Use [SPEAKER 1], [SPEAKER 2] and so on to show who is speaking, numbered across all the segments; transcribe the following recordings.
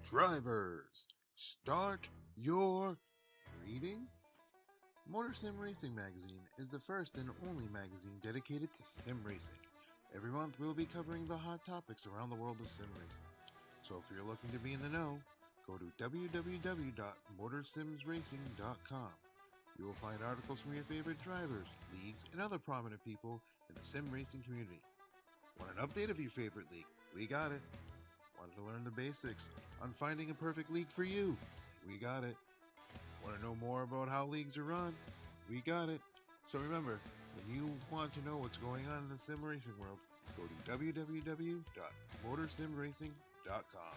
[SPEAKER 1] Drivers, start your reading. MotorSim Racing Magazine is the first and only magazine dedicated to sim racing. Every month we'll be covering the hot topics around the world of sim racing. So if you're looking to be in the know, go to www.motorsimsracing.com. You will find articles from your favorite drivers, leagues, and other prominent people in the sim racing community. Want an update of your favorite league? We got it. Want to learn the basics on finding a perfect league for you? We got it. Want to know more about how leagues are run? We got it. So remember, when you want to know what's going on in the sim racing world, go to www.motorsimracing.com.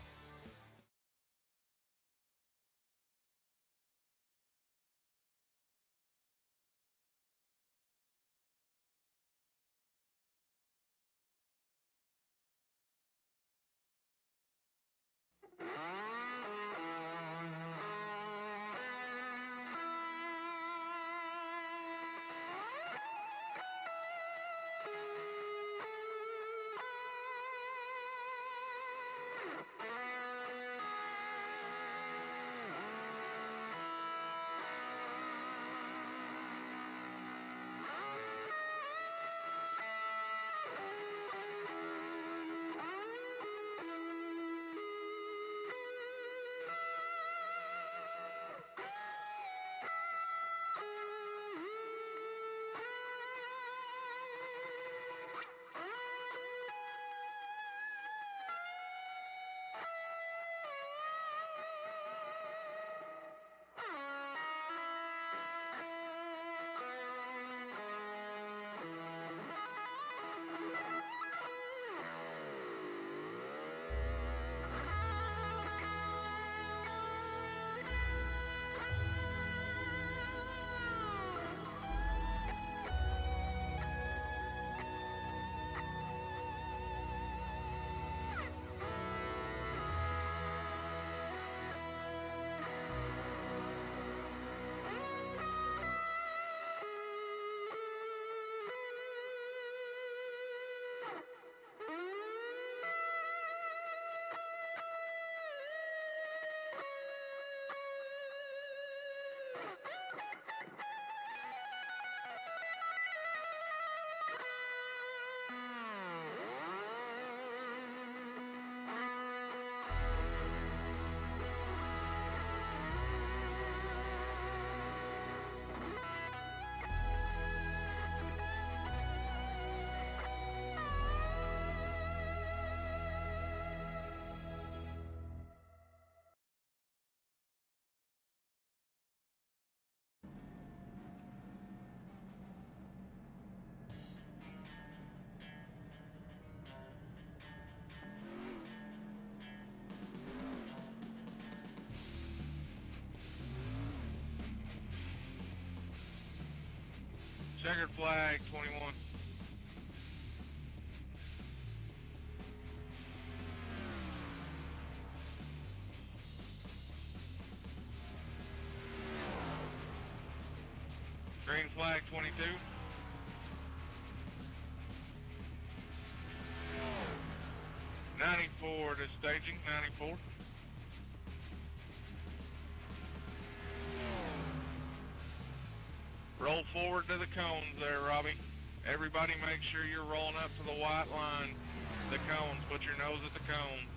[SPEAKER 2] Checkered flag, 21. Green flag, 22. '94 to staging, 94. Roll forward to the cones there, Robbie. Everybody make sure you're rolling up to the white line. The cones, put your nose at the cones.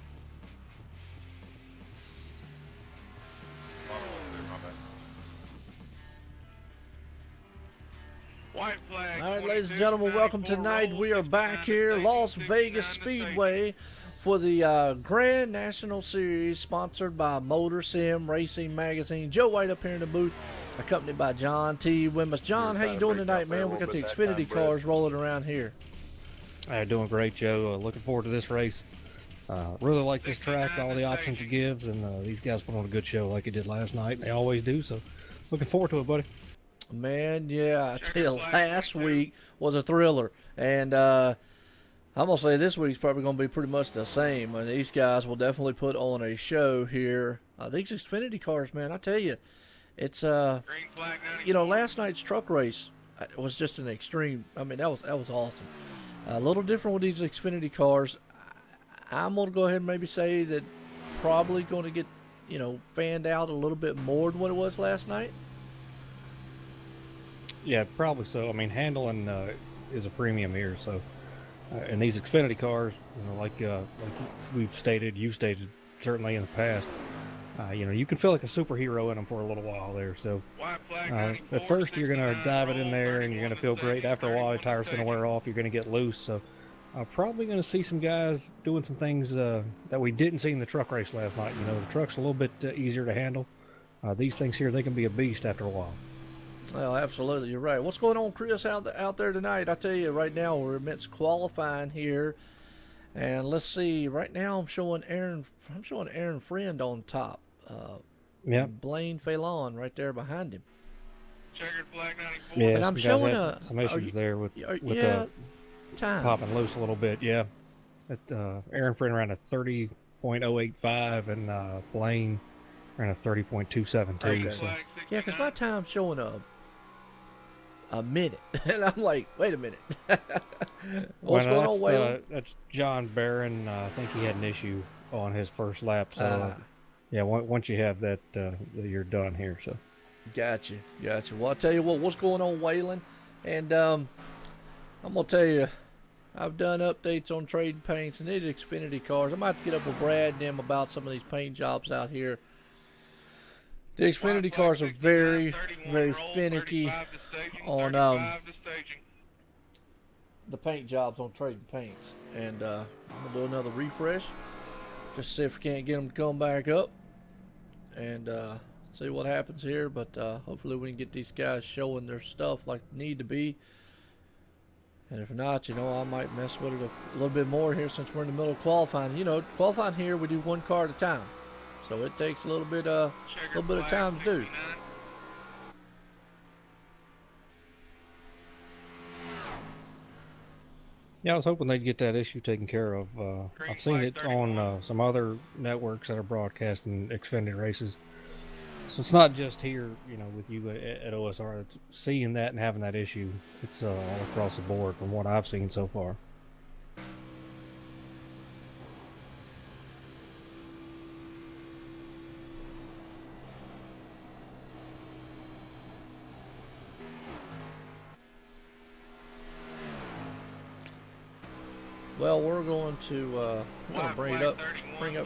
[SPEAKER 2] White flag.
[SPEAKER 3] All right, ladies and gentlemen, welcome tonight. We are back here, Las Vegas Speedway, for the Grand National Series, sponsored by MotorSim Racing Magazine. Joe White up here in the booth, accompanied by John T. Wimmis. John, how you doing tonight, man? We got the Xfinity cars rolling around here.
[SPEAKER 4] Doing great, Joe. Looking forward to this race. Really like this track, all the options it gives, and these guys put on a good show like they did last night. They always do, so looking forward to it, buddy.
[SPEAKER 3] Man, yeah, I tell you, last week was a thriller, and I'm going to say this week's probably going to be pretty much the same. And these guys will definitely put on a show here. These Xfinity cars, man, I tell you, it's, last night's truck race was just an extreme. I mean, that was awesome. A little different with these Xfinity cars. I'm going to go ahead and maybe say that probably going to get, fanned out a little bit more than what it was last night.
[SPEAKER 4] Yeah, probably so. I mean, handling is a premium here. So, and these Xfinity cars, like we've stated, you've stated certainly in the past, you can feel like a superhero in them for a little while there. So, at first you're going to dive it in there and you're going to feel great. After a while, your tire's going to wear off. You're going to get loose. So, probably going to see some guys doing some things that we didn't see in the truck race last night. The truck's a little bit easier to handle. These things here, they can be a beast after a while.
[SPEAKER 3] Well, absolutely, you're right. What's going on, Chris, out there tonight? I tell you, right now we're amidst qualifying here, and let's see. Right now, I'm showing Aaron Friend on top. Blaine Phelan right there behind him.
[SPEAKER 2] Checkered flag 94.
[SPEAKER 4] Yeah,
[SPEAKER 3] but I'm showing
[SPEAKER 4] some issues there with
[SPEAKER 3] time
[SPEAKER 4] popping loose a little bit. Yeah, Aaron Friend around a 30.085 and Blaine around a 30.272.
[SPEAKER 3] Okay.
[SPEAKER 4] So.
[SPEAKER 3] Yeah, because my time's showing a minute, and I'm like, wait a minute. What's going on, Waylon?
[SPEAKER 4] That's John Barron. I think he had an issue on his first lap. So, yeah, once you have that, you're done here. So,
[SPEAKER 3] Gotcha. Well, I'll tell you what's going on, Waylon, and I'm gonna tell you, I've done updates on trading paints and these Xfinity cars. I might have to get up with Brad and them about some of these paint jobs out here. The Xfinity cars are very, very finicky on the paint jobs on trading paints. And I'm going to do another refresh. Just see if we can't get them to come back up. And see what happens here. But hopefully we can get these guys showing their stuff like they need to be. And if not, I might mess with it a little bit more here since we're in the middle of qualifying. Qualifying here, we do one car at a time. So it takes a little bit of time to do.
[SPEAKER 4] Yeah, I was hoping they'd get that issue taken care of. I've seen it on some other networks that are broadcasting Xfinity races. So it's not just here, with you at OSR. It's seeing that and having that issue. It's all across the board from what I've seen so far.
[SPEAKER 3] Well, we're going to bring up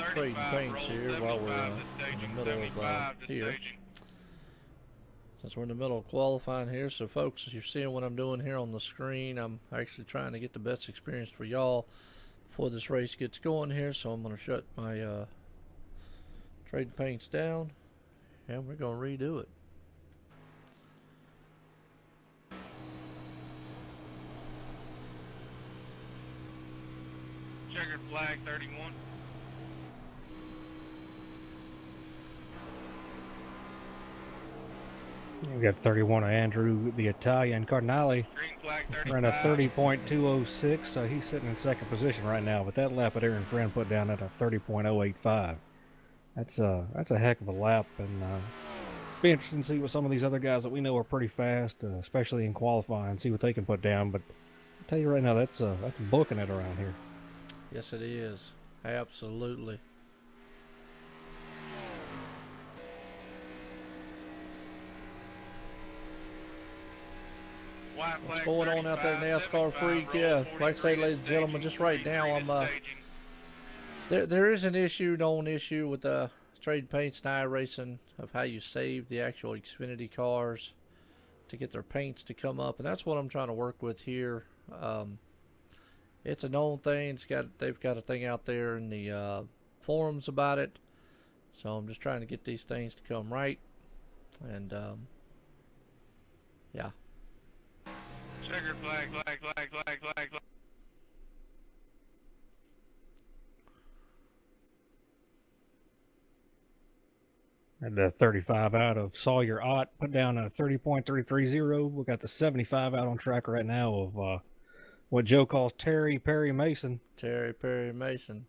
[SPEAKER 3] trading paints here while we're in the middle of here. Since we're in the middle of qualifying here, so folks, as you're seeing what I'm doing here on the screen, I'm actually trying to get the best experience for y'all before this race gets going here. So I'm going to shut my trading paints down, and we're going to redo it.
[SPEAKER 2] Checkered flag 31.
[SPEAKER 4] We got 31 of Andrew, the Italian Cardinale,
[SPEAKER 2] Green flag 35.
[SPEAKER 4] ran a 30.206, so he's sitting in second position right now. But that lap that Aaron Friend put down at a 30.085. That's a heck of a lap, and be interesting to see what some of these other guys that we know are pretty fast, especially in qualifying, see what they can put down. But I'll tell you right now, that's booking it around here.
[SPEAKER 3] Yes, it is. Absolutely. What's going on out there, NASCAR freak? Yeah, like I say, ladies and gentlemen, just right now, I'm there is an known issue with trading paints and iracing of how you save the actual Xfinity cars to get their paints to come up, and that's what I'm trying to work with here. It's a known thing. They've got a thing out there in the forums about it. So I'm just trying to get these things to come right. And yeah.
[SPEAKER 2] Checkered flag.
[SPEAKER 4] And the 35 out of Sawyer Ott put down a 30.330. We got the 75 out on track right now of what Joe calls Terry Perry Mason.
[SPEAKER 3] Terry Perry Mason.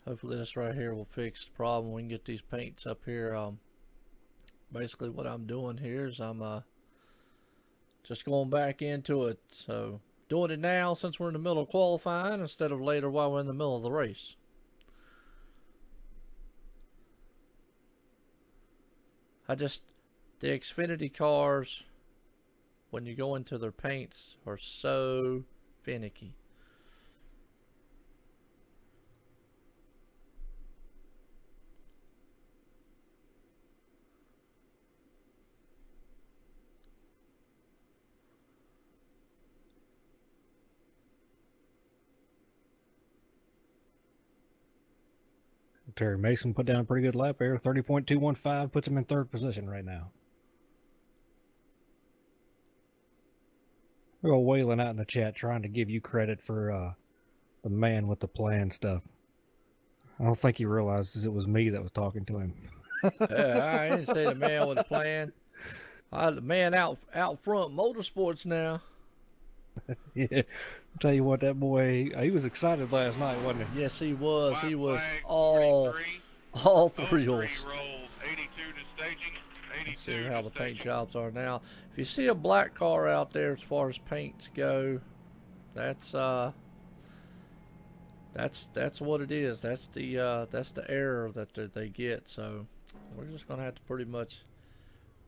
[SPEAKER 3] Hopefully this right here will fix the problem. We can get these paints up here basically what I'm doing here is I'm just going back into it. So doing it now since we're in the middle of qualifying instead of later while we're in the middle of the race. The Xfinity cars, when you go into their paints, are so finicky.
[SPEAKER 4] Terry Mason put down a pretty good lap there. 30.215 puts him in third position right now. We're all wailing out in the chat trying to give you credit for the man with the plan stuff. I don't think he realizes it was me that was talking to him.
[SPEAKER 3] I didn't say the man with a plan. The man out front motorsports now.
[SPEAKER 4] Yeah, I'll tell you what, that boy, he was excited last night, wasn't he?
[SPEAKER 3] Yes, he was.
[SPEAKER 2] White
[SPEAKER 3] He was
[SPEAKER 2] flag,
[SPEAKER 3] all
[SPEAKER 2] 43,
[SPEAKER 3] thrills.
[SPEAKER 2] rolled, 82 to staging, 82
[SPEAKER 3] Let's see how
[SPEAKER 2] to
[SPEAKER 3] the paint
[SPEAKER 2] staging.
[SPEAKER 3] jobs are now. If you see a black car out there, as far as paints go, that's what it is. That's the error that they get. So we're just gonna have to pretty much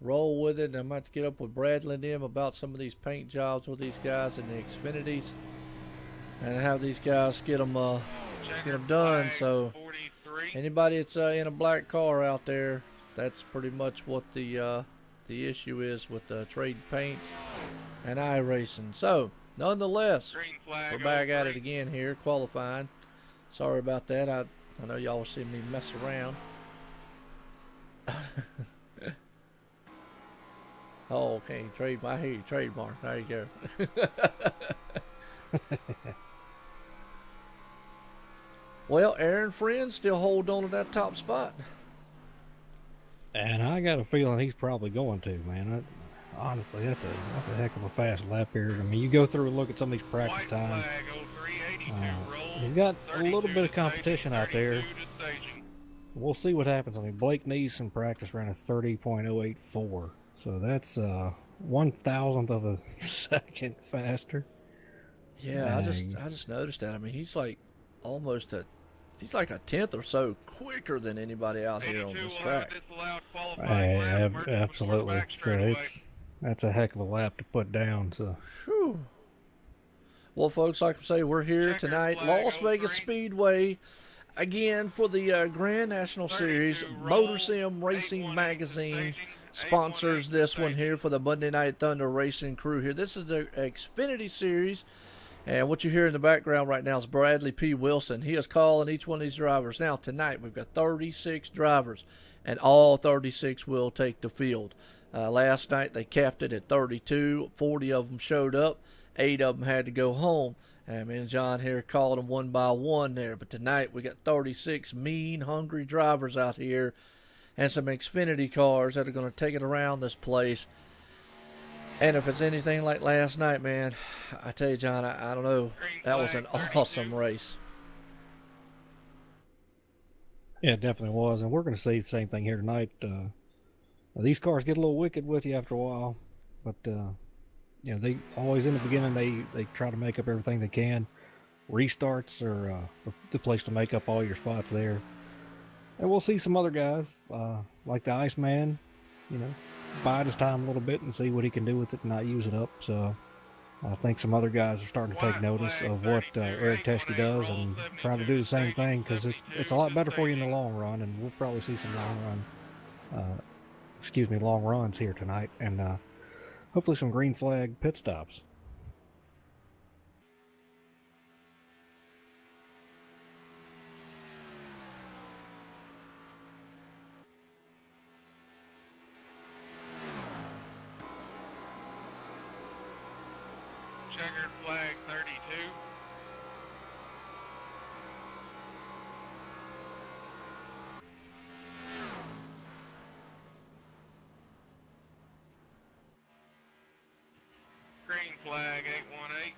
[SPEAKER 3] roll with it. I'm about to get up with Bradley and them about some of these paint jobs with these guys in the Xfinities, and have these guys get them done. So
[SPEAKER 2] 43.
[SPEAKER 3] anybody that's in a black car out there, that's pretty much what the issue is with trade paints and iRacing. So nonetheless,
[SPEAKER 2] Green flag,
[SPEAKER 3] we're back at
[SPEAKER 2] 03.
[SPEAKER 3] it again here, qualifying. Sorry about that. I know y'all were seeing me mess around. Oh, okay. I hear you. Trademark. There you go. Well, Aaron Friend still hold on to that top spot.
[SPEAKER 4] And I got a feeling he's probably going to, man. Honestly, that's a heck of a fast lap here. I mean, you go through and look at some of these practice
[SPEAKER 2] White
[SPEAKER 4] times.
[SPEAKER 2] flag, 03, 82 rolled,
[SPEAKER 4] He's got a
[SPEAKER 2] 32
[SPEAKER 4] little bit of
[SPEAKER 2] to
[SPEAKER 4] competition
[SPEAKER 2] staging,
[SPEAKER 4] out there.
[SPEAKER 2] 32 to staging.
[SPEAKER 4] We'll see what happens. I mean, Blake Neeson practice ran a 30.084, so that's 1,000th of a second faster.
[SPEAKER 3] Yeah,
[SPEAKER 4] Dang.
[SPEAKER 3] I just noticed that. I mean, he's like he's like a tenth or so quicker than anybody out here on
[SPEAKER 2] 82
[SPEAKER 3] this
[SPEAKER 2] will
[SPEAKER 3] track.
[SPEAKER 2] have disallowed qualifying lap, merging before the
[SPEAKER 4] Absolutely.
[SPEAKER 2] back
[SPEAKER 4] So
[SPEAKER 2] straightaway.
[SPEAKER 4] that's a heck of a lap to put down. So
[SPEAKER 3] Whew. Well, folks, like I say, we're here
[SPEAKER 2] Checker
[SPEAKER 3] tonight,
[SPEAKER 2] flag,
[SPEAKER 3] Las Vegas
[SPEAKER 2] 03.
[SPEAKER 3] Speedway, again for the Grand National
[SPEAKER 2] 32
[SPEAKER 3] Series.
[SPEAKER 2] roll,
[SPEAKER 3] MotorSim Racing
[SPEAKER 2] 818
[SPEAKER 3] Magazine
[SPEAKER 2] to staging,
[SPEAKER 3] sponsors
[SPEAKER 2] 818 to
[SPEAKER 3] this one
[SPEAKER 2] staging.
[SPEAKER 3] here for the Monday Night Thunder Racing crew here. This is the Xfinity Series, and what you hear in the background right now is Bradley P. Wilson. He is calling each one of these drivers. Now, tonight, we've got 36 drivers, and all 36 will take the field. Last night, they capped it at 32. 40 of them showed up. 8 of them had to go home. And me and John here called them one by one there. But tonight, we got 36 mean, hungry drivers out here and some Xfinity cars that are going to take it around this place. And if it's anything like last night, man, I tell you, John, I don't know.
[SPEAKER 2] Green
[SPEAKER 3] That was an
[SPEAKER 2] flag, 32.
[SPEAKER 3] awesome race.
[SPEAKER 4] yeah, it definitely was, and we're going to see the same thing here tonight. These cars get a little wicked with you after a while, but they always in the beginning they try to make up everything they can. Restarts are the place to make up all your spots there. And we'll see some other guys like the Iceman, bide his time a little bit and see what he can do with it and not use it up. So I think some other guys are starting to take
[SPEAKER 2] White
[SPEAKER 4] notice
[SPEAKER 2] flag,
[SPEAKER 4] of what
[SPEAKER 2] 32,
[SPEAKER 4] Eric Teske
[SPEAKER 2] 818
[SPEAKER 4] does
[SPEAKER 2] roll,
[SPEAKER 4] and
[SPEAKER 2] 72
[SPEAKER 4] try to do the same
[SPEAKER 2] to
[SPEAKER 4] thing
[SPEAKER 2] staging,
[SPEAKER 4] because
[SPEAKER 2] 72
[SPEAKER 4] it's a lot
[SPEAKER 2] to
[SPEAKER 4] better for you in the
[SPEAKER 2] staging.
[SPEAKER 4] long run, and we'll probably see some long runs here tonight, and hopefully some green flag pit stops.
[SPEAKER 2] Checkered flag, 32. Green flag, 818.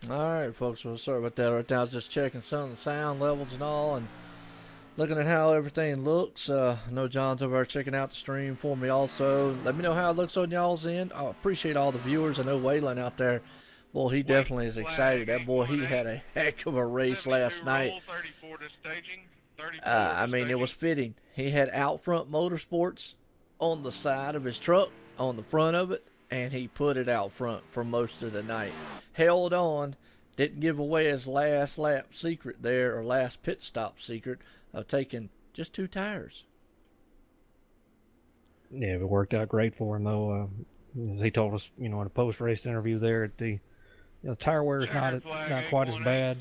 [SPEAKER 3] All right, folks. Well, sorry about that. Right now, I was just checking some of the sound levels and all, and looking at how everything looks. I know John's over there checking out the stream for me also. Let me know how it looks on y'all's end. I appreciate all the viewers. I know Waylon out there, boy, he definitely is excited. That boy, he had a heck of a race last night. I mean, it was fitting. He had Outfront Motorsports on the side of his truck, on the front of it, and he put it out front for most of the night. Held on, didn't give away his last lap secret there, or last pit stop secret, of taking just 2 tires.
[SPEAKER 4] Yeah, it worked out great for him, though. As he told us, in a post-race interview there at the tire wear is not quite as bad,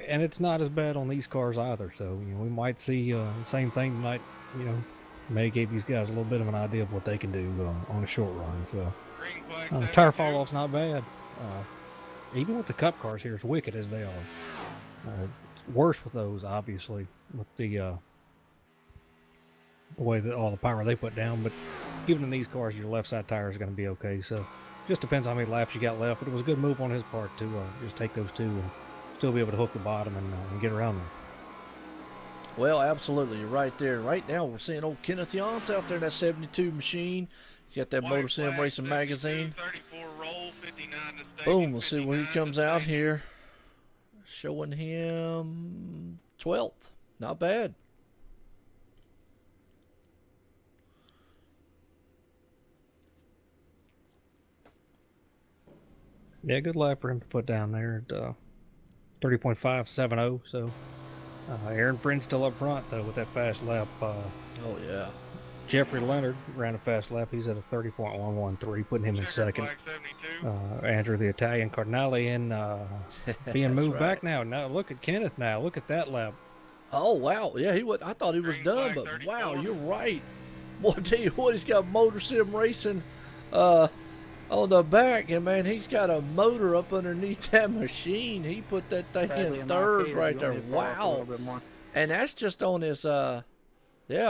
[SPEAKER 4] and it's not as bad on these cars either. So we might see the same thing tonight. May give these guys a little bit of an idea of what they can do on a short run. So tire fall off's not bad. Even with the Cup cars here, as wicked as they are, it's worse with those, obviously, with the way that all the power they put down. But even in these cars, your left side tire is going to be okay. So just depends how many laps you got left. But it was a good move on his part to just take those 2 and still be able to hook the bottom and get around there.
[SPEAKER 3] Well, absolutely. You're right there. Right now, we're seeing old Kenneth Yance out there in that 72 machine. He's got that MotorSim Racing magazine. Boom, we'll see where he comes out here. Showing him 12th. Not bad.
[SPEAKER 4] Yeah, good lap for him to put down there at 30.570. So Aaron Friend's still up front, though, with that fast lap.
[SPEAKER 3] Oh, yeah.
[SPEAKER 4] Jeffrey Leonard ran a fast lap. He's at a 30.113, putting him in second. Andrew the Italian Cardinale being moved back now. Now look at Kenneth now. Look at that lap.
[SPEAKER 3] Oh, wow. Yeah, I thought he was done, but wow, you're right. Boy, I tell you what, he's got MotorSim Racing on the back, and man, he's got a motor up underneath that machine. He put that thing in third right there. Wow. And that's just on his, yeah,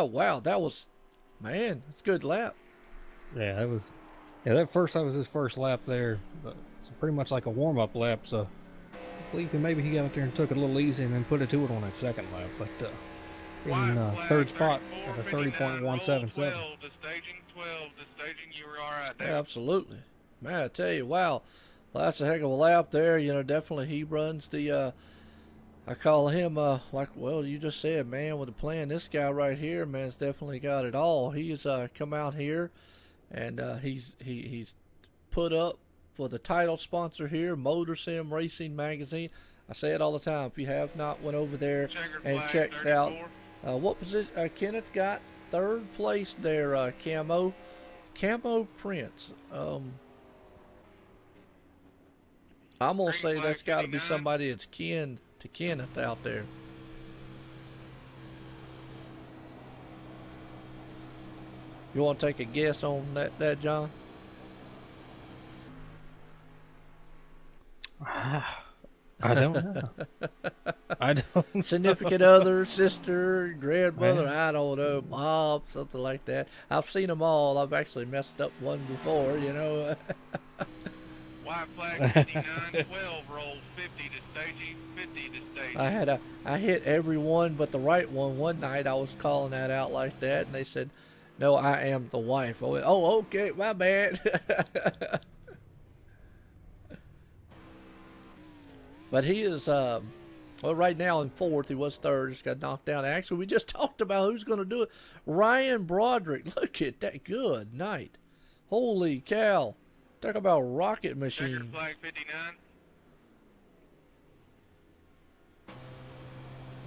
[SPEAKER 3] wow, that was, man, it's a good lap.
[SPEAKER 4] Yeah, that was his first lap there. But it's pretty much like a warm-up lap, so I believe maybe he got out there and took it a little easy and then put it to it on that second lap. But in third spot at a 30.177.
[SPEAKER 3] Absolutely. Man, I tell you, wow. Well, that's a heck of a lap there. Definitely he runs the, I call him, well, you just said, man, with the plan, this guy right here, man's definitely got it all. He's come out here, and he's put up for the title sponsor here, MotorSim Racing Magazine. I say it all the time. If you have not went over there and checked out, what position Kenneth got? Third place there, Camo Prince. I'm going to say that's got to be somebody that's kin to Kenneth out there. You want to take a guess on that John?
[SPEAKER 4] I don't know. I don't.
[SPEAKER 3] Significant other, sister, grandmother, I don't know, mom, something like that. I've seen them all. I've actually messed up one before,
[SPEAKER 2] White flag 59, 12 roll 50 to staging, 50 to staging.
[SPEAKER 3] I hit every one but the right one. One night I was calling that out like that, and they said, "No, I am the wife." I went, "Oh, okay, my bad." But he is, well, right now in fourth. He was third. Just got knocked down. Actually, we just talked about who's going to do it. Ryan Broderick. Look at that. Good night. Holy cow. Talk about rocket machine.
[SPEAKER 2] Flag 59.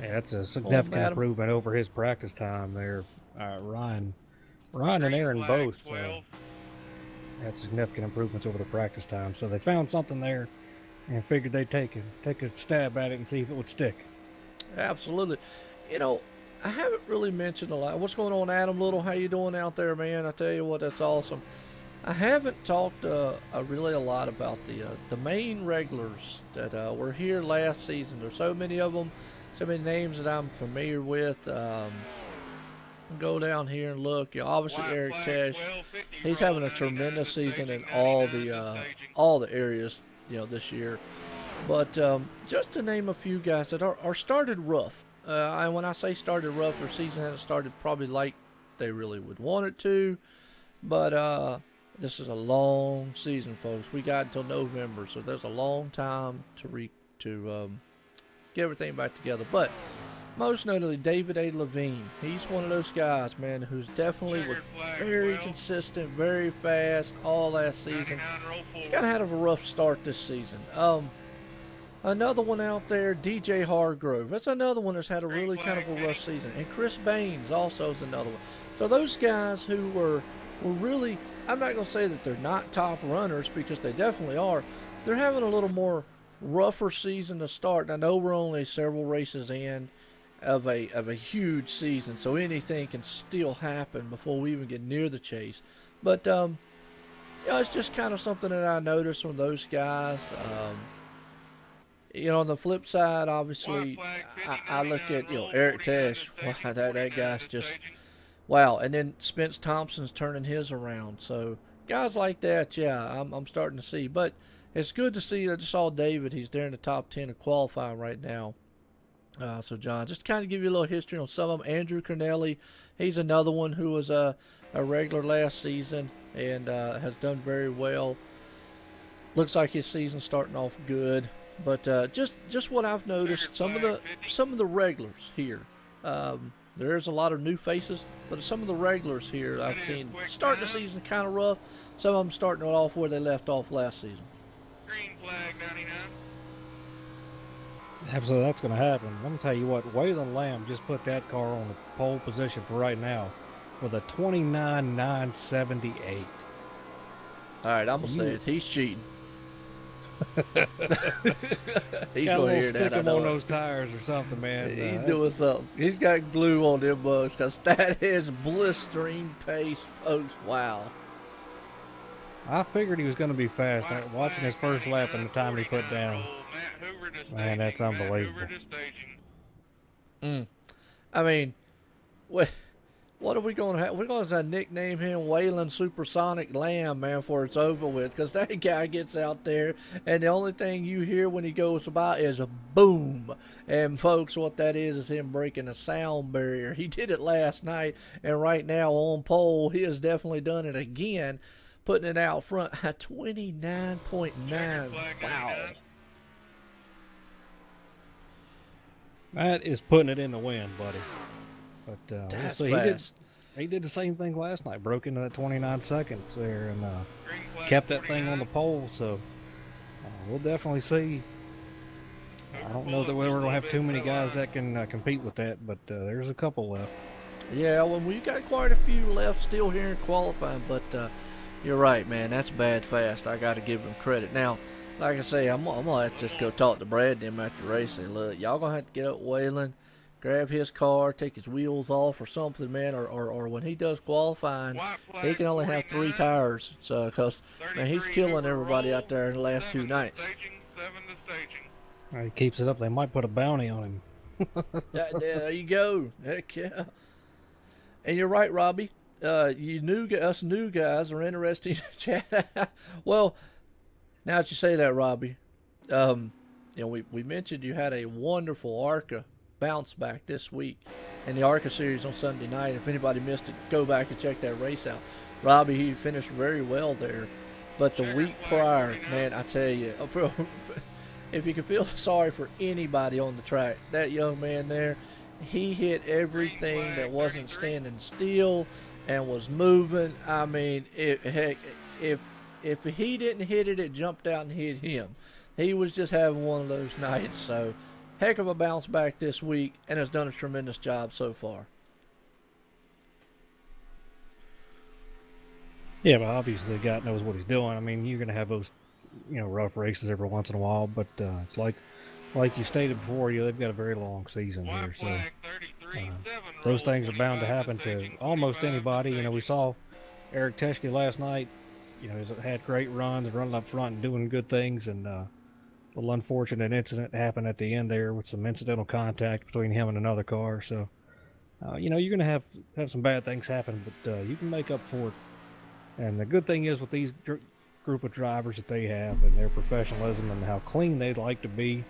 [SPEAKER 4] Yeah, that's a significant improvement over his practice time there. Ryan and Aaron both had significant improvements over the practice time. So they found something there and figured they'd take a stab at it and see if it would stick.
[SPEAKER 3] Absolutely. I haven't really mentioned a lot. What's going on, Adam Little? How you doing out there, man? I tell you what, that's awesome. I haven't talked really a lot about the main regulars that were here last season. There's so many of them, so many names that I'm familiar with. Go down here and look. Obviously, Eric Tesh, he's having a tremendous season in all the areas, this year. But just to name a few guys that are started rough. And when I say started rough, their season hasn't started probably like they really would want it to. But this is a long season, folks. We got until November, so there's a long time to get everything back together. But most notably, David A. Levine. He's one of those guys, man, who's definitely was very consistent, very fast all last season. He's kind of had a rough start this season. Another one out there, DJ Hargrove. That's another one that's had a really kind of a rough season. And Chris Baines also is another one. So those guys who were really, I'm not going to say that they're not top runners because they definitely are. They're having a little more rougher season to start. And I know we're only several races in of a huge season, so anything can still happen before we even get near the chase. But it's just kind of something that I noticed from those guys. On the flip side, obviously, I look at Eric Tesh. Wow, that guy's just wow. And then Spence Thompson's turning his around. So guys like that, yeah, I'm starting to see. But it's good to see. I just saw David. He's there in the top 10 of qualifying right now. So, John, just to kind of give you a little history on some of them. Andrew Cornelli, he's another one who was a regular last season and has done very well. Looks like his season's starting off good. But just what I've noticed, some of the regulars here, there's a lot of new faces, but some of the regulars here I've seen starting the season kind of rough. Some of them starting it off where they left off last season.
[SPEAKER 2] Green flag 99.
[SPEAKER 4] Absolutely, that's going to happen. Let me tell you what, Waylon Lamb just put that car on the pole position for right now with a 29.978.
[SPEAKER 3] All right, I'm going to say it. He's cheating. He's
[SPEAKER 4] got
[SPEAKER 3] going to
[SPEAKER 4] a
[SPEAKER 3] hear
[SPEAKER 4] stick
[SPEAKER 3] that.
[SPEAKER 4] him on those tires or something, man.
[SPEAKER 3] He's doing something. He's got glue on them bugs because that is blistering pace, folks. Wow.
[SPEAKER 4] I figured he was going to be fast. Watching his first lap and the time he put down. Man, that's unbelievable.
[SPEAKER 3] I mean, what are we going to have? We're going to nickname him Waylon Supersonic Lamb, man, before it's over with. Because that guy gets out there, and the only thing you hear when he goes by is a boom. And, folks, what that is him breaking a sound barrier. He did it last night, and right now on pole, he has definitely done it again, putting it out front at 29.9. Wow.
[SPEAKER 4] That is putting it in the wind, buddy. But
[SPEAKER 3] that's
[SPEAKER 4] we'll
[SPEAKER 3] fast.
[SPEAKER 4] He did the same thing last night. Broke into that 29 seconds there and kept that thing on the pole. So we'll definitely see. I don't know that we're going to have too many guys that can compete with that, but there's a couple left.
[SPEAKER 3] Yeah, well, we got quite a few left still here in qualifying, but you're right, man. That's bad fast. I got to give him credit. Now, like I say, I'm going to have to just go talk to Brad and them after the race. Say, look, y'all going to have to get up Waylon, grab his car, take his wheels off or something, man. Or when he does qualifying, he can only have 3 tires. So, because, man, he's killing everybody out there in the last 2 nights.
[SPEAKER 4] He keeps it up. They might put a bounty on him.
[SPEAKER 3] There you go. Heck yeah. And you're right, Robbie. Us new guys are interesting to chat. Well, now that you say that, Robbie, we mentioned you had a wonderful ARCA bounce back this week in the ARCA series on Sunday night. If anybody missed it, go back and check that race out. Robbie, he finished very well there. But the week prior, man, I tell you, if you can feel sorry for anybody on the track, that young man there, he hit everything that wasn't standing still and was moving. I mean, if he didn't hit it, it jumped out and hit him. He was just having one of those nights. So, heck of a bounce back this week, and has done a tremendous job so far.
[SPEAKER 4] Yeah, but obviously the guy knows what he's doing. I mean, you're going to have those, rough races every once in a while, but it's like you stated before, they've got a very long season here, so those things are bound to happen to almost anybody. We saw Eric Teschke last night. He's had great runs, running up front and doing good things, and a little unfortunate incident happened at the end there with some incidental contact between him and another car. So, you're going to have some bad things happen, but you can make up for it. And the good thing is with these group of drivers that they have and their professionalism and how clean they'd like to be,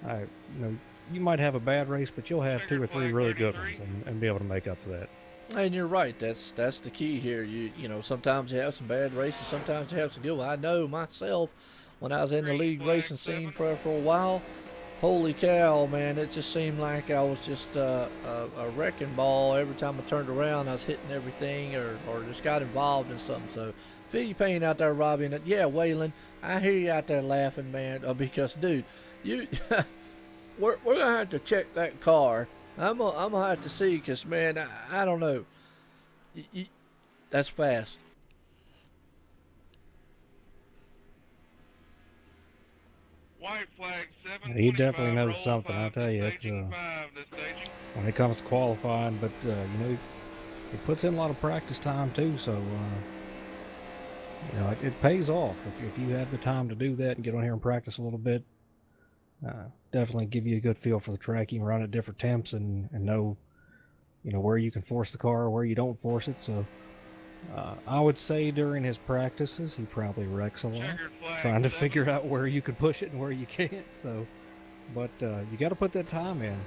[SPEAKER 4] you know, you might have a bad race, but you'll have 2 or 3 really good ones and be able to make up for that.
[SPEAKER 3] And you're right. That's the key here. You know, sometimes you have some bad races, sometimes you have some good ones. I know myself when I was in the league racing scene for a while. Holy cow, man! It just seemed like I was just a wrecking ball. Every time I turned around, I was hitting everything or just got involved in something. So feel your pain out there, Robbie. And yeah, Waylon, I hear you out there laughing, man. Because, dude, you we're gonna have to check that car. I'm gonna have to see, because, man, I don't know. That's fast.
[SPEAKER 2] White flag 7.
[SPEAKER 4] He definitely knows something. I tell you, it's when it comes to qualifying. But you know, he puts in a lot of practice time too. So you know, it pays off if you have the time to do that and get on here and practice a little bit. Definitely give you a good feel for the track. You can run at different temps and know, you know, where you can force the car, where you don't force it. So I would say during his practices, he probably wrecks a lot, trying to figure out where you can push it and where you can't. So, but you got to put that time in.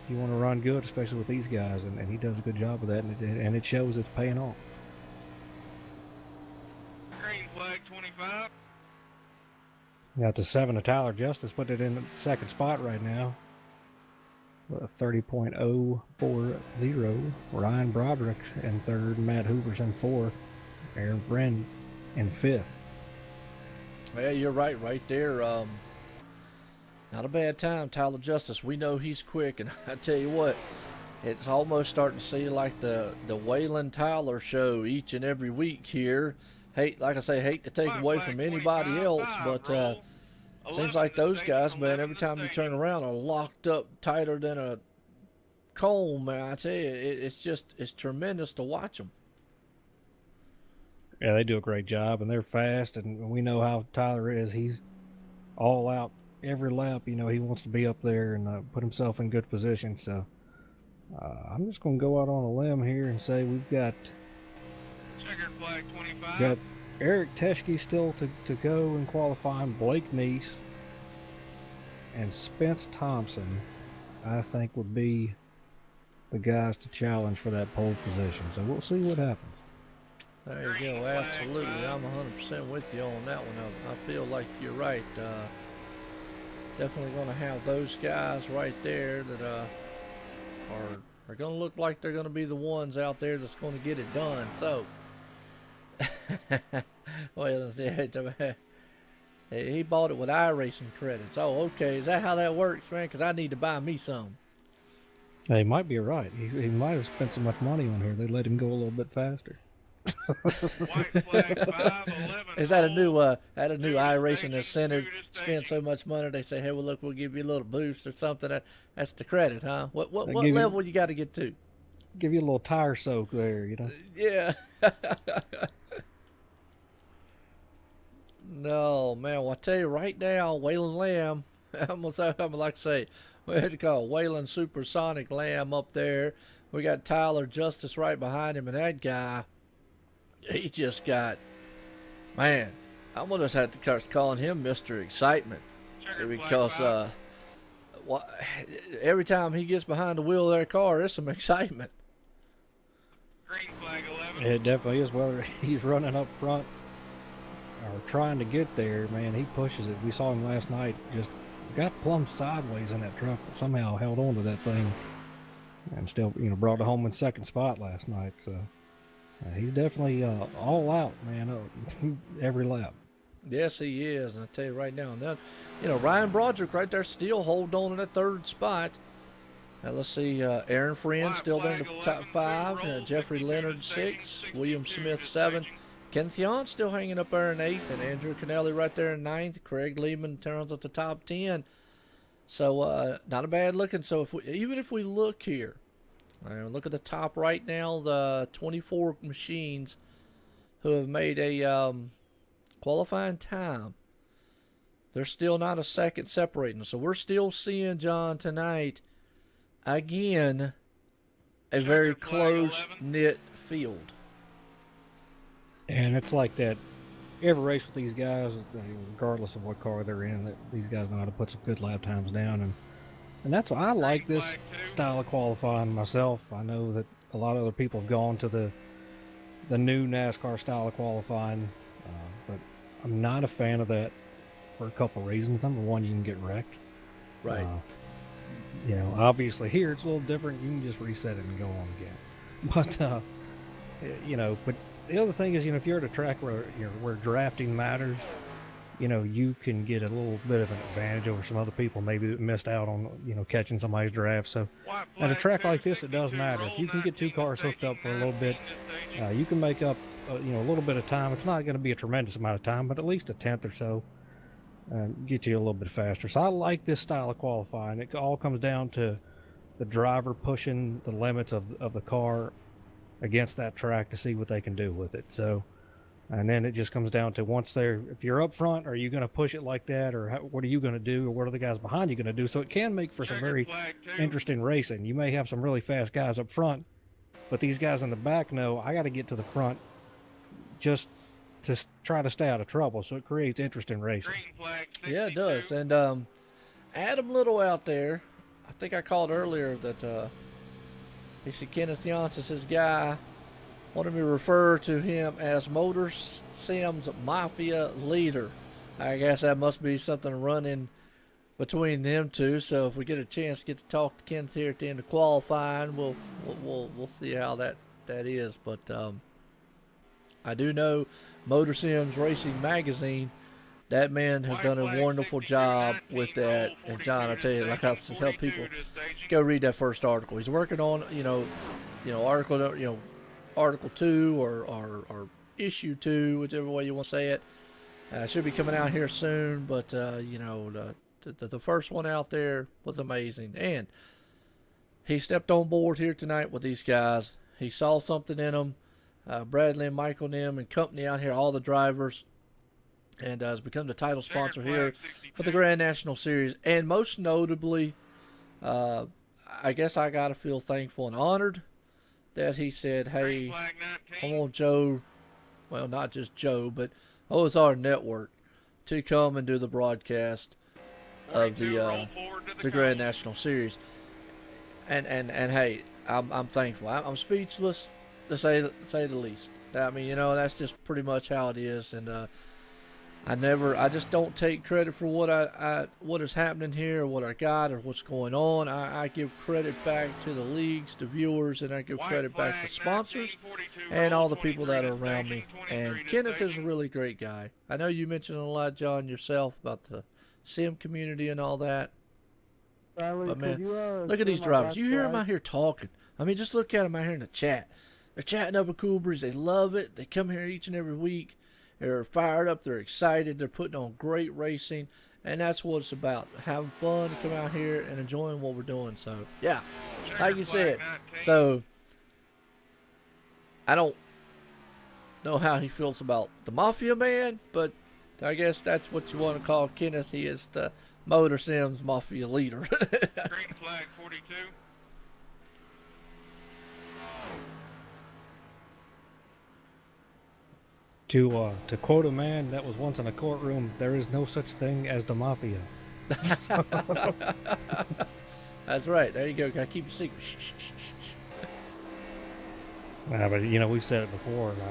[SPEAKER 4] You want to run good, especially with these guys, and he does a good job of that, and it shows it's paying off.
[SPEAKER 2] Green flag 25.
[SPEAKER 4] Got the 7 of Tyler Justice, put it in the second spot right now. 30.040. Ryan Broderick in third. Matt Hoover's in fourth. Aaron Brenn in fifth.
[SPEAKER 3] Yeah, you're right there. Not a bad time, Tyler Justice. We know he's quick, and I tell you what, it's almost starting to see like the Waylon Tyler show each and every week here. Like I say, hate to take away from anybody else, but seems like those guys, man, every time you turn around are locked up tighter than a comb, man. I tell you, it's tremendous to watch them.
[SPEAKER 4] Yeah, they do a great job, and they're fast, and we know how Tyler is. He's all out every lap. You know, he wants to be up there and put himself in good position. So I'm just going to go out on a limb here and say we've got
[SPEAKER 2] Checkered flag 25.
[SPEAKER 4] Eric Teschke still to go in qualifying. Blake Neese and Spence Thompson, I think, would be the guys to challenge for that pole position. So we'll see what happens.
[SPEAKER 3] There you go. Absolutely. I'm 100% with you on that one. I feel like you're right. Definitely going to have those guys right there that are going to look like they're going to be the ones out there that's going to get it done. So, well, he bought it with iRacing credits. Oh, okay. Is that how that works, man? Because I need to buy me some.
[SPEAKER 4] He might be right. He might have spent so much money on here they let him go a little bit faster.
[SPEAKER 2] White flag 511.
[SPEAKER 3] Is that a new iRacing incentive? Spend so much money, they say, hey, well, look, we'll give you a little boost or something. That's the credit, huh? What level you got to get to?
[SPEAKER 4] Give you a little tire soak there, you know.
[SPEAKER 3] Yeah. No, man. Well, I tell you right now, Waylon Lamb. I'm gonna like to say, we had to call Waylon Supersonic Lamb up there. We got Tyler Justice right behind him, and that guy, he just got, man. I'm gonna just have to start calling him Mr. Excitement, because every time he gets behind the wheel of that car, there's some excitement.
[SPEAKER 2] Green flag 11.
[SPEAKER 4] It definitely is. Whether he's running up front or trying to get there, man, he pushes it. We saw him last night, just got plumb sideways in that truck, but somehow held on to that thing and still, you know, brought it home in second spot last night. So he's definitely all out, man, every lap.
[SPEAKER 3] Yes, he is. And I tell you right now, you know, Ryan Broderick right there still holding on in that third spot. Now let's see, Aaron Friend still there in the top 5. Jeffrey Leonard 6. William Smith 7. Ken Thion still hanging up there in 8th, and Andrew Kennelly right there in 9th. Craig Lehman turns at the top 10. So not a bad looking. So even if we look here, look at the top right now, the 24 machines who have made a qualifying time, there's still not a second separating. So we're still seeing, John, tonight, again, a very close-knit field.
[SPEAKER 4] And it's like that. Every race with these guys, regardless of what car they're in, that these guys know how to put some good lap times down, and that's why I like this style of qualifying myself. I know that a lot of other people have gone to the new NASCAR style of qualifying, but I'm not a fan of that for a couple reasons. Number one, you can get wrecked.
[SPEAKER 3] Right.
[SPEAKER 4] You know, obviously here it's a little different. You can just reset it and go on again. But you know, but the other thing is, you know, if you're at a track where drafting matters, you know, you can get a little bit of an advantage over some other people maybe that missed out on, you know, catching somebody's draft. So at a track like this, it does matter. If you can get two cars hooked up for a little bit, you can make up, you know, a little bit of time. It's not going to be a tremendous amount of time, but at least a tenth or so, get you a little bit faster. So I like this style of qualifying. It all comes down to the driver pushing the limits of the car against that track to see what they can do with it. So, and then it just comes down to if you're up front, are you going to push it like that, or what are you going to do, or what are the guys behind you going to do? So it can make for some very interesting racing. You may have some really fast guys up front, but these guys in the back know I got to get to the front just to try to stay out of trouble. So it creates interesting racing.
[SPEAKER 3] Yeah, it does. And Adam Little out there, I think I called earlier that he said Kenneth Johnson's his guy. Wanted me to refer to him as MotorSims Mafia leader. I guess that must be something running between them two. So if we get a chance to get to talk to Kenneth here at the end of qualifying, we'll see how that is. But I do know MotorSims Racing Magazine. That man has done a wonderful job with that. And John, I tell you, like I've just helped people go read that first article. He's working on, Article 2 or Issue 2, whichever way you want to say it. Should be coming out here soon, but the first one out there was amazing. And he stepped on board here tonight with these guys. He saw something in them. Bradley and Michael and them and company out here, all the drivers, and has become the title sponsor here for the Grand National Series. And most notably, I guess I got to feel thankful and honored that he said, hey, I want Joe, well, not just Joe, but OSR Network to come and do the broadcast of the Grand National Series. And hey, I'm thankful. I'm speechless, to say the least. I mean, that's just pretty much how it is. And I just don't take credit for what is happening here, or what I got, or what's going on. I give credit back to the leagues, to viewers, and I give credit back to sponsors and all the people that are around me. And Kenneth is a really great guy. I know you mentioned a lot, John, yourself about the sim community and all that. But man, look at these drivers. You hear them out here talking. I mean, just look at them out here in the chat. They're chatting up a Cool Breeze. They love it. They come here each and every week. They're fired up. They're excited. They're putting on great racing. And that's what it's about. Having fun to come out here and enjoying what we're doing. So, yeah, like you said. So, I don't know how he feels about the Mafia Man, but I guess that's what you want to call Kenneth. He is the MotorSims Mafia leader.
[SPEAKER 2] Green flag 42.
[SPEAKER 4] To quote a man that was once in a courtroom, there is no such thing as the Mafia.
[SPEAKER 3] That's right. There you go. Gotta keep it secret. Shh, shh, shh, shh.
[SPEAKER 4] But we've said it before, and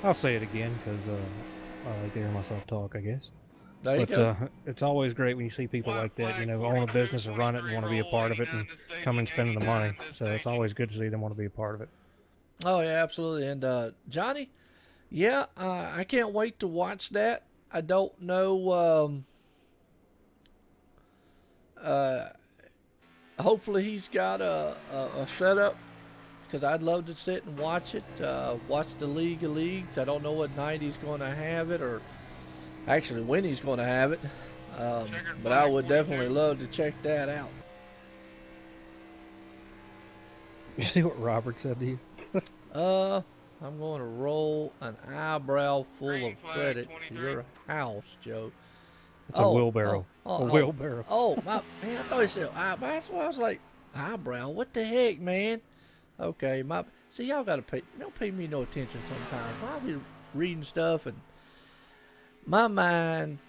[SPEAKER 4] I'll say it again because I like to hear myself talk, I guess.
[SPEAKER 3] There you go.
[SPEAKER 4] It's always great when you see people like that, own a business and run it and want to be a part of it and come and spend the money. So it's always good to see them want to be a part of it.
[SPEAKER 3] Oh, yeah, absolutely. And Johnny, yeah, I can't wait to watch that. I don't know. Hopefully he's got a setup, because I'd love to sit and watch it. Watch the League of Leagues. I don't know what night he's going to have it, or actually when he's going to have it. But I would definitely love to check that out.
[SPEAKER 4] You see what Robert said to you?
[SPEAKER 3] I'm going to roll an eyebrow full of credit to your house, Joe.
[SPEAKER 4] It's a wheelbarrow. A wheelbarrow.
[SPEAKER 3] Oh, man, I thought he said eyebrow. That's why I was like, eyebrow? What the heck, man? Okay, see, y'all got to pay. Don't pay me no attention sometimes. reading stuff, and my mind,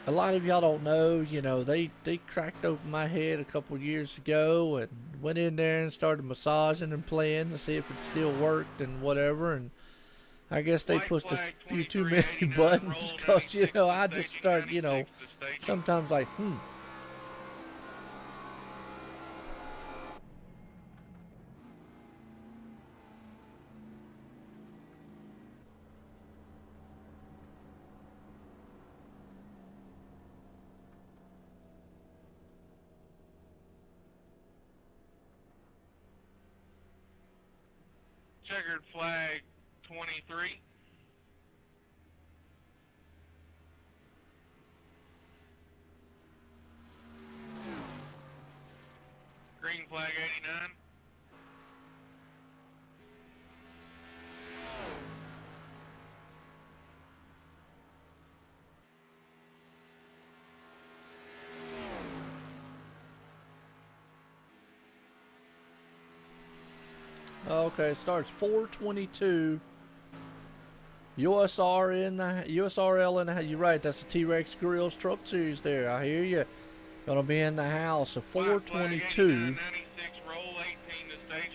[SPEAKER 3] a lot of y'all don't know, you know, they cracked open my head a couple years ago and went in there and started massaging and playing to see if it still worked and whatever, and I guess they pushed a few too many buttons because, you know, I just start, you know, sometimes like,
[SPEAKER 2] Checkered flag 23. Green flag 89.
[SPEAKER 3] okay, it starts 422. USRL in the, you're right, that's the T-Rex Grills Truck Series there. I hear you. Gonna be in the house at 422.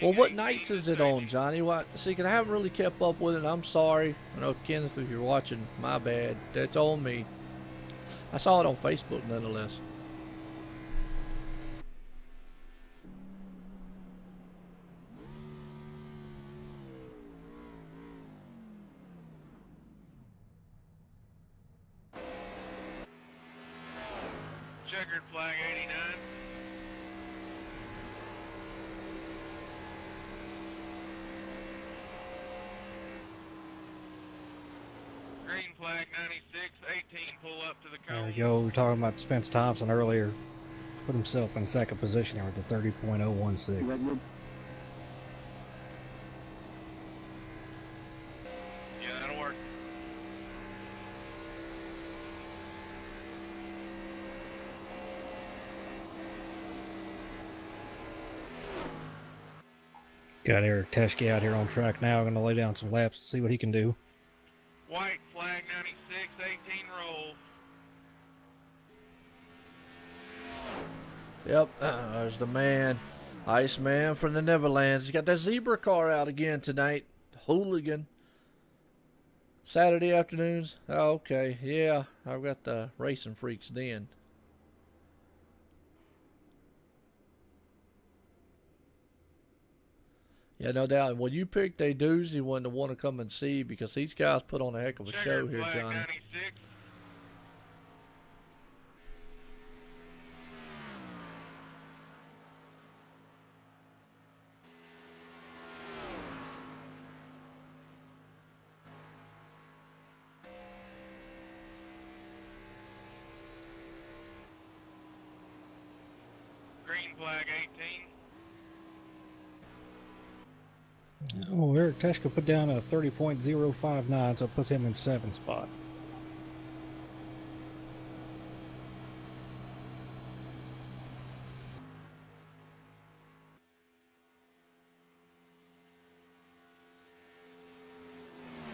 [SPEAKER 3] Well, what nights is it on, Johnny? What? See, 'cause I haven't really kept up with it. I'm sorry. I know, Kenneth, if you're watching, my bad. That's on me. I saw it on Facebook, nonetheless.
[SPEAKER 2] Checkered flag 89. Green flag 96, 18, pull up to the cone.
[SPEAKER 4] There we go. We were talking about Spence Thompson earlier. Put himself in second position here with the 30.016.
[SPEAKER 2] Yeah, that'll work.
[SPEAKER 4] Got Eric Teschke out here on track now. Going to lay down some laps and see what he can do.
[SPEAKER 2] White flag 96, 18, roll.
[SPEAKER 3] Yep, there's the man, Iceman from the Neverlands. He's got that zebra car out again tonight. Hooligan. Saturday afternoons. Oh, okay, yeah, I've got the Racing Freaks then. Yeah, no doubt. And when you picked a doozy one to want to come and see, because these guys put on a heck of a show here, Johnny.
[SPEAKER 2] 96. Green flag 18.
[SPEAKER 4] Oh, Eric Teschke put down a 30.059, so it puts him in 7th spot.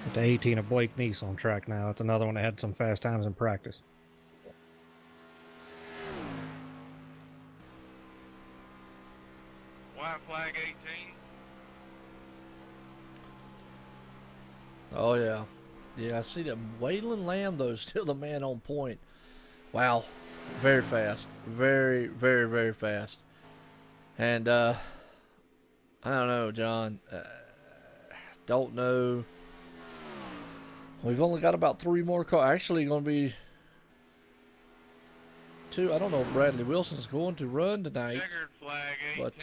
[SPEAKER 4] With the 18 of Blake Neese on track now. It's another one that had some fast times in practice.
[SPEAKER 2] White flag 18.
[SPEAKER 3] Oh, yeah. Yeah, I see that Waylon Lamb, though, is still the man on point. Wow. Very fast. Very, very, very fast. And, I don't know, John. Don't know. We've only got about 3 more cars. Actually, going to be 2. I don't know if Bradley Wilson's going to run tonight.
[SPEAKER 2] Checkered flag 18.
[SPEAKER 3] But,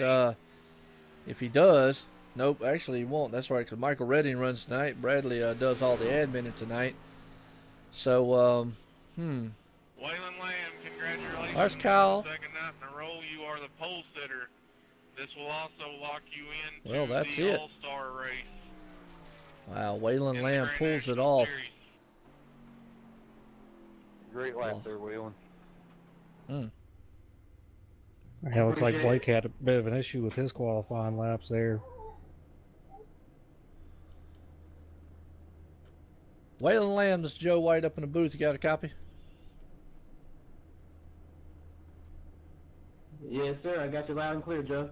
[SPEAKER 3] if he does... Nope, actually he won't. That's right, because Michael Redding runs tonight. Bradley does all the admin tonight. So,
[SPEAKER 2] Waylon Lamb, congratulations.
[SPEAKER 3] There's Kyle.
[SPEAKER 2] Second night in a row, you are the pole sitter. This will also lock you into
[SPEAKER 3] Well, that's
[SPEAKER 2] the
[SPEAKER 3] it.
[SPEAKER 2] All-Star race.
[SPEAKER 3] Wow, Waylon
[SPEAKER 2] in the
[SPEAKER 3] Lamb
[SPEAKER 2] Grand
[SPEAKER 3] pulls it
[SPEAKER 2] National
[SPEAKER 3] off.
[SPEAKER 2] Series.
[SPEAKER 5] Great lap there, Waylon.
[SPEAKER 4] Yeah, looks like Blake had a bit of an issue with his qualifying laps there.
[SPEAKER 3] Waylon Lamb, this is Joe White up in the booth. You got a copy?
[SPEAKER 6] Yes, sir. I got you loud and clear, Joe.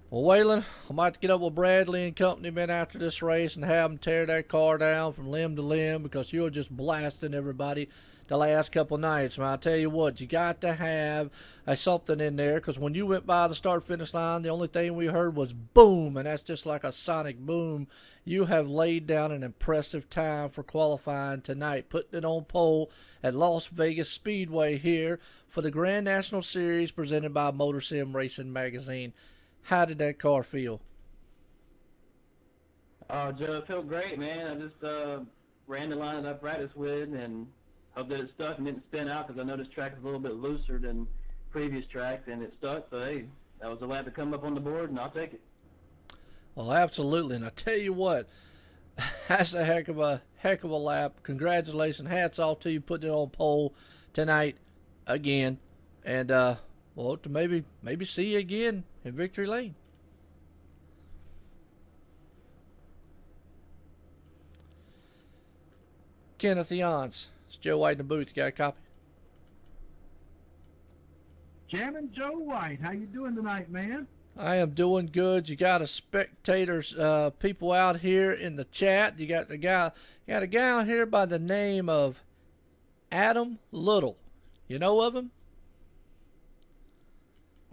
[SPEAKER 3] Well, Waylon, I might get up with Bradley and company men after this race and have them tear that car down from limb to limb because you're just blasting everybody the last couple nights. Man, I tell you what, you got to have something in there because when you went by the start-finish line, the only thing we heard was boom, and that's just like a sonic boom. You have laid down an impressive time for qualifying tonight, putting it on pole at Las Vegas Speedway here for the Grand National Series presented by MotorSim Racing Magazine. How did that car feel?
[SPEAKER 6] Oh, Joe, it felt great, man. I just ran the line that I practiced with and hope that it stuck and didn't spin out because I know this track is a little bit looser than previous tracks, and it stuck. So, hey, that was a lap to come up on the board, and I'll take it.
[SPEAKER 3] Well, absolutely. And I tell you what, that's a heck of a lap. Congratulations. Hats off to you putting it on pole tonight again. And, well, to maybe see you again in Victory Lane. Kenneth Yance. It's Joe White in the booth. You got a copy?
[SPEAKER 7] Chairman Joe White, how you doing tonight, man?
[SPEAKER 3] I am doing good. You got a spectators, people out here in the chat. You got a guy out here by the name of Adam Little. You know of him?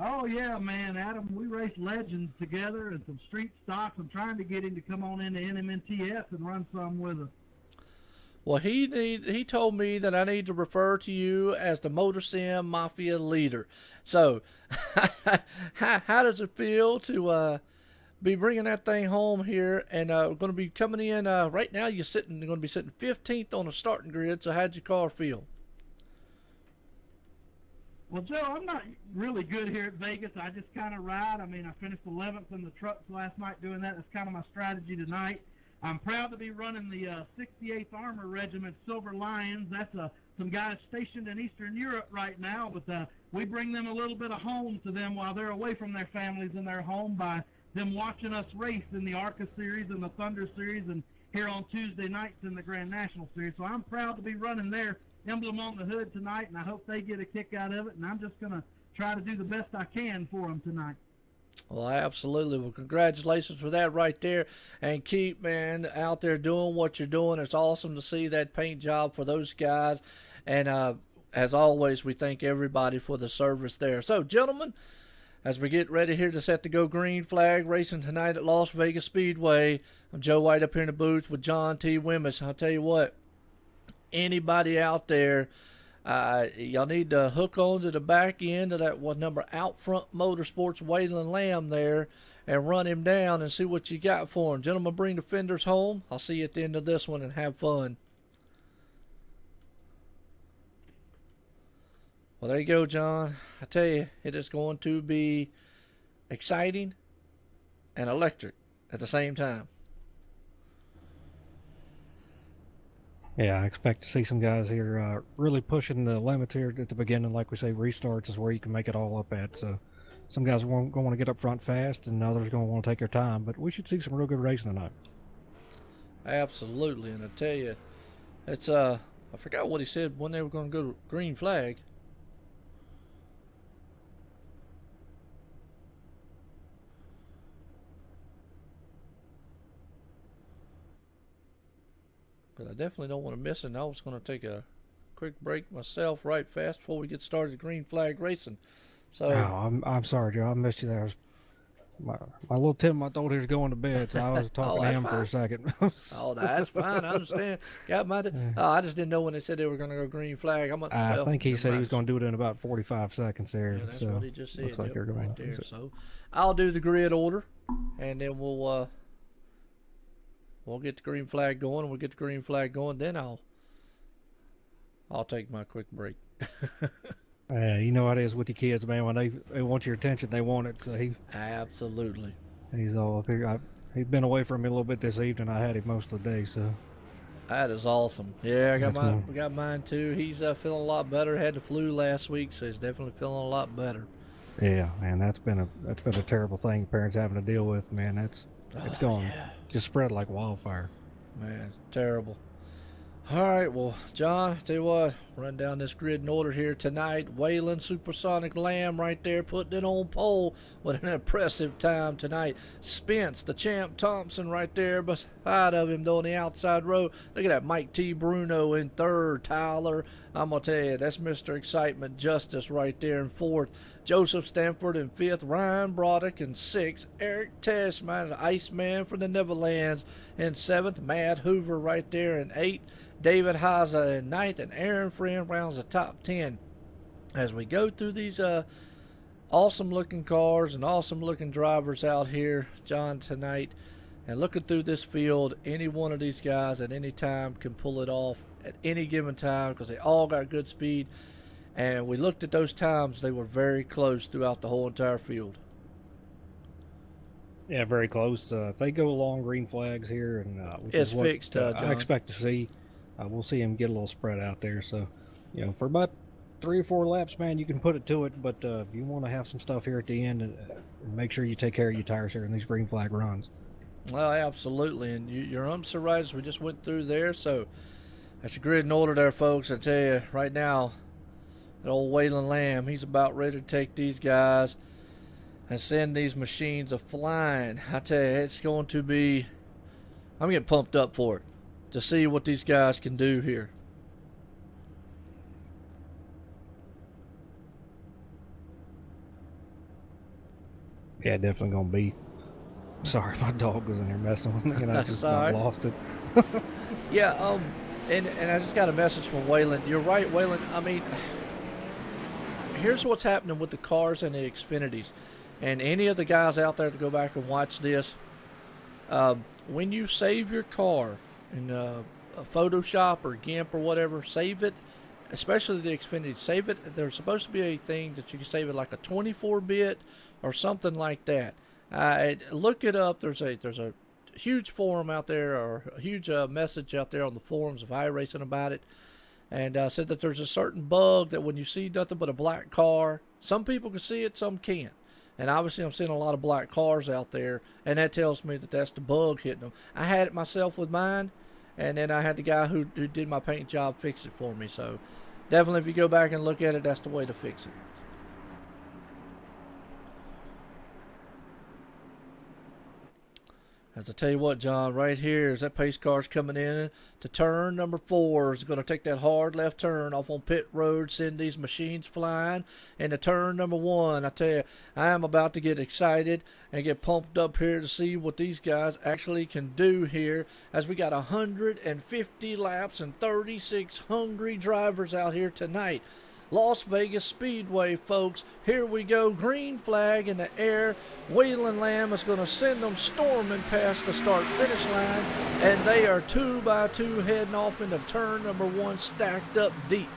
[SPEAKER 7] Oh, yeah, man, Adam, we race legends together and some street stocks. I'm trying to get him to come on into NMNTS and run some with us.
[SPEAKER 3] Well, he told me that I need to refer to you as the MotorSim Mafia leader. So, how does it feel to be bringing that thing home here? And we're going to be coming in right now. You're going to be sitting 15th on the starting grid. So, how'd your car feel?
[SPEAKER 7] Well, Joe, I'm not really good here at Vegas. I just kind of ride. I mean, I finished 11th in the trucks last night doing that. That's kind of my strategy tonight. I'm proud to be running the 68th Armor Regiment Silver Lions. That's some guys stationed in Eastern Europe right now, but we bring them a little bit of home to them while they're away from their families in their home by them watching us race in the ARCA Series and the Thunder Series and here on Tuesday nights in the Grand National Series. So I'm proud to be running their emblem on the hood tonight, and I hope they get a kick out of it, and I'm just going to try to do the best I can for them tonight.
[SPEAKER 3] Well, absolutely. Well, congratulations for that right there. And keep, man, out there doing what you're doing. It's awesome to see that paint job for those guys. And as always, we thank everybody for the service there. So, gentlemen, as we get ready here to set the Go Green flag racing tonight at Las Vegas Speedway, I'm Joe White up here in the booth with John T. Wimmis. I'll tell you what, anybody out there, y'all need to hook on to the back end of that one number Out Front Motorsports Waylon Lamb there and run him down and see what you got for him. Gentlemen, bring the fenders home. I'll see you at the end of this one and have fun. Well, there you go, John. I tell you, it is going to be exciting and electric at the same time.
[SPEAKER 4] Yeah, I expect to see some guys here really pushing the limits here at the beginning. Like we say, restarts is where you can make it all up at. So some guys are going to want to get up front fast, and others are going to want to take their time. But we should see some real good racing tonight.
[SPEAKER 3] Absolutely, and I tell you, it's I forgot what he said when they were going to go to green flag. But I definitely don't want to miss it. And I was going to take a quick break myself right fast before we get started with green flag racing. So
[SPEAKER 4] I'm sorry, Joe. I missed you there. My little Tim, I thought he was going to bed, so I was talking to him for a second.
[SPEAKER 3] Oh, that's fine. I understand. Got my. I just didn't know when they said they were going to go green flag.
[SPEAKER 4] I think he said he was going to do it in about 45 seconds there.
[SPEAKER 3] Yeah, that's
[SPEAKER 4] so
[SPEAKER 3] what he just said.
[SPEAKER 4] Looks like you're going
[SPEAKER 3] right there. So I'll do the grid order, and then we'll get the green flag going. And we'll get the green flag going. Then I'll take my quick break.
[SPEAKER 4] You know how it is with the kids, man. When they want your attention, they want it. So
[SPEAKER 3] Absolutely.
[SPEAKER 4] He's all up here. He's been away from me a little bit this evening. I had him most of the day, so.
[SPEAKER 3] That is awesome. Yeah, we got mine too. He's feeling a lot better. Had the flu last week, so he's definitely feeling a lot better.
[SPEAKER 4] Yeah, man, that's been a terrible thing parents having to deal with, man. It's going just spread like wildfire.
[SPEAKER 3] Man, terrible. All right, well, John, tell you what, run down this grid in order here tonight. Wayland Supersonic Lamb right there putting it on pole with an impressive time tonight. Spence, the champ Thompson right there beside of him doing the outside row. Look at that, Mike T. Bruno in third. Tyler, I'm going to tell you, that's Mr. Excitement Justice right there in fourth. Joseph Stanford in fifth. Ryan Broderick in sixth. Eric Tessman, the Iceman from the Neverlands in seventh. Matt Hoover right there in eighth. David Haza in ninth, and Aaron Friend rounds the top 10. As we go through these awesome looking cars and awesome looking drivers out here, John, tonight, and looking through this field, any one of these guys at any time can pull it off at any given time because they all got good speed. And we looked at those times, they were very close throughout the whole entire field.
[SPEAKER 4] Yeah, very close. If they go along green flags here, and
[SPEAKER 3] it's fixed, John.
[SPEAKER 4] I expect to see. We'll see him get a little spread out there. So, for about 3 or 4 laps, man, you can put it to it. But if you want to have some stuff here at the end, make sure you take care of your tires here in these green flag runs.
[SPEAKER 3] Well, absolutely. And your umps are right as we just went through there. So that's your grid in order there, folks. I tell you, right now, that old Waylon Lamb, he's about ready to take these guys and send these machines a-flying. I tell you, it's going to be, I'm getting pumped up for it, to see what these guys can do here.
[SPEAKER 4] Yeah, definitely going to be. Sorry, my dog was in there messing with me, and I just about lost it.
[SPEAKER 3] Yeah, and I just got a message from Waylon. You're right, Waylon. I mean, here's what's happening with the cars and the Xfinities. And any of the guys out there to go back and watch this, when you save your car in a Photoshop or GIMP or whatever, save it, especially the Xfinity, save it. There's supposed to be a thing that you can save it like a 24-bit or something like that. Look it up. There's a huge forum out there, or a huge message out there on the forums of iRacing about it, and said that there's a certain bug that when you see nothing but a black car, some people can see it, some can't. And obviously I'm seeing a lot of black cars out there, and that tells me that that's the bug hitting them. I had it myself with mine, and then I had the guy who did my paint job fix it for me. So definitely if you go back and look at it, that's the way to fix it. As I tell you what, John, right here is that pace car's coming in to turn number 4. It's going to take that hard left turn off on pit road, send these machines flying into turn number 1. I tell you, I am about to get excited and get pumped up here to see what these guys actually can do here, as we got 150 laps and 36 hungry drivers out here tonight. Las Vegas Speedway, folks. Here we go. Green flag in the air. Waylon Lamb is going to send them storming past the start-finish line, and they are 2 by 2 heading off into turn number 1, stacked up deep.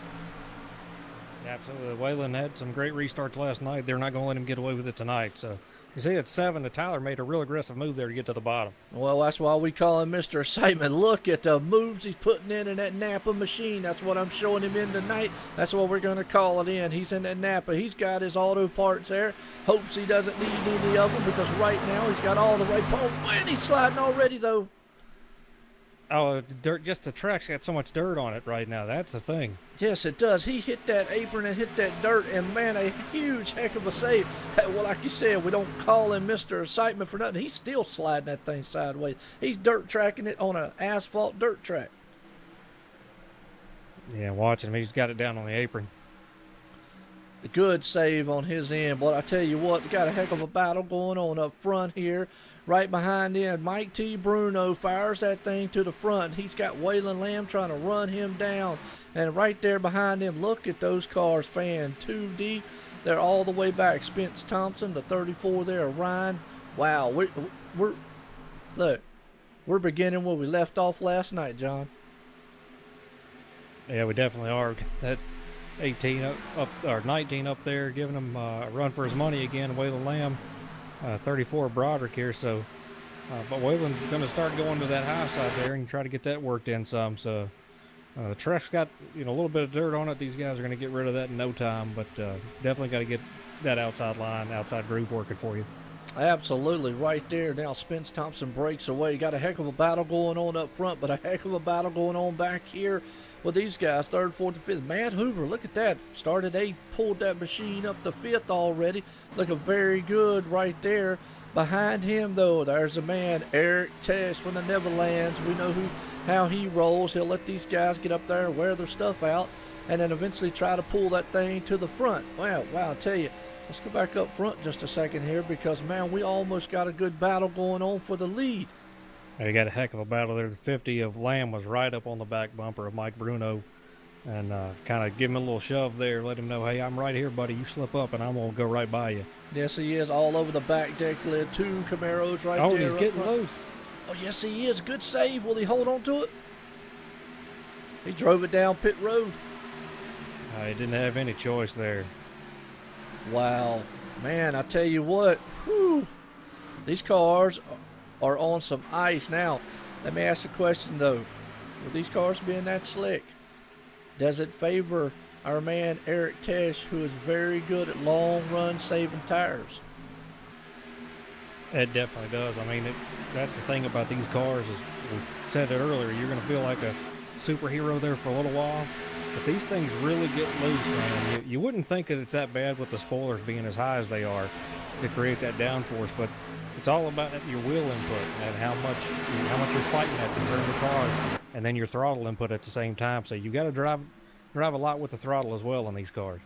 [SPEAKER 4] Absolutely. Waylon had some great restarts last night. They're not going to let him get away with it tonight. So you see at 7, the Tyler made a real aggressive move there to get to the bottom.
[SPEAKER 3] Well, that's why we call him Mr. Excitement. Look at the moves he's putting in that Napa machine. That's what I'm showing him in tonight. That's what we're going to call it in. He's in that Napa. He's got his auto parts there. Hopes he doesn't need any of them, because right now he's got all the right. Oh, man, he's sliding already, though.
[SPEAKER 4] Oh, dirt! Just the track's got so much dirt on it right now. That's the thing.
[SPEAKER 3] Yes, it does. He hit that apron and hit that dirt, and man, a huge heck of a save. Well, like you said, we don't call him Mr. Excitement for nothing. He's still sliding that thing sideways. He's dirt tracking it on an asphalt dirt track.
[SPEAKER 4] Yeah, watching him. He's got it down on the apron.
[SPEAKER 3] The good save on his end. But I tell you what, we got a heck of a battle going on up front here. Right behind him, Mike T. Bruno fires that thing to the front. He's got Waylon Lamb trying to run him down. And right there behind him, look at those cars fan 2 deep. They're all the way back. Spence Thompson, the 34 there, Ryan. Wow, we're beginning where we left off last night, John.
[SPEAKER 4] Yeah, we definitely are. That 18 up or 19 up there, giving him a run for his money again. Waylon Lamb, 34 Broderick here. So, but Waylon's going to start going to that high side there and try to get that worked in some. So, the track's got a little bit of dirt on it. These guys are going to get rid of that in no time. But definitely got to get that outside line, outside groove working for you.
[SPEAKER 3] Absolutely, right there. Now Spence Thompson breaks away. Got a heck of a battle going on up front, but a heck of a battle going on back here with these guys, third, fourth, and fifth. Matt Hoover, look at that. Started eighth, pulled that machine up to fifth already. Looking very good right there. Behind him, though, there's a man, Eric Tesh from the Neverlands. We know how he rolls. He'll let these guys get up there and wear their stuff out, and then eventually try to pull that thing to the front. Wow, I tell you. Let's go back up front just a second here because, man, we almost got a good battle going on for the lead.
[SPEAKER 4] You got a heck of a battle there. The 50 of Lamb was right up on the back bumper of Mike Bruno, and kind of give him a little shove there, let him know, hey, I'm right here, buddy. You slip up, and I'm going to go right by you.
[SPEAKER 3] Yes, he is. All over the back deck lid. Two Camaros right there.
[SPEAKER 4] Oh, he's getting loose.
[SPEAKER 3] Oh, yes, he is. Good save. Will he hold on to it? He drove it down pit road.
[SPEAKER 4] He didn't have any choice there.
[SPEAKER 3] Wow. Man, I tell you what. Whew, these cars are on some ice. Now, let me ask a question, though. With these cars being that slick, does it favor our man Eric Tesh, who is very good at long-run saving tires?
[SPEAKER 4] It definitely does. I mean, that's the thing about these cars is, we said it earlier, you're going to feel like a superhero there for a little while. But these things really get loose, man. You wouldn't think that it's that bad with the spoilers being as high as they are to create that downforce, but it's all about your wheel input and how much you're fighting at to turn the car, and then your throttle input at the same time. So you got to drive a lot with the throttle as well on these cars.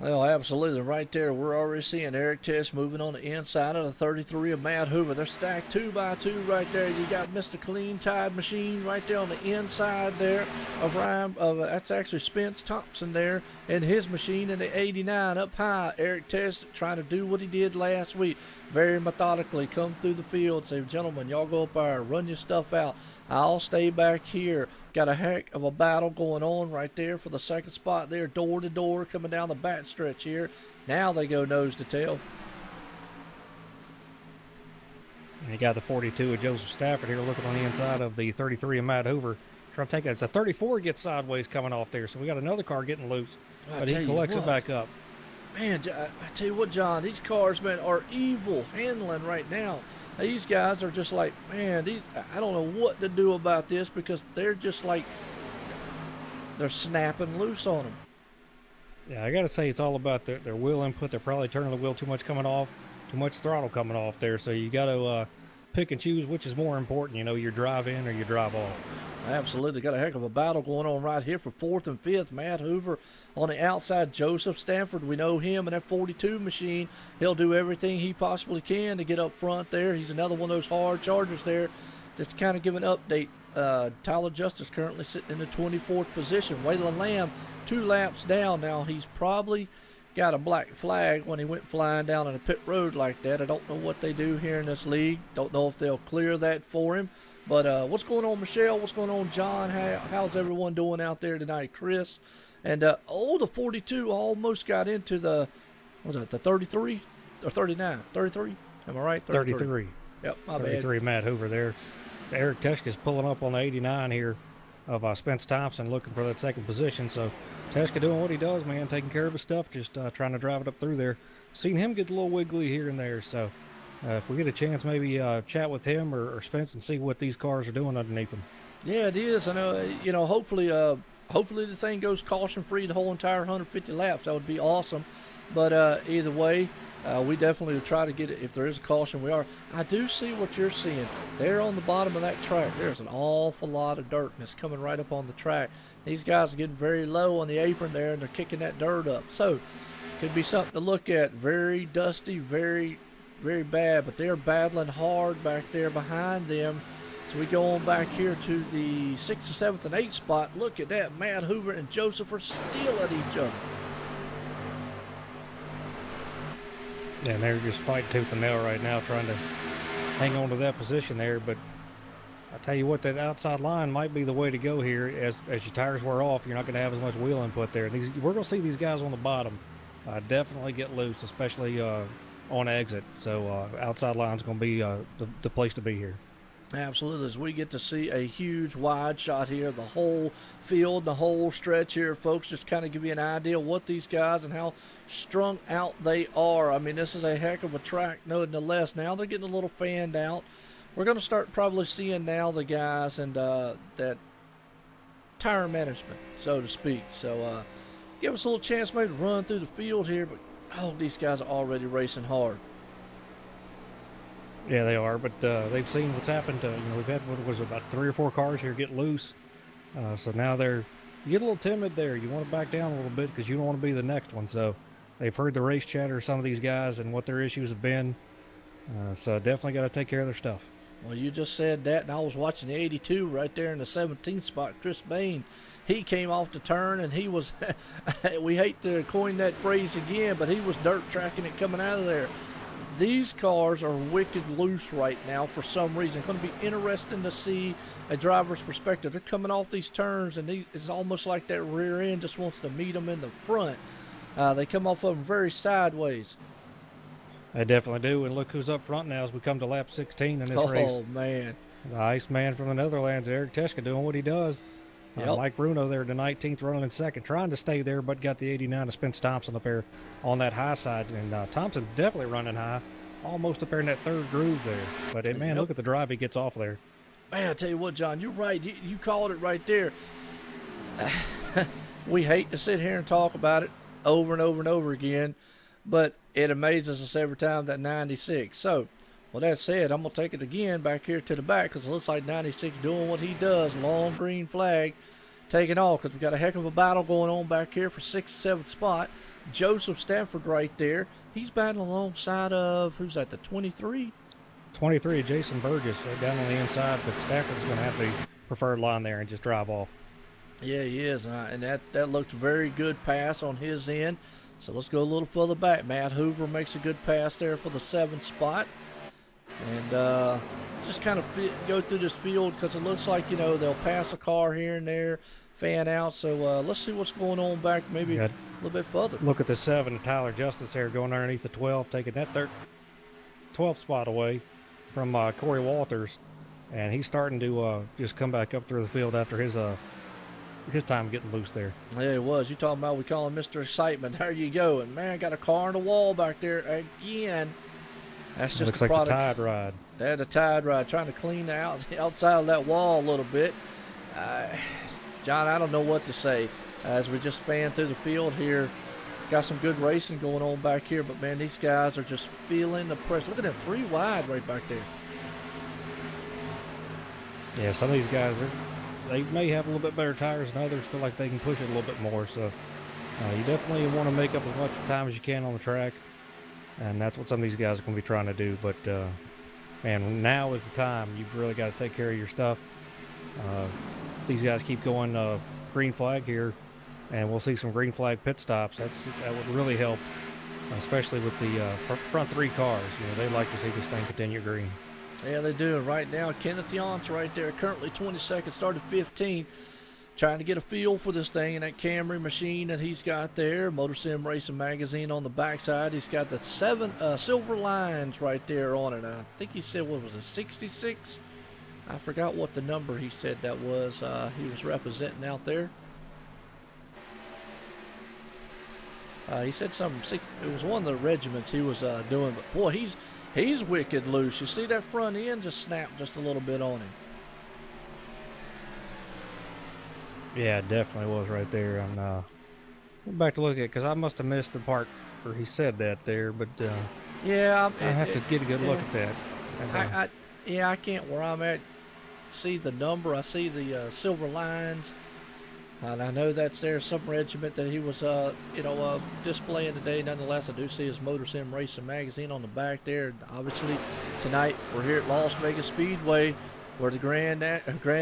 [SPEAKER 3] Well, absolutely. Right there, we're already seeing Eric Tesh moving on the inside of the 33 of Matt Hoover. They're stacked 2 by 2 right there. You got Mr. Clean Tide Machine right there on the inside there of Ryan. That's actually Spence Thompson there in his machine in the 89 up high. Eric Tesh trying to do what he did last week. Very methodically come through the field, say, gentlemen, y'all go up there, run your stuff out. I'll stay back here. Got a heck of a battle going on right there for the second spot there, door to door, coming down the back stretch here. Now they go nose to tail.
[SPEAKER 4] You got the 42 of Joseph Stafford here looking on the inside of the 33 of Matt Hoover. Trying to take that. It's a 34 gets sideways coming off there, so we got another car getting loose. But he collects it back up.
[SPEAKER 3] Man, I tell you what, John, these cars, man, are evil handling right now. These guys are just like, man, I don't know what to do about this because they're just like, they're snapping loose on them.
[SPEAKER 4] Yeah, I got to say it's all about their wheel input. They're probably turning the wheel too much coming off, too much throttle coming off there. So you got to pick and choose which is more important, your drive in or your drive off.
[SPEAKER 3] Absolutely. Got a heck of a battle going on right here for 4th and 5th. Matt Hoover on the outside. Joseph Stanford, we know him and that 42 machine. He'll do everything he possibly can to get up front there. He's another one of those hard chargers there. Just to kind of give an update, Tyler Justice currently sitting in the 24th position. Waylon Lamb 2 laps down now. He's probably got a black flag when he went flying down on a pit road like that. I don't know what they do here in this league. Don't know if they'll clear that for him. But what's going on, Michelle? What's going on, John? How's everyone doing out there tonight, Chris? And, the 42 almost got into the 33 or 39? 33? Am I right?
[SPEAKER 4] 33.
[SPEAKER 3] Yep, my
[SPEAKER 4] 33,
[SPEAKER 3] bad.
[SPEAKER 4] Matt Hoover there. So Eric Teschka's pulling up on the 89 here of Spence Thompson looking for that second position. So Teschka doing what he does, man, taking care of his stuff, just trying to drive it up through there. Seen him get a little wiggly here and there, so... if we get a chance, maybe chat with him or Spence and see what these cars are doing underneath them.
[SPEAKER 3] Yeah, it is. I know. Hopefully the thing goes caution-free the whole entire 150 laps. That would be awesome. But either way, we definitely will try to get it. If there is a caution, we are. I do see what you're seeing. There on the bottom of that track, there's an awful lot of dirt, and it's coming right up on the track. These guys are getting very low on the apron there, and they're kicking that dirt up. So, could be something to look at. Very dusty, very bad, but they're battling hard back there behind them. So we go on back here to the 6th, 7th, and 8th spot. Look at that. Matt Hoover and Joseph are still at each other.
[SPEAKER 4] Yeah, and they're just fighting tooth and nail right now, trying to hang on to that position there. But I tell you what, that outside line might be the way to go here. As your tires wear off, you're not going to have as much wheel input there. We're going to see these guys on the bottom definitely get loose, especially on exit. So outside line's going to be the place to be here.
[SPEAKER 3] Absolutely, as we get to see a huge wide shot here, the whole field, the whole stretch here, folks, just kind of give you an idea of what these guys and how strung out they are. I mean, this is a heck of a track, nonetheless. Now they're getting a little fanned out. We're going to start probably seeing now the guys and that tire management, so to speak. So give us a little chance maybe to run through the field here, but all of these guys are already racing hard.
[SPEAKER 4] Yeah, they are, but they've seen what's happened. We've had, what was it, about 3 or 4 cars here get loose. So now you get a little timid there. You want to back down a little bit because you don't want to be the next one. So they've heard the race chatter of some of these guys and what their issues have been. So definitely got to take care of their stuff.
[SPEAKER 3] Well, you just said that, and I was watching the 82 right there in the 17th spot. Chris Bain, he came off the turn, and he was, we hate to coin that phrase again, but he was dirt tracking it coming out of there. These cars are wicked loose right now for some reason. It's going to be interesting to see a driver's perspective. They're coming off these turns, and it's almost like that rear end just wants to meet them in the front. They come off of them very sideways.
[SPEAKER 4] They definitely do, and look who's up front now as we come to lap 16 in this race.
[SPEAKER 3] Oh, man.
[SPEAKER 4] The Iceman from the Netherlands, Eric Teschka, doing what he does.
[SPEAKER 3] Yep.
[SPEAKER 4] Mike Bruno there, the 19th, running in second, trying to stay there, but got the 89 of Spence Thompson up there on that high side. And Thompson definitely running high, almost up there in that third groove there. But, man,
[SPEAKER 3] Yep.
[SPEAKER 4] Look at the drive he gets off there.
[SPEAKER 3] Man, I tell you what, John, you're right. You called it right there. We hate to sit here and talk about it over and over and over again, but it amazes us every time, that 96. So, with that said, I'm going to take it again back here to the back because it looks like 96 doing what he does. Long green flag taking off because we've got a heck of a battle going on back here for 6th, 7th spot. Joseph Stanford right there. He's battling alongside of, who's that, the 23?
[SPEAKER 4] 23, Jason Burgess down on the inside, but Stafford's going to have the preferred line there and just drive off.
[SPEAKER 3] Yeah, he is. And that looked very good pass on his end. So let's go a little further back. Matt Hoover makes a good pass there for the 7th spot. And just kind of go through this field because it looks like, they'll pass a car here and there, fan out. So let's see what's going on back maybe a little bit further.
[SPEAKER 4] Look at the 7, Tyler Justice here going underneath the 12, taking that 12th spot away from Corey Walters. And he's starting to just come back up through the field after his time getting loose there.
[SPEAKER 3] Yeah, it was. You talking about, we call him Mr. Excitement. There you go. And, man, got a car on the wall back there again. That's just
[SPEAKER 4] looks
[SPEAKER 3] the
[SPEAKER 4] like
[SPEAKER 3] product.
[SPEAKER 4] the Tide Ride.
[SPEAKER 3] They're the Tide Ride, trying to clean the outside of that wall a little bit. John, I don't know what to say. As we just fan through the field here, got some good racing going on back here, but, man, these guys are just feeling the pressure. Look at them, 3 wide right back there.
[SPEAKER 4] Yeah, some of these guys, they may have a little bit better tires than others, feel like they can push it a little bit more. So you definitely want to make up as much time as you can on the track. And that's what some of these guys are going to be trying to do. But, man, now is the time. You've really got to take care of your stuff. These guys keep going green flag here, and we'll see some green flag pit stops. That would really help, especially with the front 3 cars. They like to see this thing continue green.
[SPEAKER 3] Yeah, they do. And right now, Kenneth Yance right there, currently 22nd, started 15th. Trying to get a feel for this thing and that Camry machine that he's got there. MotorSim Racing Magazine on the backside. He's got the 7 silver lines right there on it. I think he said, what was it, 66? I forgot what the number he said that was. He was representing out there. He said something, it was one of the regiments he was doing. But, boy, he's wicked loose. You see that front end just snapped just a little bit on him.
[SPEAKER 4] Yeah, it definitely was right there. And went back to look at it because I must have missed the part where he said that there. But
[SPEAKER 3] yeah,
[SPEAKER 4] I have to get a good look at that.
[SPEAKER 3] I can't where I'm at see the number. I see the silver lines, and I know that's there some regiment that he was displaying today. Nonetheless, I do see his MotorSim Racing Magazine on the back there. Obviously, tonight we're here at Las Vegas Speedway, where the Grand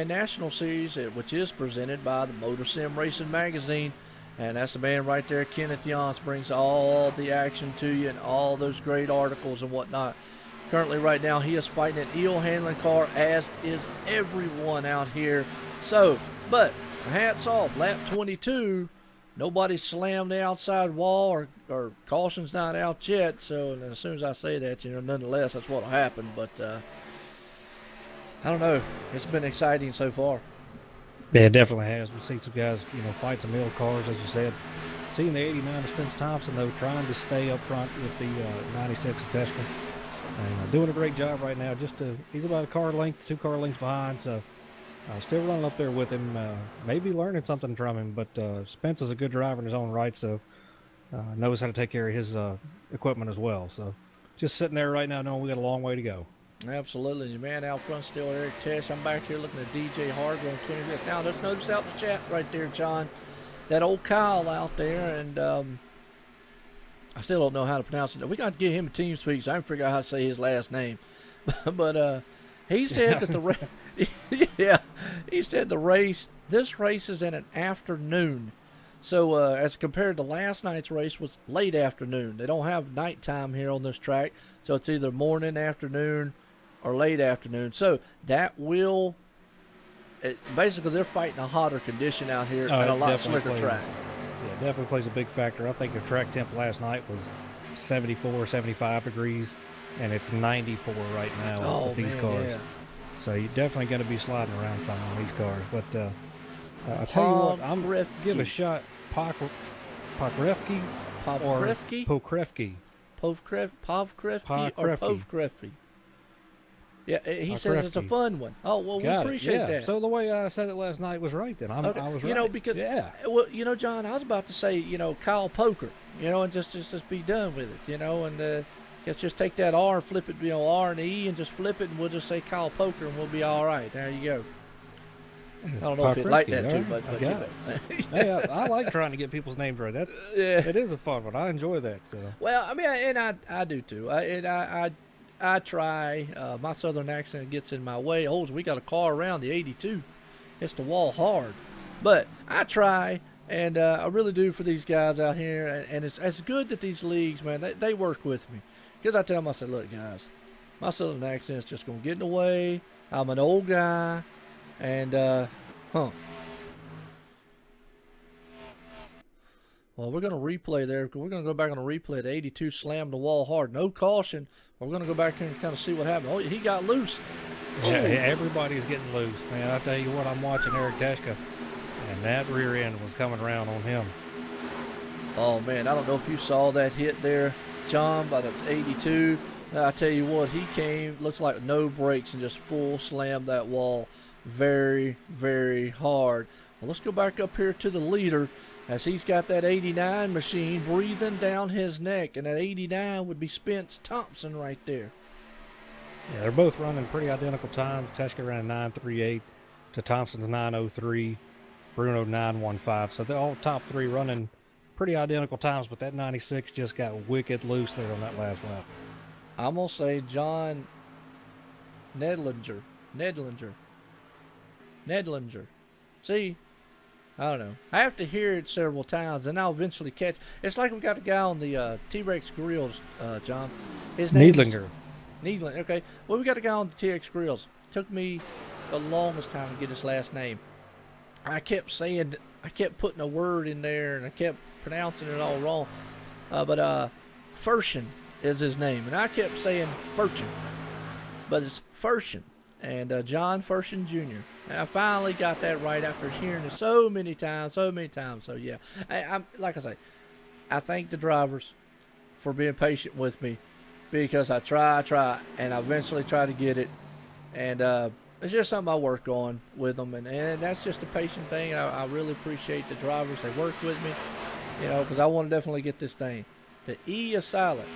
[SPEAKER 3] National Series, which is presented by the MotorSim Racing Magazine. And that's the man right there, Kenneth Yance, brings all the action to you and all those great articles and whatnot. Currently right now, he is fighting an eel handling car, as is everyone out here. So, but hats off, lap 22, nobody slammed the outside wall or caution's not out yet. So as soon as I say that, nonetheless, that's what will happen. But I don't know. It's been exciting so far.
[SPEAKER 4] Yeah, it definitely has. We've seen some guys, fight some mill cars, as you said. Seeing the 89 of Spence Thompson, though, trying to stay up front with the 96 of Teska. And doing a great job right now. He's about two car lengths behind, so still running up there with him. Maybe learning something from him, but Spence is a good driver in his own right, so knows how to take care of his equipment as well. So just sitting there right now knowing we got a long way to go.
[SPEAKER 3] Absolutely. Your man out front still Eric Tesh. I'm back here looking at DJ Hargrove on 25th. Now, just notice out in the chat right there, John, that old Kyle out there, and I still don't know how to pronounce it. We got to get him a team speak, so I can figure out how to say his last name. But he said that he said this race is in an afternoon. So as compared to last night's race was late afternoon. They don't have nighttime here on this track, so it's either morning, afternoon, or late afternoon. So that will basically they're fighting a hotter condition out here at a lot slicker track.
[SPEAKER 4] Yeah, definitely plays a big factor. I think the track temp last night was 74, 75 degrees, and it's 94 right now with these cars. Yeah. So you're definitely going to be sliding around some on these cars. But I'll tell you what, I'm going to give a shot. Pokrevsky or Pokrevsky?
[SPEAKER 3] Povkrevsky or Povkrevsky? Yeah, he says it's a fun one. Oh, well, we appreciate that.
[SPEAKER 4] So the way I said it last night was right then. I was right.
[SPEAKER 3] Because, well, John, I was about to say, Kyle Poker, and just be done with it, and let's just take that R and flip it, R and E and just flip it, and we'll just say Kyle Poker, and we'll be all right. There you go. I don't know if you'd like that too, but
[SPEAKER 4] Hey, I like trying to get people's names right. It is a fun one. I enjoy that. So.
[SPEAKER 3] Well, I mean, and I do too. I try. My southern accent gets in my way. Oh, we got a car around the 82. It's the wall hard, but I try, and I really do for these guys out here. And it's good that these leagues, man, they work with me, because I tell them, I said, look, guys, my southern accent's just gonna get in the way. I'm an old guy. And, well, we're going to replay there. We're going to go back on a replay. The 82 slammed the wall hard. No caution. We're going to go back here and kind of see what happened. Oh, he got loose.
[SPEAKER 4] Yeah, everybody's getting loose, man. I tell you what, I'm watching Eric Teska, and that rear end was coming around on him.
[SPEAKER 3] Oh, man, I don't know if you saw that hit there, John, by the 82. I tell you what, he came, looks like no brakes, and just full slammed that wall. Very, very hard. Well, let's go back up here to the leader, as he's got that 89 machine breathing down his neck, and that 89 would be Spence Thompson right there.
[SPEAKER 4] Yeah, they're both running pretty identical times. Teska ran 9.38 to Thompson's 9.03, Bruno 9.15. So they're all top three running pretty identical times, but that 96 just got wicked loose there on that last lap.
[SPEAKER 3] I'm going to say John Nedlinger. See, I don't know. I have to hear it several times, and I'll eventually catch. It's like we got the guy on the T-Rex Grills, John. His name
[SPEAKER 4] Needlinger.
[SPEAKER 3] Needlinger, okay. Well, we got the guy on the T-Rex Grills. Took me the longest time to get his last name. I kept putting a word in there, and I kept pronouncing it all wrong. But Furshin is his name, and I kept saying Furshin, but it's Furshin. And John Furshin Jr. And I finally got that right after hearing it so many times. So yeah, I'm like I say, I thank the drivers for being patient with me, because I try, and I eventually try to get it. And it's just something I work on with them, and that's just a patient thing. I really appreciate the drivers. They work with me, because I want to definitely get this thing. The E is silent.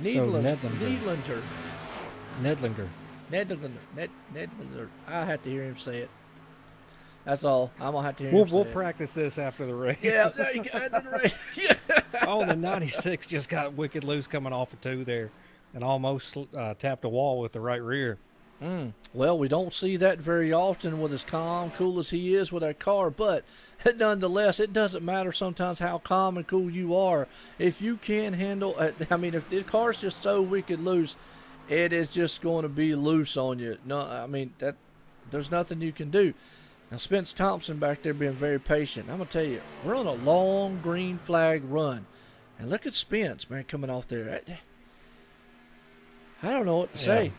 [SPEAKER 3] Nedlinger. I have to hear him say it. That's all. I'm gonna have to hear him say
[SPEAKER 4] We'll
[SPEAKER 3] it.
[SPEAKER 4] practice this after the race.
[SPEAKER 3] Yeah, there you go. After the race. Yeah.
[SPEAKER 4] Oh, the 96 just got wicked loose coming off of 2 there, and almost tapped a wall with the right rear.
[SPEAKER 3] Well, we don't see that very often with as calm, cool as he is with that car, but nonetheless, it doesn't matter sometimes how calm and cool you are. If you can handle, if the car's just so wicked loose, it is just going to be loose on you. No, there's nothing you can do. Now, Spence Thompson back there being very patient. I'm going to tell you, we're on a long green flag run. And look at Spence, man, coming off there. I don't know what to say.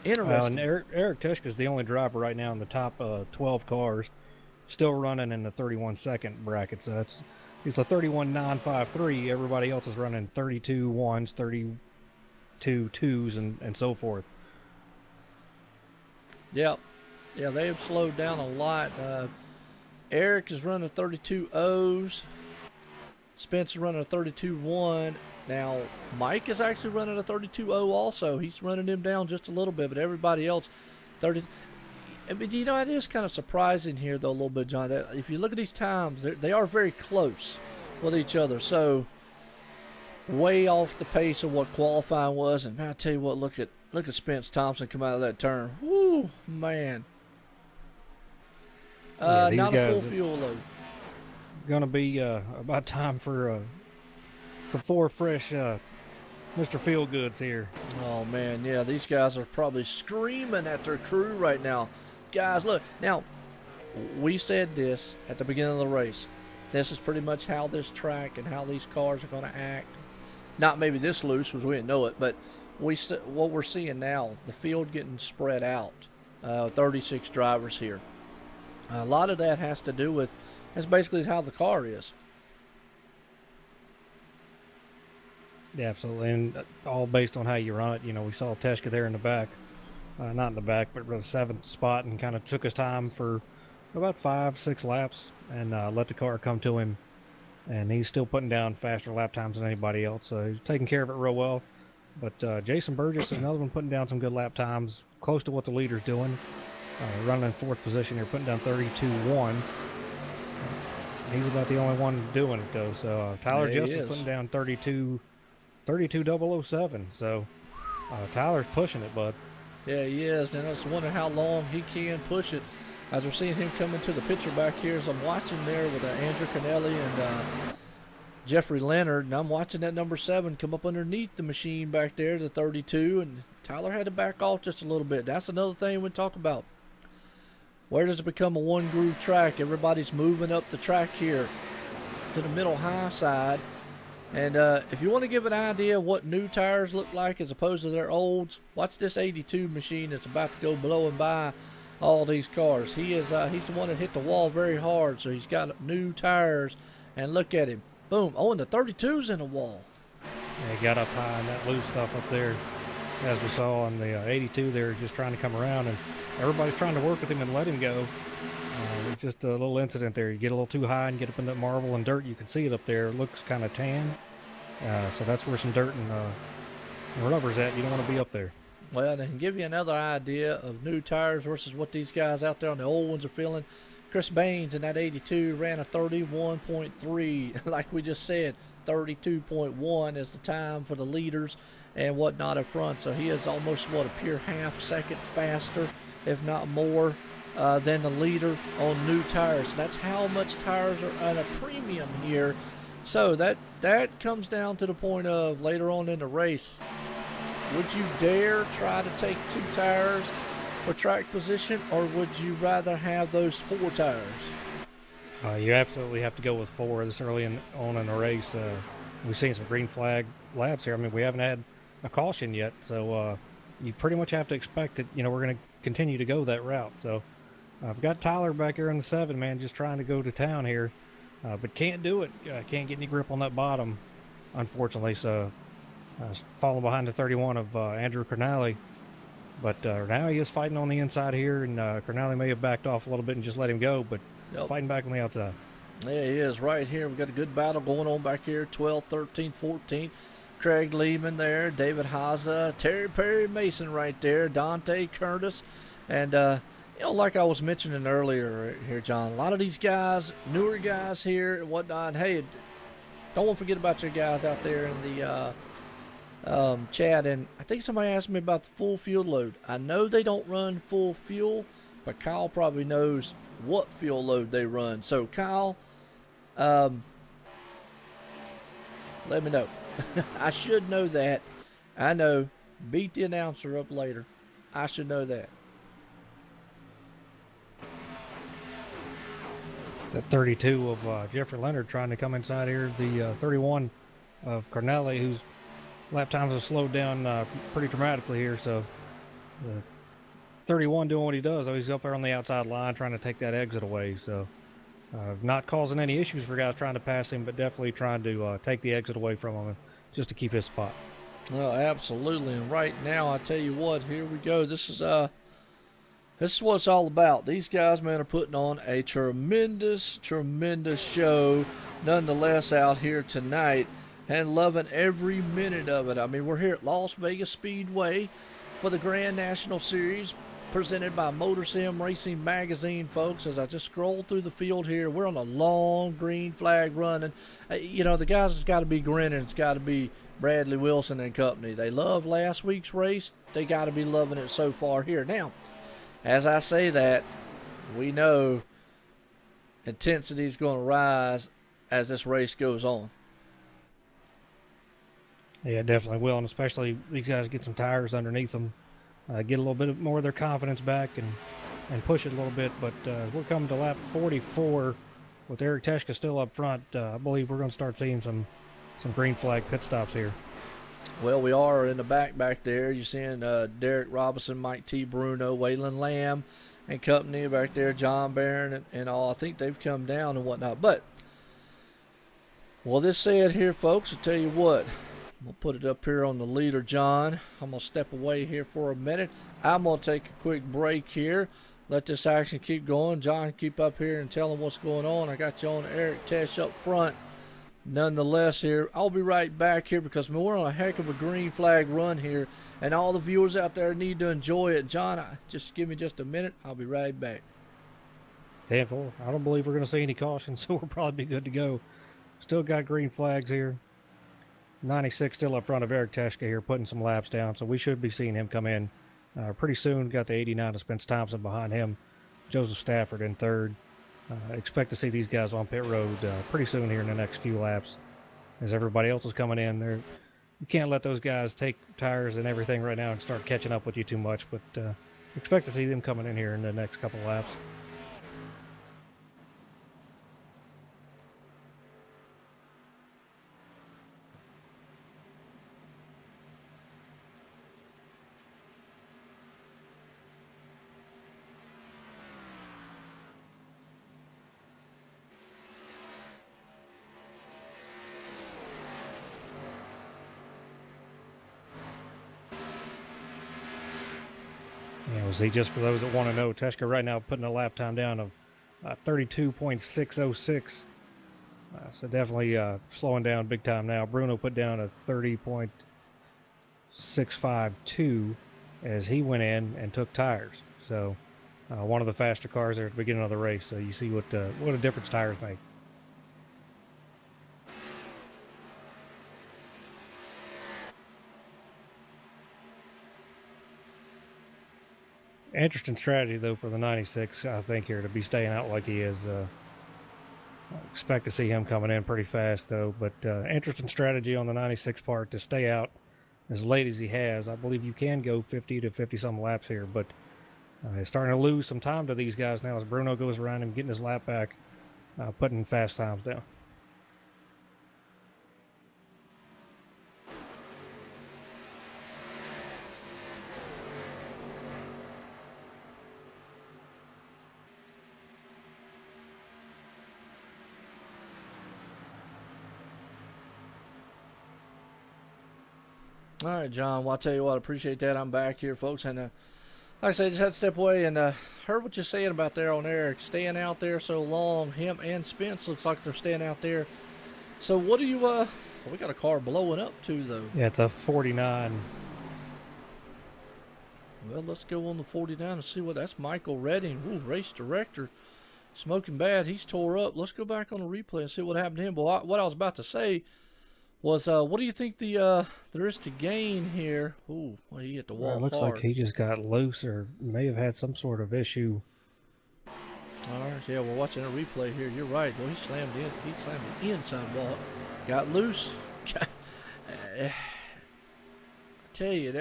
[SPEAKER 3] Interesting.
[SPEAKER 4] And Eric Tushka is the only driver right now in the top 12 cars, still running in the 31-second bracket. So it's a 31.953. Everybody else is running 32 ones, 32 twos, and so forth.
[SPEAKER 3] Yep. Yeah, they have slowed down a lot. Eric is running 32 O's. Spence is running a 32-1. Now, Mike is actually running a 32-0 also. He's running him down just a little bit, but everybody else, 30. I mean, you know, it is kind of surprising here, though, a little bit, John. That if you look at these times, they are very close with each other. So, way off the pace of what qualifying was. And I tell you what, look at Spence Thompson come out of that turn. Woo, man. Not a full fuel load.
[SPEAKER 4] Going to be about time for some four fresh Mr. Feelgoods here.
[SPEAKER 3] Oh, man, yeah, these guys are probably screaming at their crew right now. Guys, look, now, we said this at the beginning of the race. This is pretty much how this track and how these cars are going to act. Not maybe this loose, because we didn't know it, but what we're seeing now, the field getting spread out, 36 drivers here. A lot of that has to do with, that's basically how the car is.
[SPEAKER 4] Yeah, absolutely, and all based on how you run it. You know, we saw Teshka there in the back, not in the back, but the 7th spot, and kind of took his time for about 5-6 laps and let the car come to him. And he's still putting down faster lap times than anybody else, so he's taking care of it real well. But Jason Burgess is another one putting down some good lap times, close to what the leader's doing. Running in 4th position here, putting down 32.1. He's about the only one doing it, though. So Tyler Justice putting down 32.007. So Tyler's pushing it, bud.
[SPEAKER 3] Yeah, he is, and I just wonder how long he can push it. As we're seeing him come into the picture back here, as I'm watching there with Andrew Canelli and Jeffrey Leonard, and I'm watching that number 7 come up underneath the machine back there, the 32, and Tyler had to back off just a little bit. That's another thing we talk about. Where does it become a one-groove track? Everybody's moving up the track here to the middle high side. And if you want to give an idea of what new tires look like as opposed to their olds, watch this 82 machine that's about to go blowing by all these cars. He's the one that hit the wall very hard, so he's got new tires. And look at him. Boom. Oh, and the 32's in the wall.
[SPEAKER 4] Yeah, he got up high in that loose stuff up there. As we saw on the 82 there, just trying to come around, and everybody's trying to work with him and let him go. It's just a little incident there. You get a little too high and get up in that marble and dirt. You can see it up there. It looks kind of tan. So that's where some dirt and rubber's at. You don't want to be up there.
[SPEAKER 3] Well, to give you another idea of new tires versus what these guys out there on the old ones are feeling, Chris Baines in that 82 ran a 31.3. Like we just said, 32.1 is the time for the leaders and whatnot up front. So he is almost, a pure half-second faster, if not more, than the leader on new tires. So that's how much tires are at a premium here. So that comes down to the point of later on in the race, would you dare try to take 2 tires for track position, or would you rather have those 4 tires?
[SPEAKER 4] You absolutely have to go with 4 this early on in the race. We've seen some green flag laps here. I mean, we haven't had a caution yet, so you pretty much have to expect it. You know, we're going to continue to go that route. So I've got Tyler back here in the 7, man, just trying to go to town here, but can't do it. Can't get any grip on that bottom, unfortunately. So falling behind the 31 of Andrew Cornally. But now he is fighting on the inside here, and Cornally may have backed off a little bit and just let him go, but fighting back on the outside.
[SPEAKER 3] Yeah, he is right here. We've got a good battle going on back here, 12th, 13th, 14th. Craig Lehman there, David Haza, Terry Perry Mason right there, Dante Curtis. And, like I was mentioning earlier here, John, a lot of these guys, newer guys here and whatnot, hey, don't forget about your guys out there in the chat. And I think somebody asked me about the full fuel load. I know they don't run full fuel, but Kyle probably knows what fuel load they run. So, Kyle, let me know. I should know that. I know. Beat the announcer up later. I should know that.
[SPEAKER 4] That 32 of Jeffrey Leonard trying to come inside here. The 31 of Cornelli, whose lap times have slowed down pretty dramatically here. So 31 doing what he does. He's up there on the outside line trying to take that exit away. So not causing any issues for guys trying to pass him, but definitely trying to take the exit away from him just to keep his spot.
[SPEAKER 3] Well, absolutely. And right now, I tell you what, here we go. This is what it's all about. These guys, man, are putting on a tremendous, tremendous show nonetheless out here tonight, and loving every minute of it. I mean, we're here at Las Vegas Speedway for the Grand National Series presented by MotorSim Racing Magazine, folks. As I just scroll through the field here, we're on a long green flag run. And, the guys has got to be grinning. It's got to be Bradley Wilson and company. They loved last week's race. They got to be loving it so far here. Now, as I say that, we know intensity is going to rise as this race goes on.
[SPEAKER 4] Yeah, definitely will, and especially these guys get some tires underneath them, get a little bit more of their confidence back and push it a little bit. But we're coming to lap 44 with Eric Teschka still up front. I believe we're going to start seeing some green flag pit stops here.
[SPEAKER 3] Well, we are in the back there. You're seeing Derek Robinson, Mike T. Bruno, Waylon Lamb, and company back there, John Barron and all. I think they've come down and whatnot. But, well, this said here, folks, I'll tell you what. We'll put it up here on the leader, John. I'm going to step away here for a minute. I'm going to take a quick break here. Let this action keep going. John, keep up here and tell them what's going on. I got you on Eric Tesh up front. Nonetheless here, I'll be right back here because we're on a heck of a green flag run here, and all the viewers out there need to enjoy it. John, just give me just a minute. I'll be right back.
[SPEAKER 4] 10-4. I don't believe we're going to see any caution, so we'll probably be good to go. Still got green flags here. 96 still up front of Eric Teschka here, putting some laps down, so we should be seeing him come in pretty soon. Got the 89 of Spence Thompson behind him. Joseph Stafford in third. Expect to see these guys on pit road pretty soon here in the next few laps as everybody else is coming in. You can't let those guys take tires and everything right now and start catching up with you too much, but expect to see them coming in here in the next couple laps. See, just for those that want to know, Teschka right now putting a lap time down of 32.606. So definitely slowing down big time now. Bruno put down a 30.652 as he went in and took tires. So one of the faster cars there at the beginning of the race. So you see what a difference tires make. Interesting strategy, though, for the 96, I think, here to be staying out like he is. Expect to see him coming in pretty fast, though. But interesting strategy on the 96 part to stay out as late as he has. I believe you can go 50 to 50-some laps here, but he's starting to lose some time to these guys now as Bruno goes around him, getting his lap back, putting fast times down.
[SPEAKER 3] All right, John. Well, I'll tell you what, I appreciate that. I'm back here, folks. And like I said, just had to step away and heard what you're saying about there on Eric. Staying out there so long. Him and Spence looks like they're staying out there. So what do you, we got a car blowing up too, though.
[SPEAKER 4] Yeah, it's a 49.
[SPEAKER 3] Well, let's go on the 49 and see what that's. Michael Redding, race director. Smoking bad. He's tore up. Let's go back on the replay and see what happened to him. But what I was about to say was, what do you think there is to gain here? Ooh, well, he hit the wall
[SPEAKER 4] looks
[SPEAKER 3] hard.
[SPEAKER 4] Like he just got loose or may have had some sort of issue.
[SPEAKER 3] All right, yeah, we're watching a replay here. You're right. Well, he slammed the inside wall. Got loose. I tell you,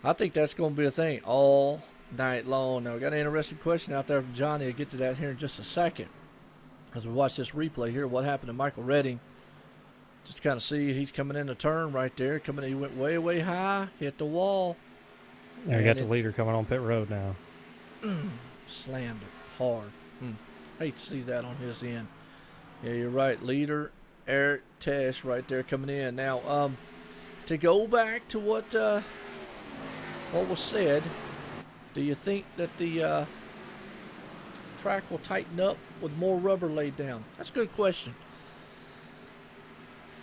[SPEAKER 3] I think that's going to be a thing all night long. Now, we got an interesting question out there from Johnny. I'll get to that here in just a second. As we watch this replay here, what happened to Michael Redding. Just kind of see he's coming in a turn right there. He went way, way high, hit the wall.
[SPEAKER 4] Yeah, we got the leader coming on pit road now.
[SPEAKER 3] Slammed it hard. Hate to see that on his end. Yeah, you're right. Leader Eric Tesh right there coming in. Now, to go back to what was said, do you think that the track will tighten up with more rubber laid down? That's a good question.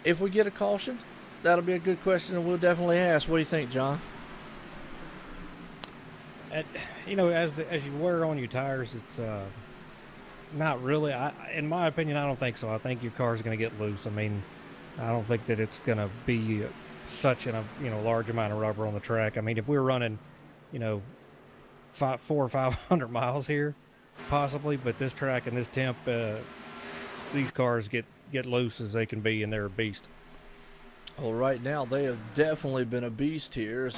[SPEAKER 3] If we get a caution, that'll be a good question, and we'll definitely ask. What do you think, John?
[SPEAKER 4] You know, as you wear on your tires, it's not really. In my opinion, I don't think so. I think your car's going to get loose. I mean, I don't think that it's going to be such a large amount of rubber on the track. I mean, if we're running, 400 or 500 miles here, possibly, but this track and this temp, these cars get loose as they can be, and they're a beast.
[SPEAKER 3] Well, right now they have definitely been a beast here.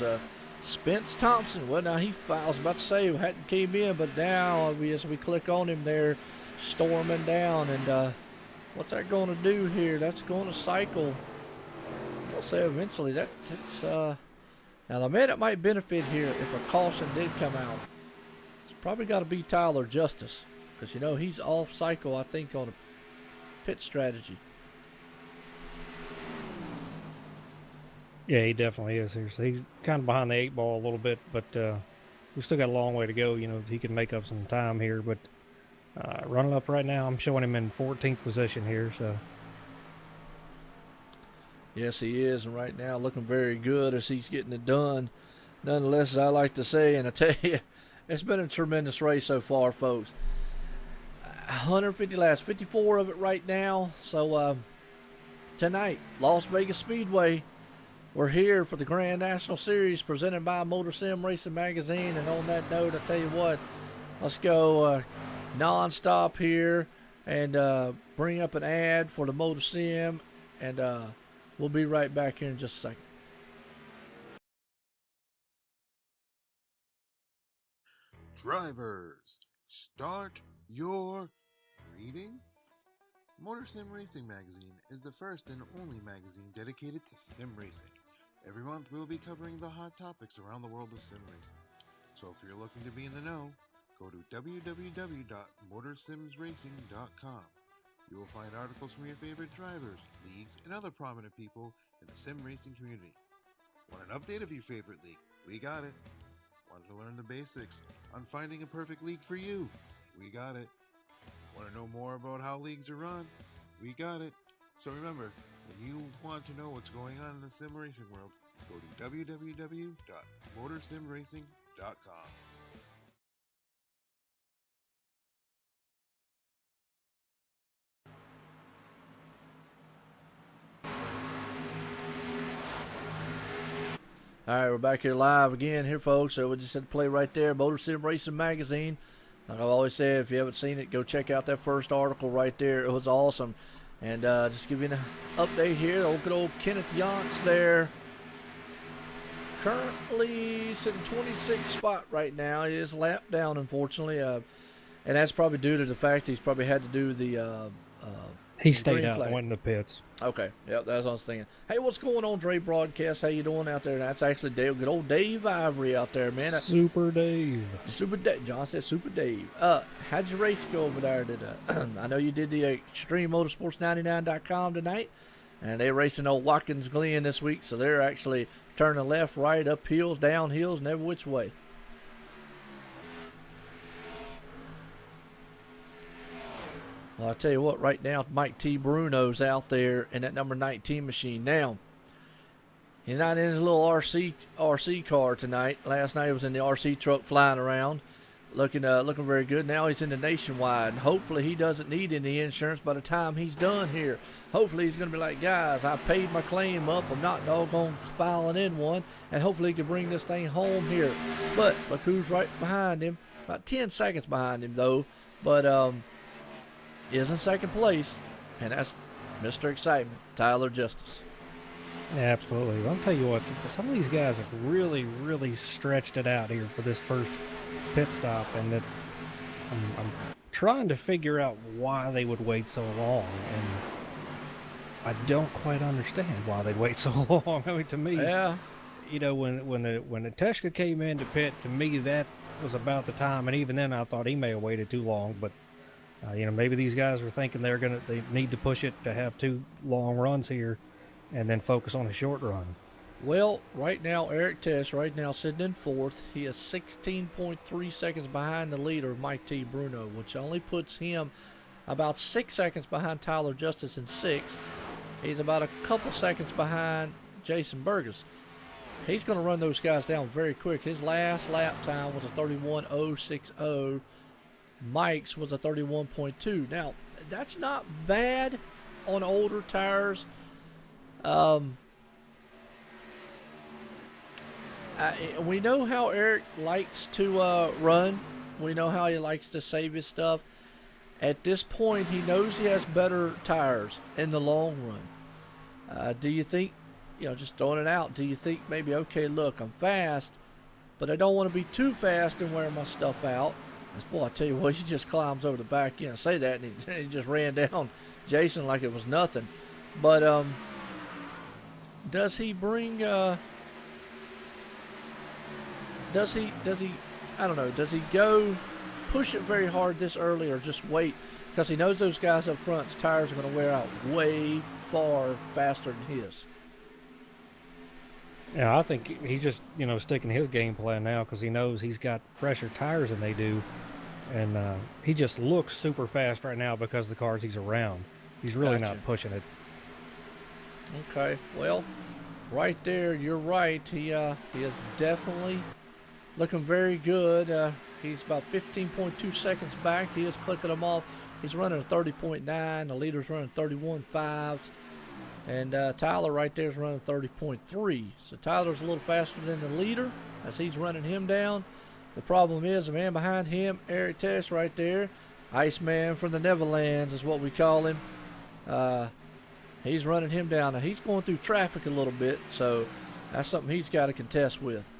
[SPEAKER 3] Spence Thompson. Well, now I was about to say hadn't came in, but now as we click on him, they're storming down. And what's that going to do here? That's going to cycle. I'll say eventually that's now the man that might benefit here if a caution did come out. It's probably got to be Tyler Justice, because he's off cycle, I think, on a pit strategy.
[SPEAKER 4] Yeah, he definitely is here. So he's kind of behind the 8 ball a little bit, but we still got a long way to go. He can make up some time here, but running up right now, I'm showing him in 14th position here. So
[SPEAKER 3] yes, he is, and right now looking very good as he's getting it done. Nonetheless, as I like to say, and I tell you, it's been a tremendous race so far, folks. 150 laps, 54 of it right now. So tonight, Las Vegas Speedway. We're here for the Grand National Series presented by MotorSim Racing Magazine. And on that note, I tell you what, let's go non-stop here and bring up an ad for the MotorSim. And we'll be right back here in just a second.
[SPEAKER 1] Drivers, start your reading. MotorSim Racing Magazine is the first and only magazine dedicated to sim racing. Every month we'll be covering the hot topics around the world of sim racing. So if you're looking to be in the know, go to www.motorsimsracing.com. You will find articles from your favorite drivers, leagues, and other prominent people in the sim racing community. Want an update of your favorite league? We got it. Want to learn the basics on finding a perfect league for you? We got it. Want to know more about how leagues are run? We got it. So remember, when you want to know what's going on in the sim racing world, go to www.motorsimracing.com.
[SPEAKER 3] All right, we're back here live again here, folks. So we just had to play right there, MotorSim Racing Magazine. Like I've always said, if you haven't seen it, go check out that first article right there. It was awesome. And just give you an update here. Good old Kenneth Yance there. Currently sitting 26th spot right now. He is lapped down, unfortunately. And that's probably due to the fact he's probably had to do the
[SPEAKER 4] he stayed out and went in the pits.
[SPEAKER 3] Okay, yep, that's what I was thinking. Hey, what's going on, Dre Broadcast? How you doing out there? That's actually Dave, good old Dave Ivory out there, man.
[SPEAKER 4] Super Dave.
[SPEAKER 3] Super Dave. John said Super Dave. How'd your race go over there? I know you did the ExtremeMotorsports99.com tonight, and they're racing old Watkins Glen this week, so they're actually turning left, right, up hills, down hills, and every which way. Well, I'll tell you what, right now, Mike T. Bruno's out there in that number 19 machine. Now, he's not in his little RC car tonight. Last night he was in the RC truck flying around, looking very good. Now he's in the Nationwide, and hopefully he doesn't need any insurance by the time he's done here. Hopefully he's going to be like, guys, I paid my claim up. I'm not doggone filing in one, and hopefully he can bring this thing home here. But look who's right behind him. About 10 seconds behind him, though. But, is in second place, and that's Mr. Excitement, Tyler Justice.
[SPEAKER 4] Yeah, absolutely. I'll tell you what, some of these guys have really, really stretched it out here for this first pit stop, and that I'm trying to figure out why they would wait so long, and I don't quite understand why they'd wait so long. I mean, to me,
[SPEAKER 3] yeah,
[SPEAKER 4] you know, when the Teshka came into pit, to me that was about the time, and even then I thought he may have waited too long. But you know, maybe these guys are thinking they need to push it to have 2 long runs here, and then focus on a short run.
[SPEAKER 3] Well, right now, Eric Tess, right now sitting in 4th. He is 16.3 seconds behind the leader, Mike T. Bruno, which only puts him about 6 seconds behind Tyler Justice in 6th. He's about a couple seconds behind Jason Burgess. He's going to run those guys down very quick. His last lap time was a 31.060. Mike's was a 31.2. Now, that's not bad on older tires. We know how Eric likes to run. We know how he likes to save his stuff. At this point, he knows he has better tires in the long run. Do you think, you know, just throwing it out, do you think maybe, okay, look, I'm fast, but I don't want to be too fast and wear my stuff out? Boy, I tell you what, he just climbs over the back, you know, say that, and he just ran down Jason like it was nothing. But does he bring, does he, I don't know, does he go push it very hard this early or just wait? Because he knows those guys up front's tires are going to wear out way far faster than his.
[SPEAKER 4] Yeah, I think he's just, you know, sticking to his game plan now because he knows he's got fresher tires than they do. And he just looks super fast right now because of the cars he's around. He's really not pushing it.
[SPEAKER 3] Okay, well, right there, you're right. He is definitely looking very good. He's about 15.2 seconds back. He is clicking them off. He's running a 30.9. The leader's running 31.5s. And Tyler right there is running 30.3. So Tyler's a little faster than the leader as he's running him down. The problem is the man behind him, Eric Tess right there, Iceman from the Neverlands is what we call him. He's running him down. Now he's going through traffic a little bit, so that's something he's got to contest with.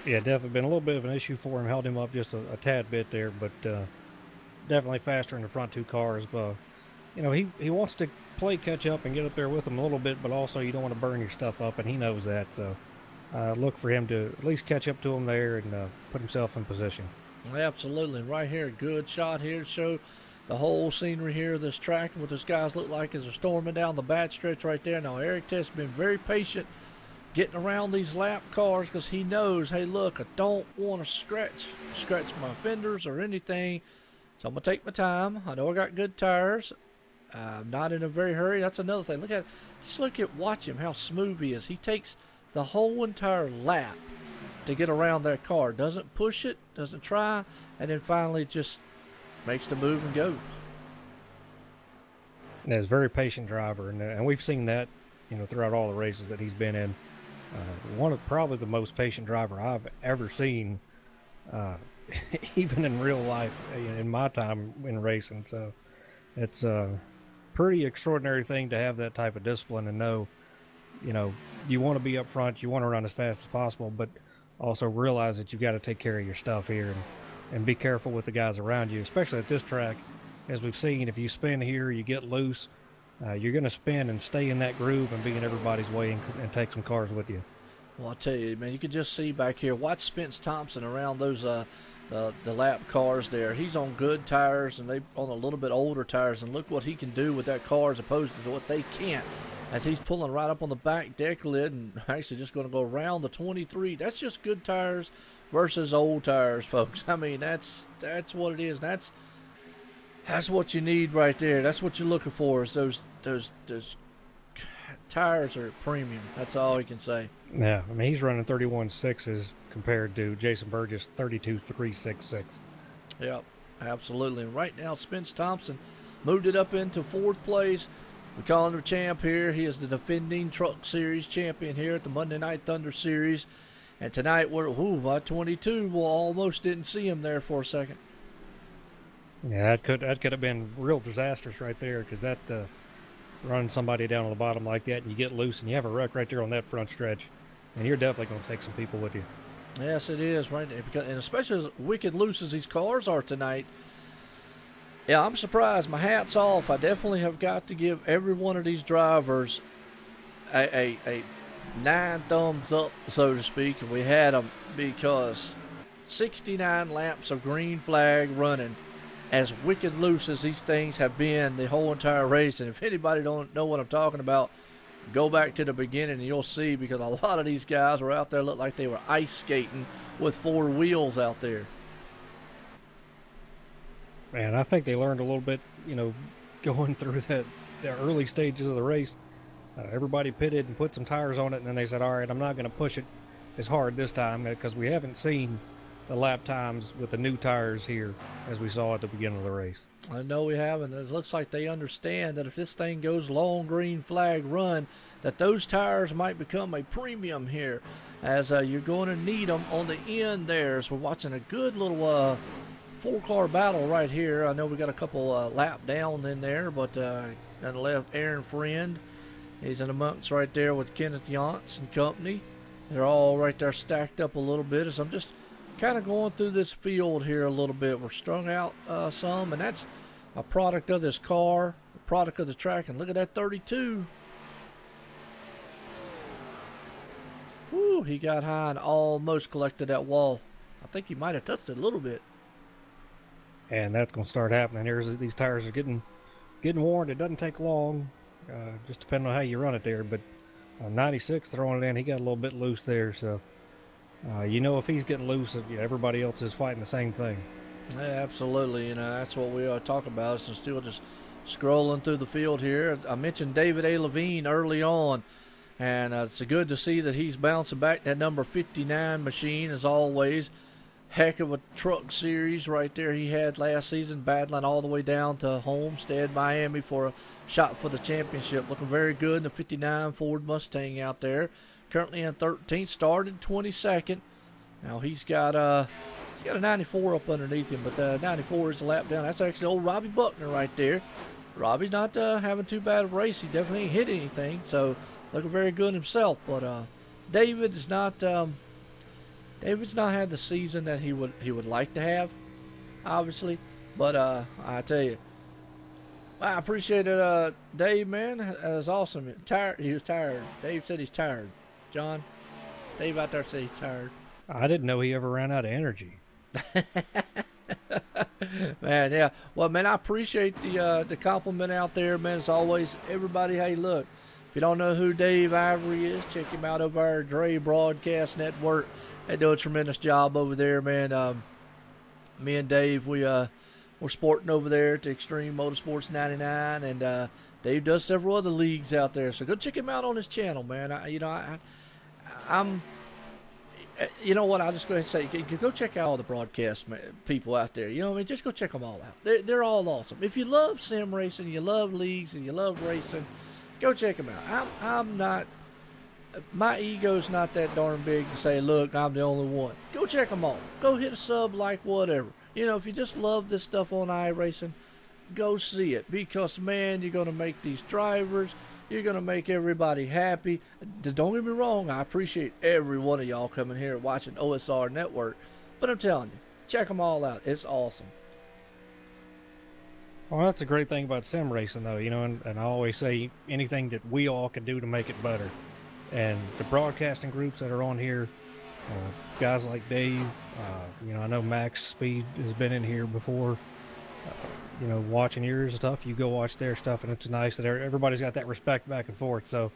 [SPEAKER 4] Yeah, definitely been a little bit of an issue for him. Held him up just a tad bit there, but definitely faster in the front 2 cars. But you know, he wants to play catch up and get up there with them a little bit, but also you don't want to burn your stuff up, and he knows that. So look for him to at least catch up to him there and put himself in position.
[SPEAKER 3] Absolutely. Right here, good shot here to show the whole scenery here of this track and what those guys look like as they're storming down the back stretch right there. Now, Eric Tess has been very patient getting around these lap cars because he knows, hey, look, I don't want to scratch my fenders or anything, so I'm going to take my time. I know I got good tires. I'm not in a very hurry. That's another thing. Watch him, how smooth he is. He takes the whole entire lap to get around that car. Doesn't push it, doesn't try, and then finally just makes the move and goes.
[SPEAKER 4] Yeah, he's a very patient driver, and we've seen that, you know, throughout all the races that he's been in. One of probably the most patient driver I've ever seen, even in real life, in my time in racing. So it's a pretty extraordinary thing to have that type of discipline and know, you know, you want to be up front, you want to run as fast as possible, but also realize that you've got to take care of your stuff here and be careful with the guys around you, especially at this track. As we've seen, if you spin here, you get loose, you're going to spin and stay in that groove and be in everybody's way and take some cars with you.
[SPEAKER 3] Well, I'll tell you, man, you can just see back here. Watch Spence Thompson around those the lap cars there. He's on good tires, and they on a little bit older tires, and look what he can do with that car as opposed to what they can't. As he's pulling right up on the back deck lid and actually just going to go around the 23. That's just good tires versus old tires, folks. I mean, that's what it is. That's what you need right there. That's what you're looking for, is those tires are premium. That's all you can say.
[SPEAKER 4] Yeah, I mean, he's running 31.6s compared to Jason Burgess 32.366.
[SPEAKER 3] Yep, absolutely. And right now, Spence Thompson moved it up into 4th place. We call him the champ here. He is the defending Truck Series champion here at the Monday Night Thunder Series. And tonight we're at 22. We almost didn't see him there for a second.
[SPEAKER 4] Yeah, that could have been real disastrous right there, because that running somebody down on the bottom like that and you get loose and you have a wreck right there on that front stretch, and you're definitely going to take some people with you.
[SPEAKER 3] Yes, it is, right? And especially as wicked loose as these cars are tonight. Yeah, I'm surprised. My hat's off. I definitely have got to give every one of these drivers a 9 thumbs up, so to speak, and we had them because 69 laps of green flag running, as wicked loose as these things have been the whole entire race. And if anybody don't know what I'm talking about, go back to the beginning and you'll see, because a lot of these guys were out there, looked like they were ice skating with 4 wheels out there.
[SPEAKER 4] Man, I think they learned a little bit, going through the early stages of the race. Everybody pitted and put some tires on it, and then they said, all right, I'm not going to push it as hard this time, because we haven't seen the lap times with the new tires here as we saw at the beginning of the race.
[SPEAKER 3] I know we haven't. It looks like they understand that if this thing goes long green flag run, that those tires might become a premium here, as you're going to need them on the end there. So we're watching a good little 4-car battle right here. I know we got a couple lap down in there, but on the left, Aaron Friend. He's in amongst right there with Kenneth Yantz and company. They're all right there stacked up a little bit as I'm just kind of going through this field here a little bit. We're strung out some, and that's a product of this car, a product of the track. And look at that 32. Woo, he got high and almost collected that wall. I think he might have touched it a little bit.
[SPEAKER 4] And that's going to start happening here. These tires are getting worn. It doesn't take long, just depending on how you run it there. But 96 throwing it in, he got a little bit loose there. So, if he's getting loose, everybody else is fighting the same thing.
[SPEAKER 3] Yeah, absolutely. That's what we are talking about. So still just scrolling through the field here. I mentioned David A. Levine early on, and it's good to see that he's bouncing back. That number 59 machine, as always. Heck of a truck series right there he had last season, battling all the way down to Homestead, Miami for a shot for the championship. Looking very good in the 59 Ford Mustang out there. Currently in 13th, started 22nd. Now he's got a 94 up underneath him, but the 94 is a lap down. That's actually old Robbie Buckner right there. Robbie's not having too bad of a race. He definitely ain't hit anything, so looking very good himself. But David's not had the season that he would like to have, obviously. But I tell you, I appreciate it, Dave, man. That was awesome. He was tired. Dave said he's tired. John, Dave out there said he's tired.
[SPEAKER 4] I didn't know he ever ran out of energy.
[SPEAKER 3] Man, yeah. Well, man, I appreciate the compliment out there, man. As always, everybody, hey, look, if you don't know who Dave Ivory is, check him out over our Dre Broadcast Network. They do a tremendous job over there, man. Me and Dave, we're sporting over there at the Extreme Motorsports 99, and Dave does several other leagues out there. So go check him out on his channel, man. I'm you know what? I'll just go ahead and say, go check out all the broadcast people out there. You know what I mean? Just go check them all out. They're all awesome. If you love sim racing, you love leagues, and you love racing, go check them out. I'm not. My ego's not that darn big to say, look, I'm the only one. Go check them all. Go hit a sub, like, whatever. If you just love this stuff on iRacing, go see it. Because, man, you're going to make these drivers, you're going to make everybody happy. Don't get me wrong, I appreciate every one of y'all coming here and watching OSR Network. But I'm telling you, check them all out. It's awesome.
[SPEAKER 4] Well, that's a great thing about sim racing, though, and I always say anything that we all can do to make it better. And the broadcasting groups that are on here, guys like Dave, I know Max Speed has been in here before, watching yours and stuff. You go watch their stuff, and it's nice that everybody's got that respect back and forth. So,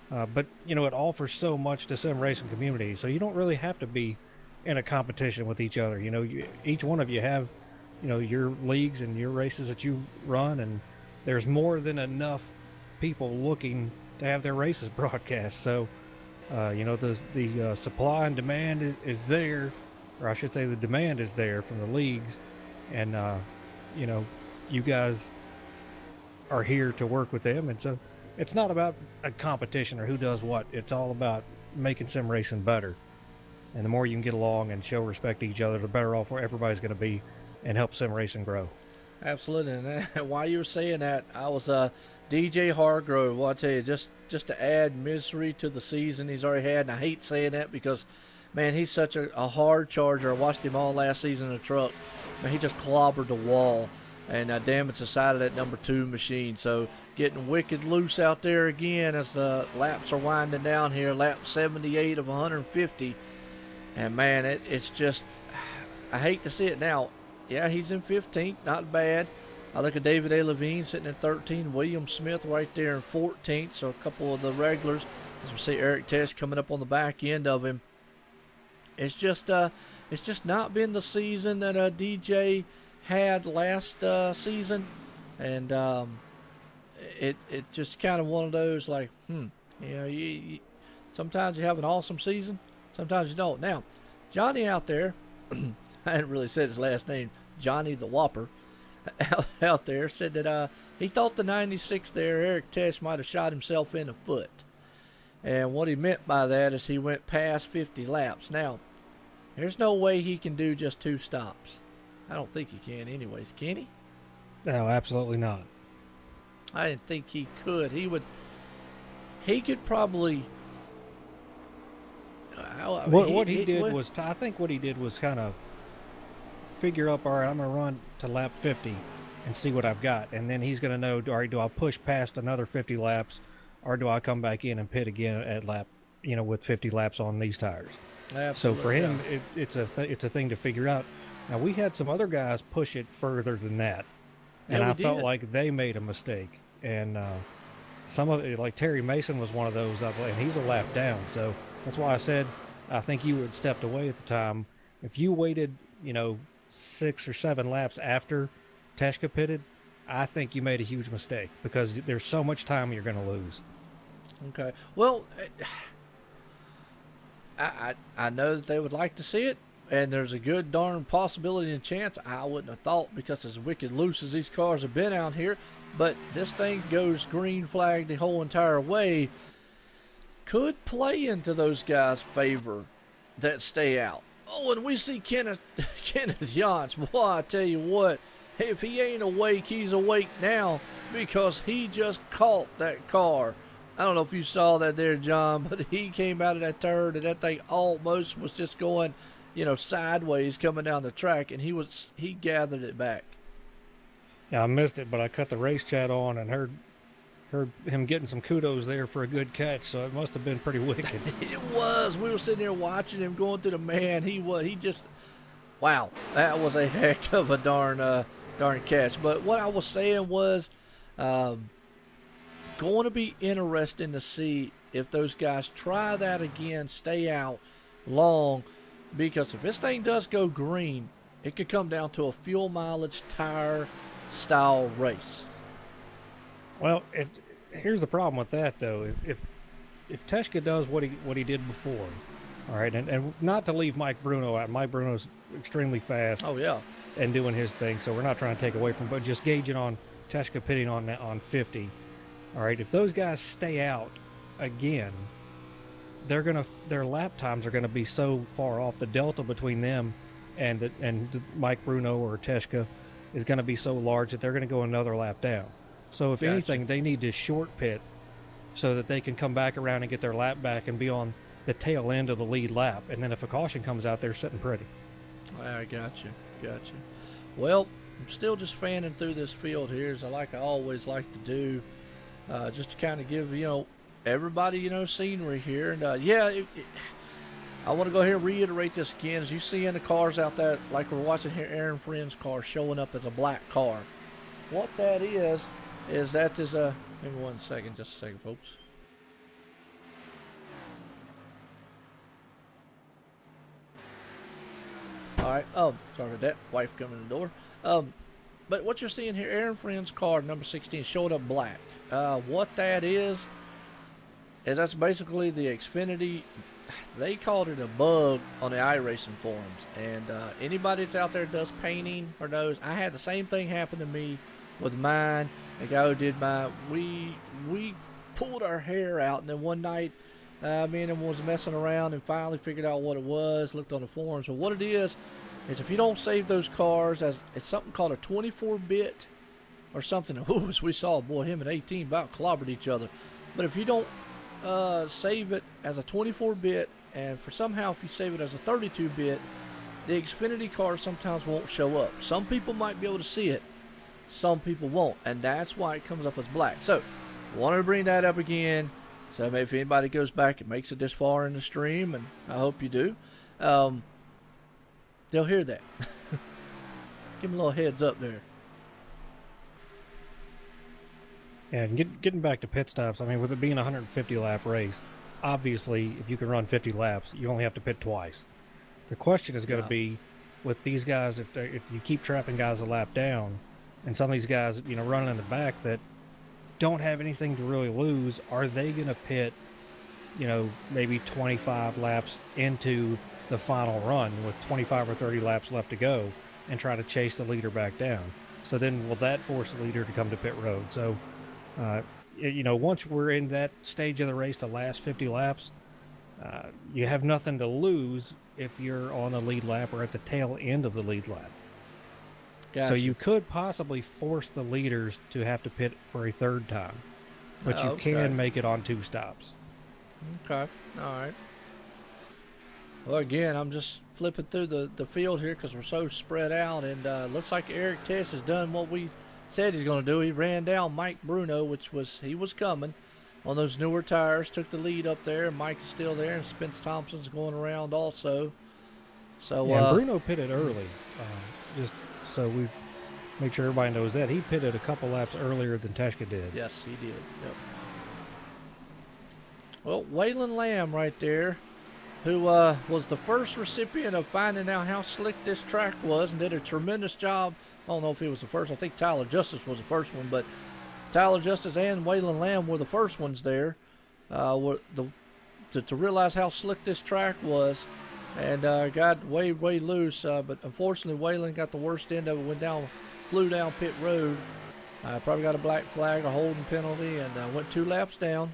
[SPEAKER 4] but, it offers so much to sim racing community. So you don't really have to be in a competition with each other. Each one of you have, your leagues and your races that you run, and there's more than enough people looking to have their races broadcast. So, the supply and demand is there, or I should say the demand is there from the leagues. And, you guys are here to work with them. And so it's not about a competition or who does what. It's all about making sim racing better. And the more you can get along and show respect to each other, the better off everybody's going to be and help sim racing grow.
[SPEAKER 3] Absolutely. And while you were saying that, I was DJ Hargrove. Well, I tell you, just to add misery to the season he's already had, and I hate saying that because, man, he's such a hard charger. I watched him all last season in the truck. Man, he just clobbered the wall and damaged the side of that number 2 machine. So getting wicked loose out there again as the laps are winding down here. Lap 78 of 150. And, man, it's just, I hate to see it now. Yeah, he's in 15th, not bad. I look at David A. Levine sitting in 13th, William Smith right there in 14th, so a couple of the regulars. As we see Eric Tesh coming up on the back end of him. It's just not been the season that DJ had last season, and it just kind of one of those like, you sometimes you have an awesome season, sometimes you don't. Now, Johnny out there, I hadn't really said his last name, Johnny the Whopper, out there said that he thought the 96 there, Eric Tesh, might have shot himself in the foot. And what he meant by that is he went past 50 laps. Now, there's no way he can do just 2 stops. I don't think he can anyways. Can he?
[SPEAKER 4] No, absolutely not.
[SPEAKER 3] I didn't think he could. He could probably...
[SPEAKER 4] I think what he did was kind of figure up, all right, I'm going to run to lap 50 and see what I've got. And then he's going to know, all right, do I push past another 50 laps, or do I come back in and pit again at lap, with 50 laps on these tires?
[SPEAKER 3] Absolutely,
[SPEAKER 4] so for him, it's a thing to figure out. Now, we had some other guys push it further than that, and I felt like they made a mistake. And some of it, like Terry Mason was one of those, and he's a lap down. So that's why I said I think you had stepped away at the time. If you waited, 6 or 7 laps after Teshka pitted, I think you made a huge mistake because there's so much time you're going to lose.
[SPEAKER 3] Okay. Well, I know that they would like to see it, and there's a good darn possibility and chance. I wouldn't have thought because as wicked loose as these cars have been out here, but this thing goes green flag the whole entire way. Could play into those guys' favor that stay out. Oh, and we see Kenneth Yance. Boy, I tell you what, if he ain't awake, he's awake now because he just caught that car. I don't know if you saw that there, John, but he came out of that turn and that thing almost was just going, sideways coming down the track, and he gathered it back.
[SPEAKER 4] Yeah, I missed it, but I cut the race chat on and heard him getting some kudos there for a good catch, so it must have been pretty wicked.
[SPEAKER 3] It was. We were sitting there watching him going through the man. Wow, that was a heck of a darn catch. But what I was saying was going to be interesting to see if those guys try that again, stay out long, because if this thing does go green, it could come down to a fuel mileage tire style race.
[SPEAKER 4] Well, here's the problem with that, though. If Teshka does what he did before, all right, and not to leave Mike Bruno out. Mike Bruno's extremely fast.
[SPEAKER 3] Oh, yeah.
[SPEAKER 4] And doing his thing, so we're not trying to take away from, but just gauging on Teshka pitting on 50. All right, if those guys stay out again, their lap times are gonna be so far off. The delta between them and Mike Bruno or Teshka is gonna be so large that they're gonna go another lap down. So if anything, they need to short pit so that they can come back around and get their lap back and be on the tail end of the lead lap. And then if a caution comes out, they're sitting pretty.
[SPEAKER 3] I got you. Well, I'm still just fanning through this field here, as I always like to do, just to kind of give everybody scenery here. And I want to go ahead and reiterate this again. As you see in the cars out there, like we're watching here, Aaron Friend's car showing up as a black car. What that is that is a... Give me just a second, folks. All right. Sorry about that. Wife coming in the door. But what you're seeing here, Aaron Friend's car, number 16, showed up black. What that is that's basically the Xfinity. They called it a bug on the iRacing forums. And anybody that's out there does painting or knows, I had the same thing happen to me with mine. The guy who did mine, we pulled our hair out, and then one night, me and him was messing around and finally figured out what it was, looked on the forums. So what it is if you don't save those cars as, it's something called a 24-bit or something. Ooh, as we saw, boy, him and 18 about clobbered each other. But if you don't save it as a 24-bit, and for somehow if you save it as a 32-bit, the Xfinity cars sometimes won't show up. Some people might be able to see it. some people won't, and that's why it comes up as black. So, wanted to bring that up again. So maybe if anybody goes back and makes it this far in the stream, and I hope you do, they'll hear that. Give them a little heads up there.
[SPEAKER 4] Yeah, and getting back to pit stops, I mean, with it being a 150 lap race, obviously, if you can run 50 laps, you only have to pit twice. The question is going to be, with these guys, if you keep trapping guys a lap down, and some of these guys, you know, running in the back that don't have anything to really lose, are they going to pit, you know, maybe 25 laps into the final run with 25 or 30 laps left to go and try to chase the leader back down? So then will that force the leader to come to pit road? So, you know, once we're in that stage of the race, the last 50 laps, you have nothing to lose if you're on the lead lap or at the tail end of the lead lap.
[SPEAKER 3] Gotcha.
[SPEAKER 4] So you could possibly force the leaders to have to pit for a third time, but you can make it on 2 stops.
[SPEAKER 3] Okay, all right. Well, again, I'm just flipping through the field here because we're so spread out, and looks like Eric Tess has done what we said he's going to do. He ran down Mike Bruno, he was coming on those newer tires, took the lead up there. Mike's still there, and Spence Thompson's going around also. So
[SPEAKER 4] yeah, and Bruno pitted early, just so we make sure everybody knows that. He pitted a couple laps earlier than Teshka did.
[SPEAKER 3] Yes, he did. Yep. Well, Waylon Lamb right there, who was the first recipient of finding out how slick this track was and did a tremendous job. I don't know if he was the first. I think Tyler Justice was the first one, but Tyler Justice and Waylon Lamb were the first ones there to realize how slick this track was, and got way loose. But unfortunately, Waylon got the worst end of it. Flew down pit road. Probably got a black flag, a holding penalty, and went 2 laps down.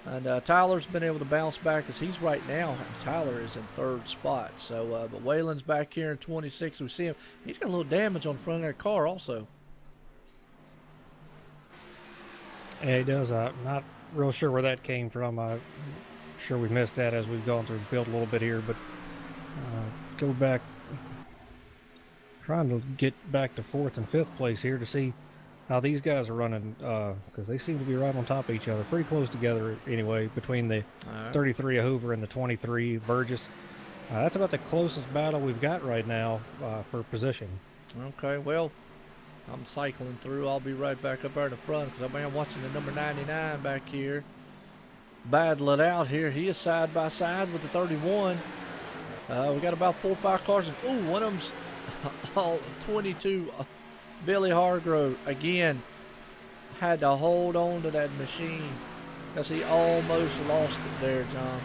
[SPEAKER 3] And Tyler's been able to bounce back as he's right now. Tyler is in 3rd spot. So, but Waylon's back here in 26. We see him. He's got a little damage on the front of that car also.
[SPEAKER 4] Yeah, he does. Not real sure where that came from. I'm sure we missed that as we've gone through the field a little bit here. But go back. Trying to get back to 4th and 5th place here to see how these guys are running, because they seem to be right on top of each other, pretty close together anyway, between the 33 of Hoover and the 23 Burgess. That's about the closest battle we've got right now for position.
[SPEAKER 3] Okay, well, I'm cycling through. I'll be right back up there in the front because I'm watching the number 99 back here battle it out here. He is side by side with the 31. We got about 4 or 5 cars. And, one of them's 22. Billy Hargrove, again, had to hold on to that machine because he almost lost it there, John.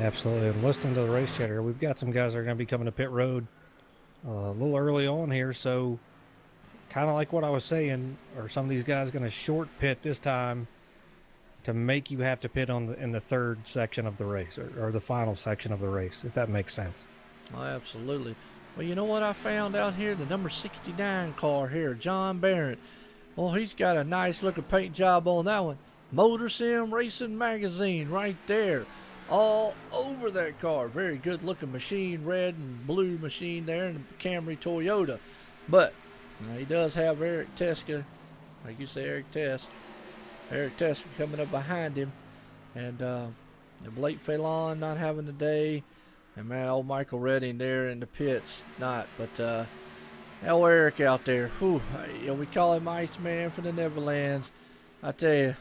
[SPEAKER 4] Absolutely. And listening to the race chat here, we've got some guys that are going to be coming to pit road a little early on here. So kind of like what I was saying, are some of these guys going to short pit this time to make you have to pit in the 3rd section of the race or the final section of the race, if that makes sense?
[SPEAKER 3] Oh, absolutely. Well, you know what I found out here? The number 69 car here, John Barrett. Well, he's got a nice looking paint job on that one. MotorSim Racing Magazine right there. All over that car. Very good looking machine, red and blue machine there, and the Camry Toyota. But he does have Eric Teska, like you say, Eric Teska coming up behind him. And Blake Phelan not having a day. And man, old Michael Redding there in the pits, not. But Eric out there, whew, we call him Iceman from the Neverlands. I tell you,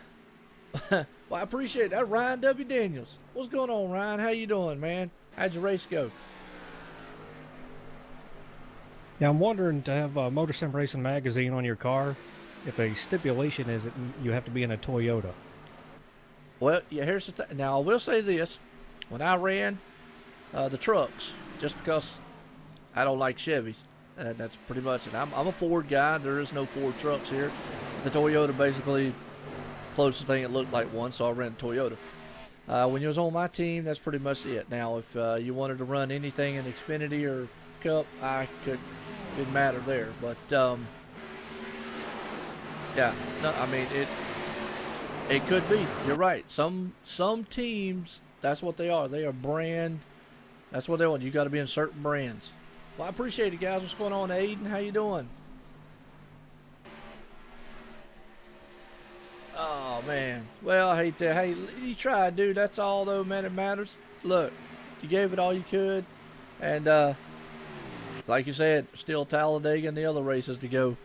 [SPEAKER 3] well, I appreciate that. Ryan W. Daniels, what's going on, Ryan? How you doing, man? How'd your race go?
[SPEAKER 4] Yeah, I'm wondering, to have a MotorSim Racing Magazine on your car, if a stipulation is that you have to be in a Toyota.
[SPEAKER 3] Well, yeah, here's the thing. Now, I will say this. When I ran the trucks, just because I don't like Chevys, and that's pretty much it. I'm a Ford guy. There is no Ford trucks here. The Toyota basically closest thing it looked like one, so I ran Toyota. When you was on my team, that's pretty much it. Now, if you wanted to run anything in Xfinity or Cup, didn't matter there. But yeah, no, I mean it could be. You're right. Some teams, that's what they are. They are brand. That's what they want. You got to be in certain brands. Well, I appreciate it, guys. What's going on, Aiden? How you doing? Oh, man. Well, I hate that. Hey, you tried, dude. That's all, though, man. It matters. Look, you gave it all you could. And, like you said, still Talladega and the other races to go.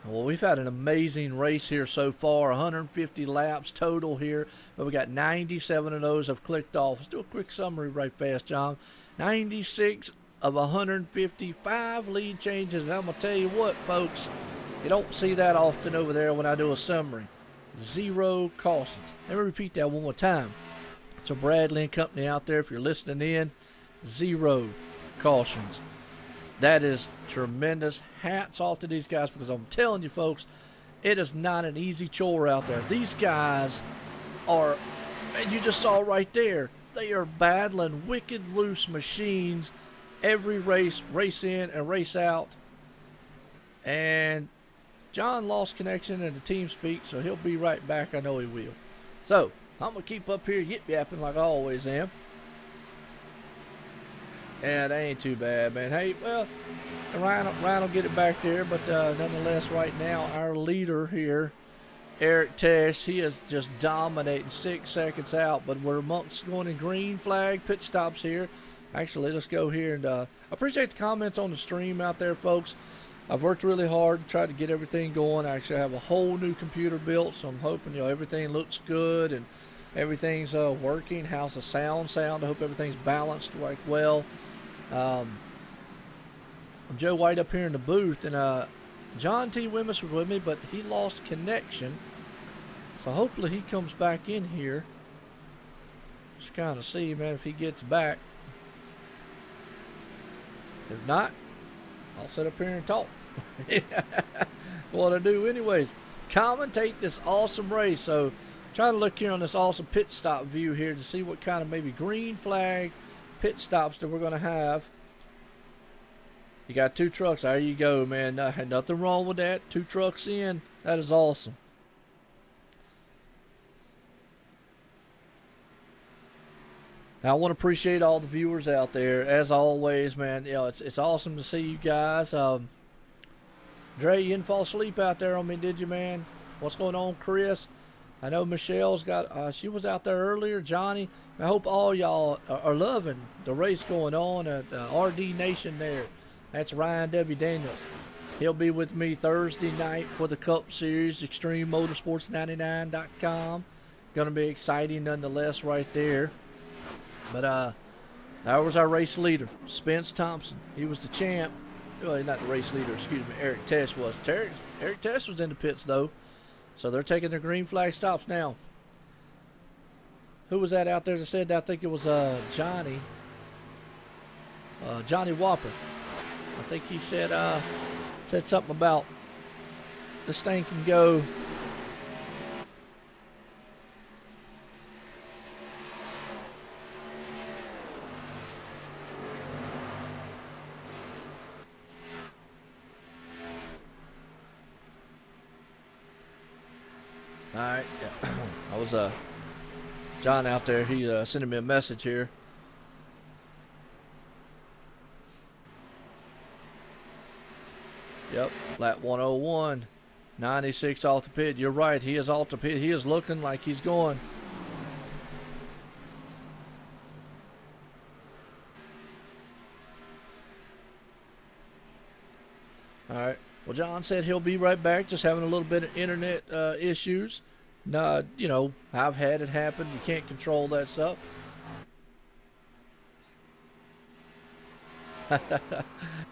[SPEAKER 3] Well, we've had an amazing race here so far. 150 laps total here. But we got 97 of those have clicked off. Let's do a quick summary right fast, John. 96 of 155 lead changes. And I'm going to tell you what, folks, you don't see that often over there when I do a summary. 0 cautions. Let me repeat that one more time. So Bradley and company out there, if you're listening in, 0 cautions. That is tremendous. Hats off to these guys, because I'm telling you, folks, it is not an easy chore out there. These guys are, and you just saw right there, they are battling wicked loose machines every race in and race out. And John lost connection in the team speak, so he'll be right back. I know he will. So I'm going to keep up here yip-yapping like I always am. Yeah, that ain't too bad, man. Hey, well, Ryan will get it back there, but nonetheless, right now, our leader here, Eric Tesh, he is just dominating 6 seconds out, but we're amongst going in green flag pit stops here. Actually, let's go here, and I appreciate the comments on the stream out there, folks. I've worked really hard to try to get everything going. I actually have a whole new computer built, so I'm hoping, everything looks good and everything's working. How's the sound? I hope everything's balanced like well. I'm Joe White up here in the booth, and John T. Wimmis was with me, but he lost connection. So hopefully he comes back in here. Just kind of see, man, if he gets back. If not, I'll sit up here and talk. What I do anyways. Commentate this awesome race. So trying to look here on this awesome pit stop view here to see what kind of maybe green flag pit stops that we're going to have. You got 2 trucks. There you go, man. Had nothing wrong with that. 2 trucks in. That is awesome. Now, I want to appreciate all the viewers out there. As always, man, it's awesome to see you guys. Dre, you didn't fall asleep out there on me, did you, man? What's going on, Chris? I know Michelle's got, she was out there earlier. Johnny, I hope all y'all are loving the race going on at RD Nation there. That's Ryan W. Daniels. He'll be with me Thursday night for the Cup Series, ExtremeMotorsports99.com. Going to be exciting nonetheless right there. But that was our race leader, Spence Thompson. He was the champ. Well, not the race leader, excuse me. Eric Tesh was. Eric Tesh was in the pits, though. So they're taking their green flag stops now. Who was that out there that said that? I think it was Johnny. Johnny Whopper. I think he said something about this thing can go. All right, yeah. I was John out there. He sending me a message here. Yep, lap 101, 96 off the pit. You're right. He is off the pit. He is looking like he's going. All right. Well, John said he'll be right back, just having a little bit of internet issues. No, I've had it happen. You can't control that stuff.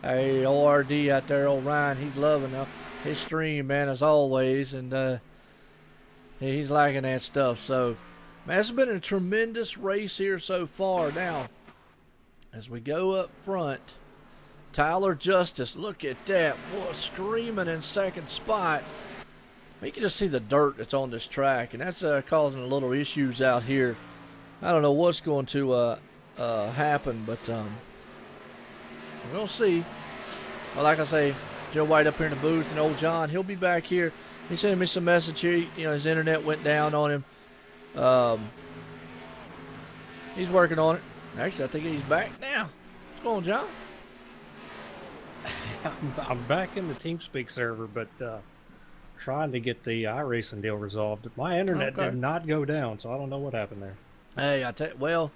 [SPEAKER 3] Hey, ORD out there, old Ryan, he's loving his stream, man, as always, and he's liking that stuff. So, man, it's been a tremendous race here so far. Now, as we go up front, Tyler Justice, look at that. Boy, screaming in second spot. You can just see the dirt that's on this track, and that's causing a little issues out here. I don't know what's going to happen, but we're going to see. Well, like I say, Joe White up here in the booth, and old John, he'll be back here. He sent me some message here. His internet went down on him. He's working on it. Actually, I think he's back now. What's going on, John?
[SPEAKER 4] I'm back in the TeamSpeak server, but trying to get the iRacing deal resolved. My internet did not go down, so I don't know what happened there.
[SPEAKER 3] Hey, well,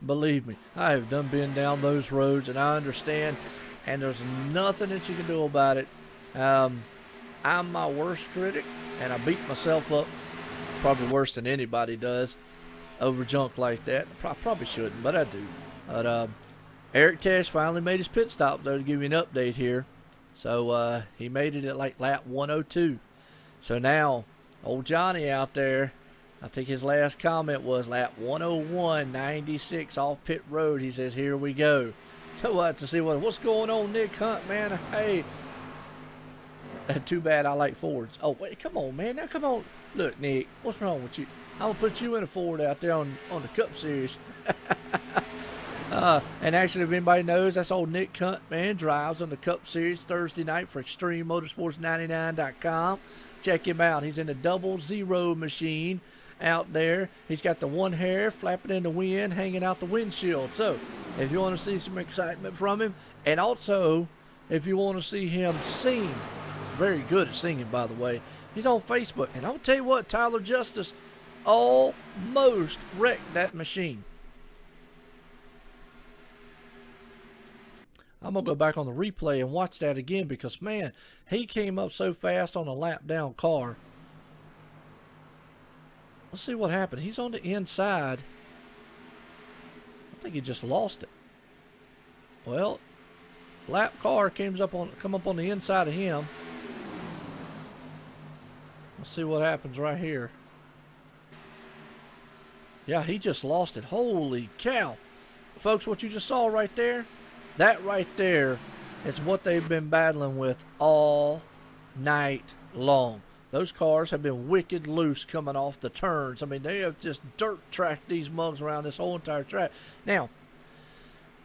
[SPEAKER 3] believe me, I have done been down those roads, and I understand, and there's nothing that you can do about it. I'm my worst critic, and I beat myself up probably worse than anybody does over junk like that. I probably shouldn't, but I do. But Eric Tesh finally made his pit stop, though, to give you an update here. So he made it at like lap 102. So now, old Johnny out there, I think his last comment was lap 101.96 off pit road. He says, here we go. So to see what's going on, Nick Hunt, man. Hey, too bad I like Fords. Oh, wait, come on, man. Now, come on. Look, Nick, what's wrong with you? I'm going to put you in a Ford out there on the Cup Series. And actually, if anybody knows, that's old Nick Hunt, man. Drives on the Cup Series Thursday night for ExtremeMotorsports99.com. Check him out. He's in the 00 machine out there. He's got the one hair flapping in the wind, hanging out the windshield. So, if you want to see some excitement from him, and also, if you want to see him sing, he's very good at singing, by the way. He's on Facebook. And I'll tell you what, Tyler Justice almost wrecked that machine. I'm going to go back on the replay and watch that again because, man, he came up so fast on a lap-down car. Let's see what happened. He's on the inside. I think he just lost it. Well, lap car come up on the inside of him. Let's see what happens right here. Yeah, he just lost it. Holy cow. Folks, what you just saw right there, that right there is what they've been battling with all night long. Those cars have been wicked loose coming off the turns. I mean, they have just dirt tracked these mugs around this whole entire track. Now,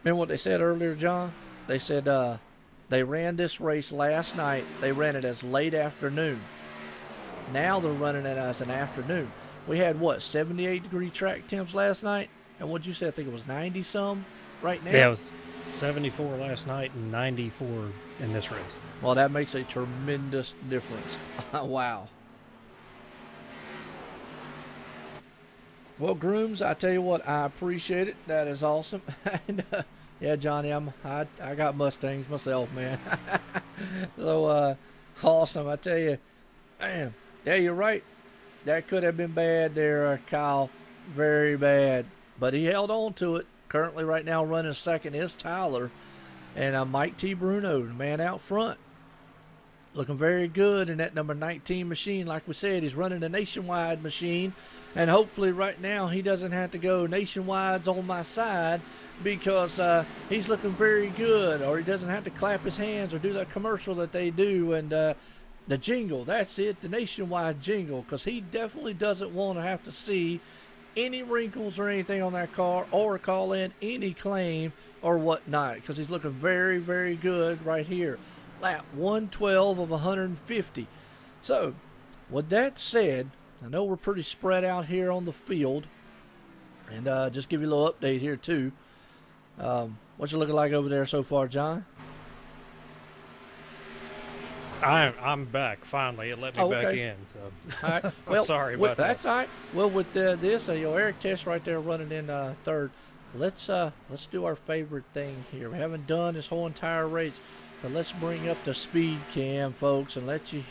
[SPEAKER 3] remember what they said earlier, John? They said they ran this race last night. They ran it as late afternoon. Now they're running it as an afternoon. We had, 78-degree track temps last night? And what'd you say? I think it was 90-some right now?
[SPEAKER 4] Yeah, it was 74 last night and 94 in this race.
[SPEAKER 3] Well, that makes a tremendous difference. Wow. Well, Grooms, I tell you what, I appreciate it. That is awesome. And, yeah, Johnny, I got Mustangs myself, man. So, awesome. I tell you, man, yeah, you're right. That could have been bad there, Kyle. Very bad. But he held on to it. Currently, right now, running second is Tyler. And Mike T. Bruno, the man out front. Looking very good in that number 19 machine. Like we said, he's running a nationwide machine. And hopefully right now he doesn't have to go nationwide's on my side because he's looking very good. Or he doesn't have to clap his hands or do that commercial that they do. And the jingle, that's it, the nationwide jingle. Because he definitely doesn't want to have to see any wrinkles or anything on that car or call in any claim or whatnot. Because he's looking very, very good right here. Lap 112 of 150. So, with that said, I know we're pretty spread out here on the field. And just give you a little update here, too. What's it looking like over there so far, John?
[SPEAKER 4] I'm back, finally. It let me back in. So.
[SPEAKER 3] All right. Well,
[SPEAKER 4] sorry about that.
[SPEAKER 3] That's all right. Well, with this, Eric Test right there running in third. Let's do our favorite thing here. We haven't done this whole entire race. But let's bring up the speed cam, folks, and let you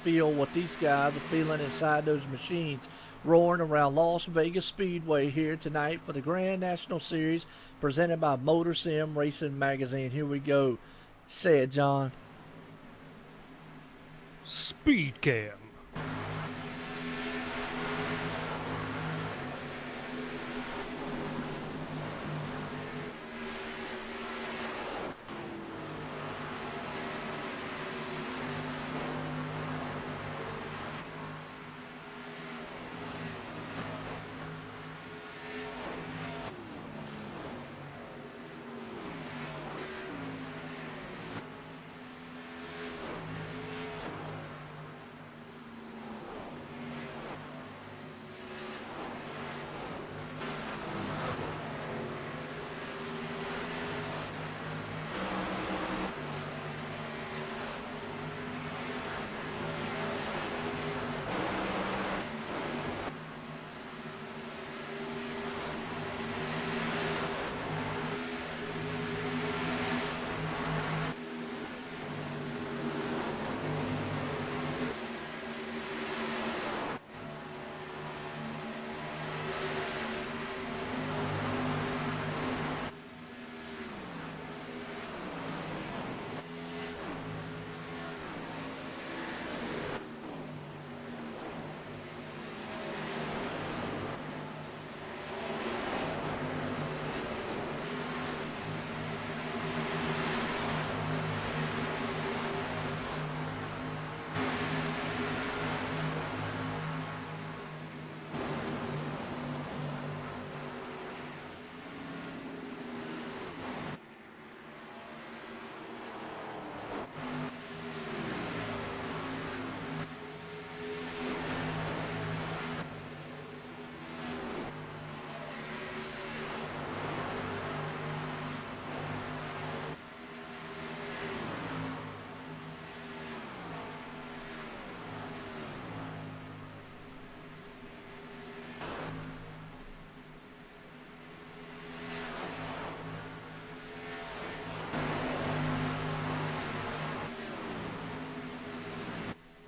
[SPEAKER 3] feel what these guys are feeling inside those machines roaring around Las Vegas Speedway here tonight for the Grand National Series presented by MotorSim Racing Magazine. Here we go. Say it, John.
[SPEAKER 4] Speed cam.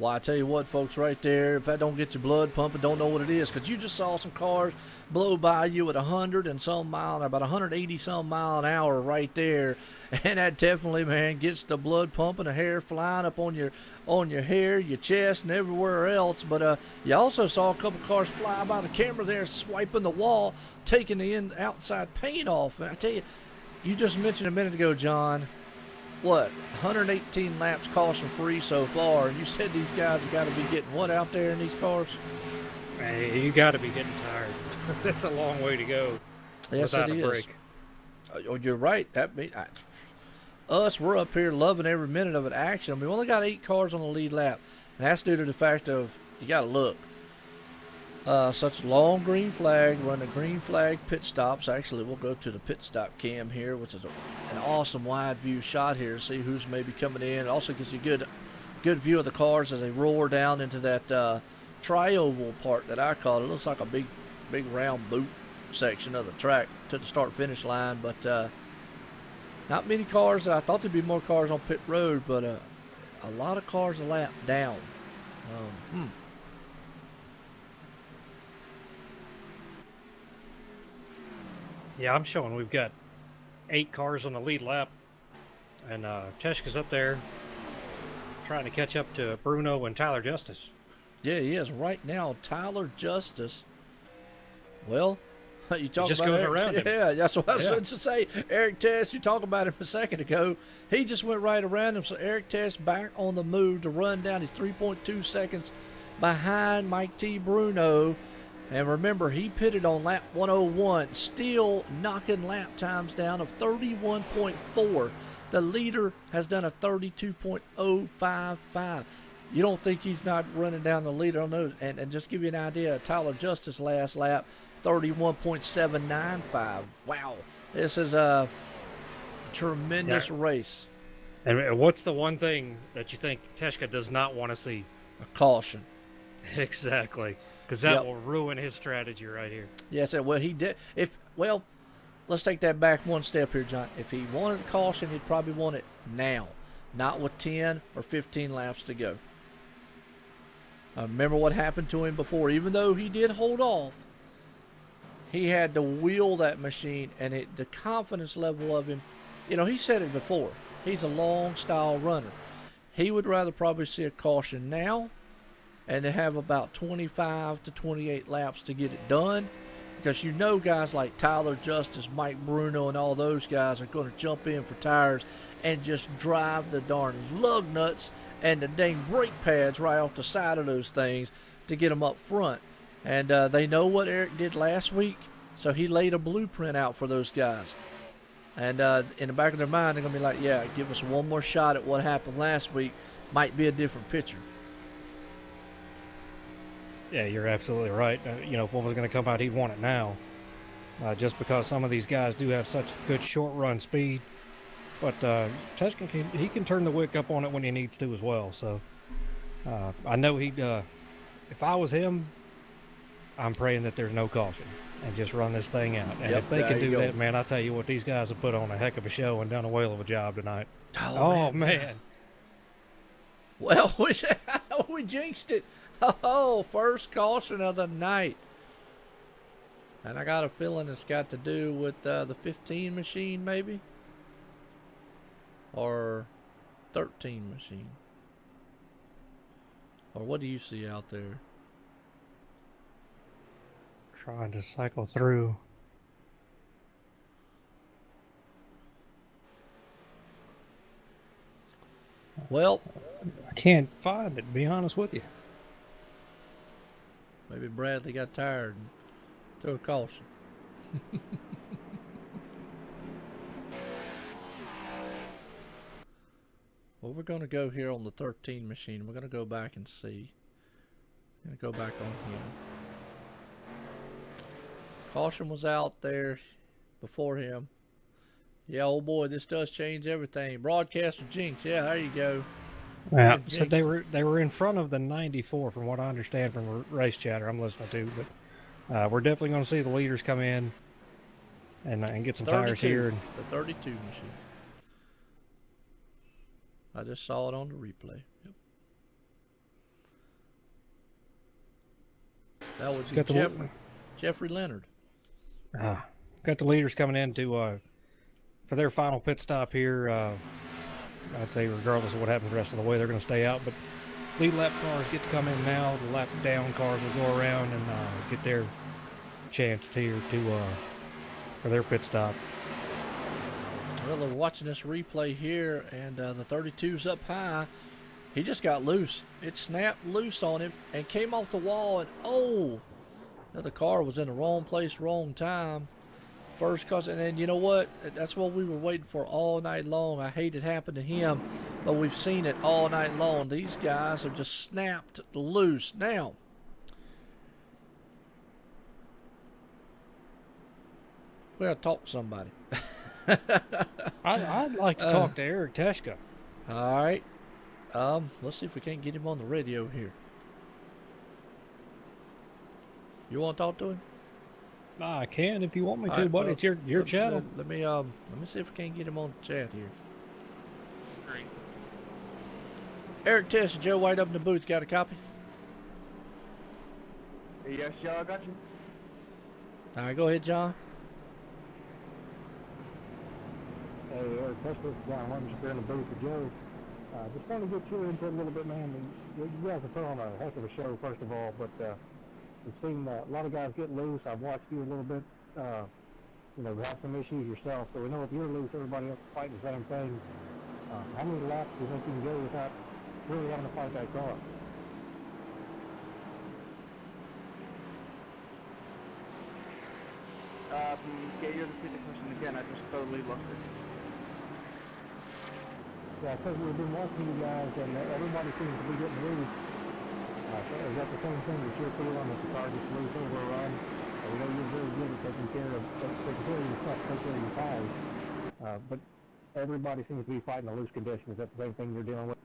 [SPEAKER 3] Well, I tell you what, folks, right there, if that don't get your blood pumping, don't know what it is, because you just saw some cars blow by you at 100 and some mile, about 180 some mile an hour right there, and that definitely, man, gets the blood pumping, the hair flying up on your hair, your chest, and everywhere else. But you also saw a couple cars fly by the camera there, swiping the wall, taking the outside paint off. And I tell you, you just mentioned a minute ago, John, what, 118 laps caution free so far, and you said these guys have got to be getting what out there in these cars?
[SPEAKER 4] Hey, you got to be getting tired. That's a long way to go.
[SPEAKER 3] Yes,
[SPEAKER 4] without
[SPEAKER 3] it
[SPEAKER 4] a
[SPEAKER 3] is.
[SPEAKER 4] break.
[SPEAKER 3] Oh, you're right. We're up here loving every minute of it action. I mean, we only got 8 cars on the lead lap, and that's due to the fact of, you got to look, such long green flag, run the green flag pit stops. Actually, we'll go to the pit stop cam here, which is an awesome wide view shot here to see who's maybe coming in. It also gives you a good view of the cars as they roar down into that tri-oval part that I call it. It looks like a big round boot section of the track to the start-finish line, but not many cars. I thought there'd be more cars on pit road, but a lot of cars a lap down.
[SPEAKER 4] Yeah, I'm showing we've got 8 cars on the lead lap, and Teshka's up there trying to catch up to Bruno and Tyler Justice.
[SPEAKER 3] Yeah, he is right now. Tyler Justice. Well, you talk
[SPEAKER 4] just
[SPEAKER 3] about
[SPEAKER 4] goes
[SPEAKER 3] Eric,
[SPEAKER 4] around him.
[SPEAKER 3] Yeah, that's what I was going to say. Eric Test, you talked about him a second ago. He just went right around him. So Eric Test back on the move to run down. He's 3.2 seconds behind Mike T. Bruno. And remember, he pitted on lap 101, still knocking lap times down of 31.4. The leader has done a 32.055. You don't think he's not running down the leader on those? And just give you an idea, Tyler Justice last lap, 31.795. Wow. This is a tremendous race.
[SPEAKER 4] And what's the one thing that you think Teshka does not want to see?
[SPEAKER 3] A caution.
[SPEAKER 4] Exactly. Because that will ruin his strategy right here.
[SPEAKER 3] Yes, well, he did. Let's take that back one step here, John. If he wanted a caution, he'd probably want it now, not with 10 or 15 laps to go. Remember what happened to him before. Even though he did hold off, he had to wheel that machine, and the confidence level of him, he said it before. He's a long style runner. He would rather probably see a caution now and to have about 25 to 28 laps to get it done, because guys like Tyler Justice, Mike Bruno, and all those guys are going to jump in for tires and just drive the darn lug nuts and the dang brake pads right off the side of those things to get them up front. And they know what Eric did last week, so he laid a blueprint out for those guys. And in the back of their mind, they're going to be like, yeah, give us one more shot at what happened last week. Might be a different picture.
[SPEAKER 4] Yeah, you're absolutely right. If one was going to come out, he'd want it now. Just because some of these guys do have such good short-run speed. But Teshka can turn the wick up on it when he needs to as well. So I know if I was him, I'm praying that there's no caution and just run this thing out. And if they can do that, man, I tell you what, these guys have put on a heck of a show and done a whale of a job tonight. Oh man.
[SPEAKER 3] Well, we jinxed it. Oh, first caution of the night. And I got a feeling it's got to do with the 15 machine, maybe? Or 13 machine. Or what do you see out there?
[SPEAKER 4] Trying to cycle through.
[SPEAKER 3] Well,
[SPEAKER 4] I can't find it, to be honest with you.
[SPEAKER 3] Maybe Bradley got tired and threw a caution. Well, we're going to go here on the 13 machine. We're going to go back and see. I'm going to go back on here. Caution was out there before him. Yeah, oh boy, this does change everything. Broadcaster jinx. Yeah, there you go.
[SPEAKER 4] Yeah, so they were in front of the 94 from what I understand from race chatter I'm listening to, but we're definitely going to see the leaders come in and get some tires here.
[SPEAKER 3] The 32 machine. I just saw it on the replay. Yep. That would be
[SPEAKER 4] Got the-
[SPEAKER 3] Jeffrey Leonard.
[SPEAKER 4] Got the leaders coming in to for their final pit stop here. I'd say regardless of what happens the rest of the way, they're going to stay out. But lead lap cars get to come in now. The lap down cars will go around and get their chance here to for their pit stop.
[SPEAKER 3] Well, they're watching this replay here, and the 32's up high. He just got loose. It snapped loose on him and came off the wall, and oh, the car was in the wrong place, wrong time. First cause, and then you know what? That's what we were waiting for all night long. I hate it happened to him, but we've seen it all night long. These guys are just snapped loose. Now, we gotta talk to somebody.
[SPEAKER 4] I'd like to talk to Eric Teshka.
[SPEAKER 3] All right. Let's see if we can't get him on the radio here. You want to talk to him?
[SPEAKER 4] I can if you want me to,
[SPEAKER 3] right,
[SPEAKER 4] buddy.
[SPEAKER 3] well,
[SPEAKER 4] It's your channel.
[SPEAKER 3] Let me see if we can't get him on the chat here.
[SPEAKER 2] Great.
[SPEAKER 3] Eric Tess and Joe White up in the booth. Got a copy?
[SPEAKER 5] Yes, y'all, I got you.
[SPEAKER 3] All right, go ahead, John.
[SPEAKER 8] Hey, Eric Tester, John Wimster in the booth with Joe. Just want to get your input a little bit, man. You guys are put on a heck of a show, first of all, but we've seen a lot of guys get loose. I've watched you a little bit, have some issues yourself. So we know if you're loose, everybody else is fighting the same thing. How many laps do you think you can go without really having to fight that car?
[SPEAKER 5] Can you repeat the question again? I just totally lost it.
[SPEAKER 8] Yeah, because we've been watching you guys, and everybody seems to be getting loose. So is that the same thing that you're feeling, that the car gets loose over a run? We know you're very good at taking care of your stuff, taking care of your tires. But everybody seems to be fighting a loose condition. Is that the same thing you're dealing with?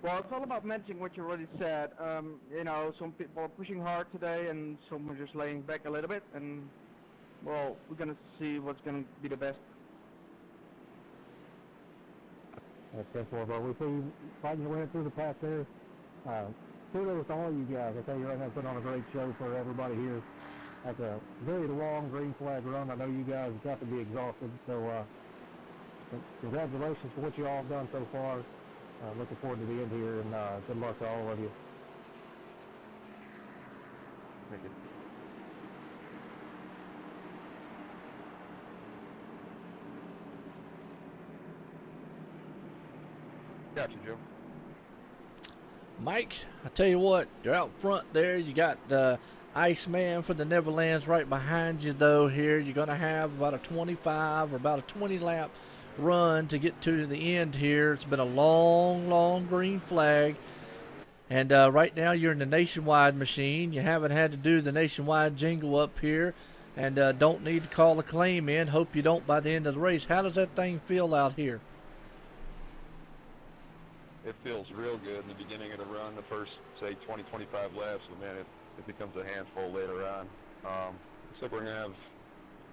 [SPEAKER 5] Well, it's all about matching what you already said. Some people are pushing hard today, and some are just laying back a little bit. And, well, we're going to see what's going to be the best.
[SPEAKER 8] That's simple, but we see you fighting your way through the pack there. Kudos to all you guys. I tell you right now, put on a great show for everybody here. That's a very long green flag run. I know you guys have got to be exhausted, so congratulations for what you all have done so far. Looking forward to the end here, and good luck to all of you.
[SPEAKER 5] Thank you. Gotcha, Joe.
[SPEAKER 3] Mike, I tell you what, you're out front there. You got Iceman for the Neverlands right behind you, though. Here, you're going to have about a 25 or about a 20 lap run to get to the end here. It's been a long, long green flag. And right now, you're in the Nationwide machine. You haven't had to do the Nationwide jingle up here. And don't need to call a claim in. Hope you don't by the end of the race. How does that thing feel out here?
[SPEAKER 9] It feels real good in the beginning of the run, the first, say, 20, 25 laps, and man, it becomes a handful later on. Looks like we're going to have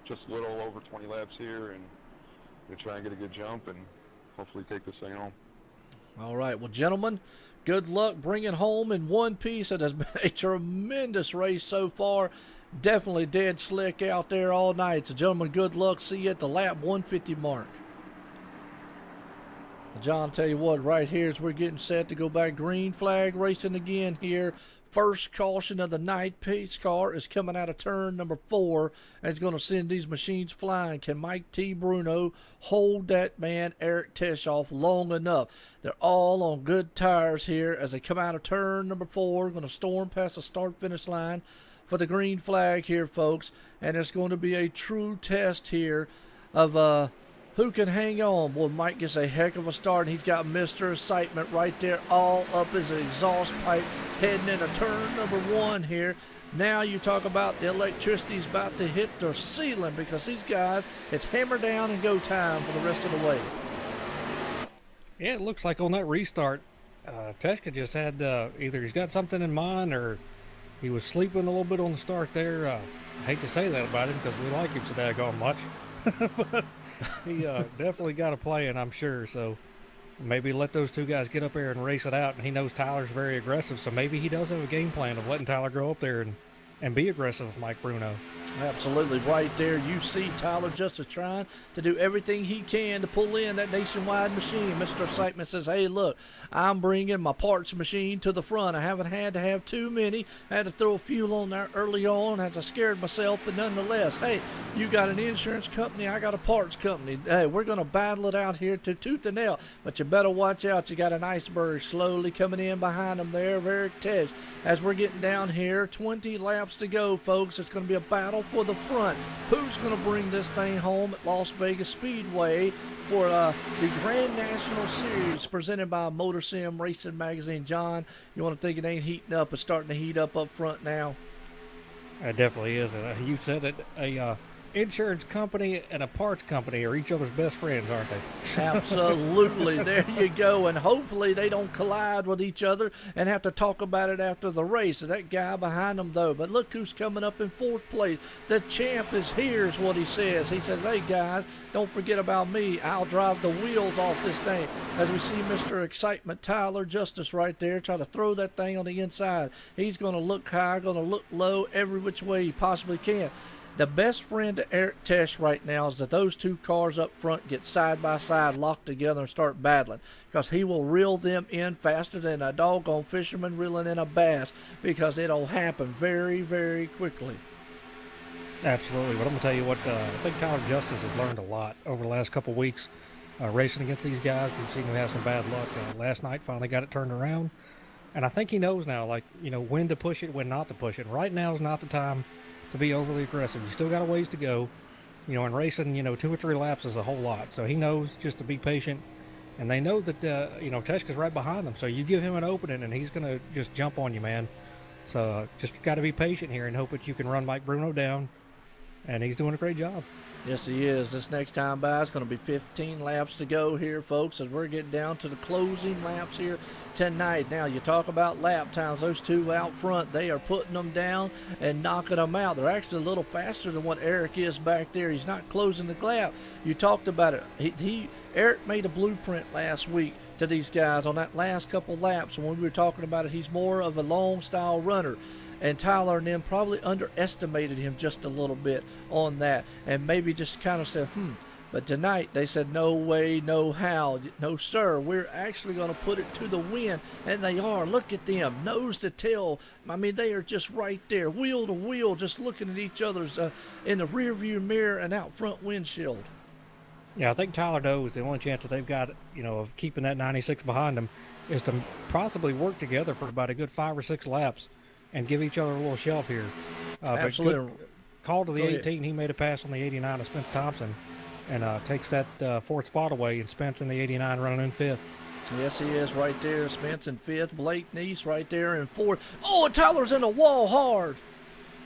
[SPEAKER 9] just a little over 20 laps here, and we'll try and get a good jump and hopefully take this thing home.
[SPEAKER 3] All right. Well, gentlemen, good luck bringing home in one piece. It has been a tremendous race so far. Definitely dead slick out there all night. So, gentlemen, good luck. See you at the lap 150 mark. John, tell you what, right here as we're getting set to go back, green flag racing again here. First caution of the night. Pace car is coming out of turn number 4 and it's going to send these machines flying. Can Mike T. Bruno hold that man Eric Tesh off long enough? They're all on good tires here as they come out of turn number 4. Going to storm past the start-finish line for the green flag here, folks. And it's going to be a true test here of who can hang on. Boy, Mike gets a heck of a start. He's got Mr. Excitement right there all up his exhaust pipe heading into turn number 1 here. Now you talk about the electricity's about to hit the ceiling because these guys, it's hammer down and go time for the rest of the way.
[SPEAKER 4] Yeah, it looks like on that restart, Teshka just had either he's got something in mind or he was sleeping a little bit on the start there. I hate to say that about him because we like him so daggone much. But he definitely got a plan, I'm sure. So maybe let those two guys get up there and race it out. And he knows Tyler's very aggressive, so maybe he does have a game plan of letting Tyler go up there and be aggressive with Mike Bruno.
[SPEAKER 3] Absolutely. Right there, you see Tyler Justice trying to do everything he can to pull in that nationwide machine. Mr. Excitement says, hey, look, I'm bringing my parts machine to the front. I haven't had to have too many. I had to throw a few on there early on as I scared myself, but nonetheless, hey, you got an insurance company, I got a parts company. Hey, we're going to battle it out here to tooth and nail, but you better watch out. You got an iceberg slowly coming in behind them there, very Tesh. As we're getting down here, 20 laps to go, folks. It's going to be a battle for the front. Who's going to bring this thing home at Las Vegas Speedway for the Grand National Series presented by MotorSim Racing Magazine? John, you want to think it ain't heating up? It's starting to heat up front now.
[SPEAKER 4] It definitely is. You said it. A insurance company and a parts company are each other's best friends, aren't they?
[SPEAKER 3] Absolutely. There you go. And hopefully they don't collide with each other and have to talk about it after the race. So that guy behind them, though. But look who's coming up in fourth place. The champ is here, is what he says. He says, hey, guys, don't forget about me. I'll drive the wheels off this thing. As we see Mr. Excitement Tyler Justice right there try to throw that thing on the inside. He's going to look high, going to look low, every which way he possibly can. The best friend to Eric Tesh right now is that those two cars up front get side by side, locked together, and start battling, because he will reel them in faster than a doggone fisherman reeling in a bass, because it'll happen very, very quickly.
[SPEAKER 4] Absolutely. But I'm going to tell you what, I think Tyler Justice has learned a lot over the last couple of weeks racing against these guys. We've seen him have some bad luck. Last night finally got it turned around. And I think he knows now, when to push it, when not to push it. Right now is not the time to be overly aggressive. You still got a ways to go. And racing, 2 or 3 laps is a whole lot. So he knows just to be patient. And they know that, Teshka's right behind them. So you give him an opening and he's going to just jump on you, man. So just got to be patient here and hope that you can run Mike Bruno down. And he's doing a great job.
[SPEAKER 3] Yes, he is. This next time by is going to be 15 laps to go here, folks, as we're getting down to the closing laps here tonight. Now, you talk about lap times. Those two out front, they are putting them down and knocking them out. They're actually a little faster than what Eric is back there. He's not closing the gap. You talked about it. Eric made a blueprint last week to these guys on that last couple laps. When we were talking about it, he's more of a long-style runner. And Tyler and them probably underestimated him just a little bit on that, and maybe just kind of said, But tonight they said, no way, no how, no sir, we're actually going to put it to the wind. And they are. Look at them, nose to tail. I mean, they are just right there, wheel to wheel, just looking at each other's in the rearview mirror and out front windshield.
[SPEAKER 4] Yeah, I think Tyler knows the only chance that they've got, of keeping that 96 behind them is to possibly work together for about a good 5 or 6 laps. And give each other a little shelf here.
[SPEAKER 3] Absolutely.
[SPEAKER 4] Call to the 18. He made a pass on the 89 to Spence Thompson and takes that 4th spot away. And Spence in the 89 running in 5th.
[SPEAKER 3] Yes, he is right there. Spence in 5th. Blake Neese right there in 4th. Oh, Tyler's in the wall hard.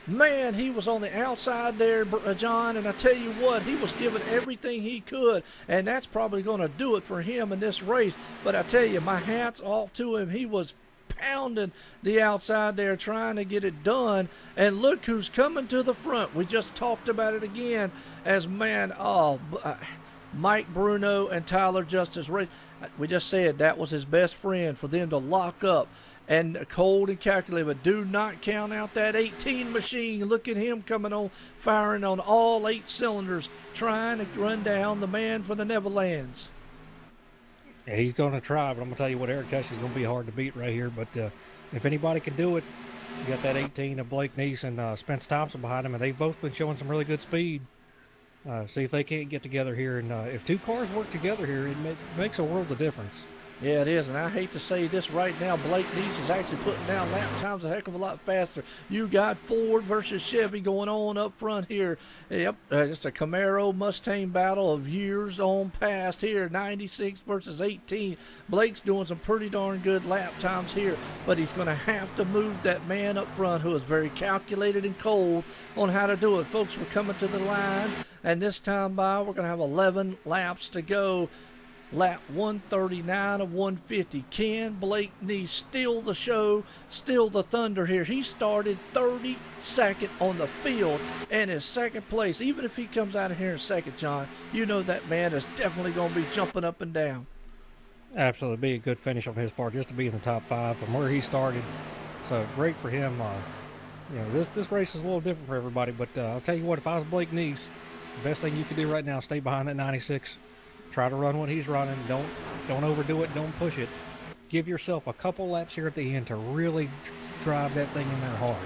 [SPEAKER 3] Man, he was on the outside there, John, and I tell you what, he was giving everything he could, and that's probably going to do it for him in this race. But I tell you, my hat's off to him. He was pounding the outside there trying to get it done, and look who's coming to the front. We just talked about it again as Mike Bruno and Tyler Justice race. We just said that was his best friend for them to lock up and cold and calculate, but do not count out that 18 machine. Look at him coming on, firing on all 8 cylinders, trying to run down the man for the Neverlands.
[SPEAKER 4] Yeah, he's going to try, but I'm going to tell you what, Eric Tesh is going to be hard to beat right here. But if anybody can do it, you got that 18 of Blake Neese and Spence Thompson behind him, and they've both been showing some really good speed. See if they can't get together here. And if 2 cars work together here, it makes a world of difference.
[SPEAKER 3] Yeah, it is, and I hate to say this right now, Blake Neese is actually putting down lap times a heck of a lot faster. You got Ford versus Chevy going on up front here. Yep, it's a Camaro Mustang battle of years on past here, 96 versus 18. Blake's doing some pretty darn good lap times here, but he's going to have to move that man up front who is very calculated and cold on how to do it. Folks, we're coming to the line, and this time by, we're going to have 11 laps to go. Lap 139 of 150. Can Blake Neese steal the show, steal the thunder here? He started 32nd on the field and is second place. Even if he comes out of here in second, John, you know that man is definitely going to be jumping up and down.
[SPEAKER 4] Absolutely, be a good finish on his part just to be in the top 5 from where he started. So great for him. This race is a little different for everybody, but I'll tell you what, if I was Blake Neese, the best thing you could do right now is stay behind that 96. Try to run what he's running. Don't overdo it. Don't push it. Give yourself a couple laps here at the end to really drive that thing in there hard.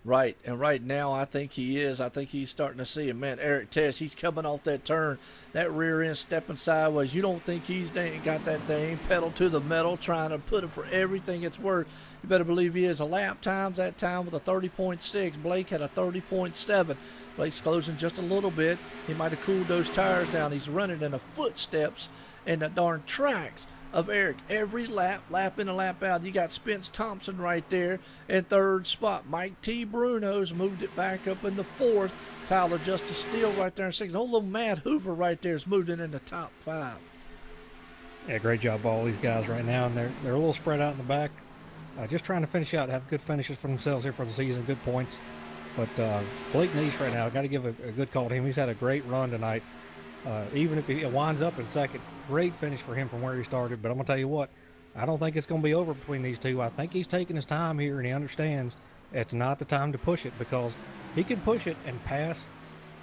[SPEAKER 3] Right, and right now I think he is. I think he's starting to see it. Man, Eric Tess, he's coming off that turn, that rear end stepping sideways. You don't think he's got that thing pedal to the metal, trying to put it for everything it's worth. You better believe he is. A lap times that time with a 30.6. Blake had a 30.7. Blake's closing just a little bit. He might have cooled those tires down. He's running in the footsteps in the darn tracks of Eric. Every lap in and lap out. You got Spence Thompson right there in third spot. Mike T. Bruno's moved it back up in the fourth. Tyler Justice Steele right there in sixth. Old little Matt Hoover right there is moved it in the top 5.
[SPEAKER 4] Yeah, great job by all these guys right now, and they're a little spread out in the back. Just trying to finish out, have good finishes for themselves here for the season, good points. But Blake Neese right now, got to give a good call to him. He's had a great run tonight. Even if he winds up in second, great finish for him from where he started. But I'm going to tell you what, I don't think it's going to be over between these two. I think he's taking his time here, and he understands it's not the time to push it, because he can push it and pass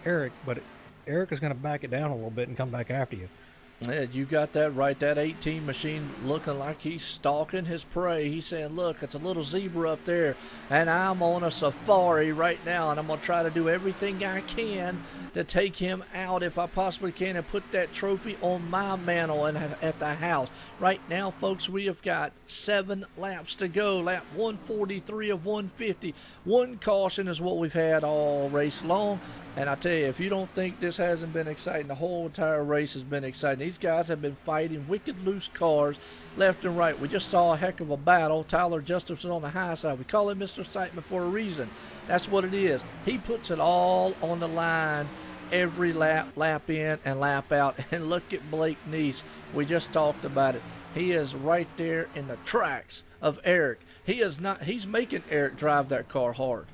[SPEAKER 4] Eric, but Eric is going to back it down a little bit and come back after you.
[SPEAKER 3] Yeah, you got that right. That 18 machine looking like he's stalking his prey. He's saying, look, it's a little zebra up there, and I'm on a safari right now, and I'm going to try to do everything I can to take him out if I possibly can and put that trophy on my mantle and at the house. Right now, folks, we have got 7 laps to go. Lap 143 of 150. One caution is what we've had all race long. And I tell you, if you don't think this hasn't been exciting, the whole entire race has been exciting. These guys have been fighting wicked loose cars left and right. We just saw a heck of a battle. Tyler Justice is on the high side. We call him Mr. Excitement for a reason. That's what it is. He puts it all on the line every lap in and lap out. And look at Blake Neese. We just talked about it. He is right there in the tracks of Eric. He's making Eric drive that car hard.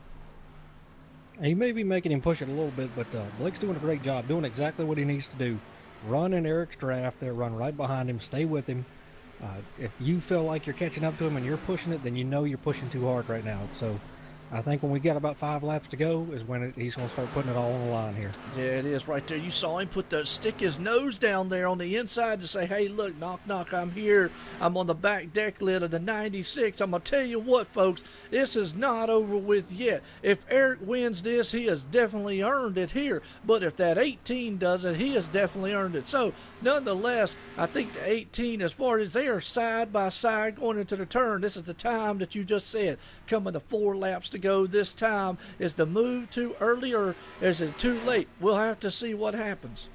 [SPEAKER 4] He may be making him push it a little bit, but Blake's doing a great job, doing exactly what he needs to do. Run in Eric's draft there, run right behind him, stay with him. If you feel like you're catching up to him and you're pushing it, then you know you're pushing too hard right now. So I think when we got about 5 laps to go is when he's going to start putting it all on the line here.
[SPEAKER 3] Yeah, it is right there. You saw him stick his nose down there on the inside to say, hey, look, knock, knock, I'm here. I'm on the back deck lid of the 96. I'm going to tell you what, folks, this is not over with yet. If Eric wins this, he has definitely earned it here. But if that 18 does it, he has definitely earned it. So, nonetheless, I think the 18, as far as they are side by side going into the turn, this is the time that you just said, coming to 4 laps to go this time. Is the move too early or is it too late? We'll have to see what happens.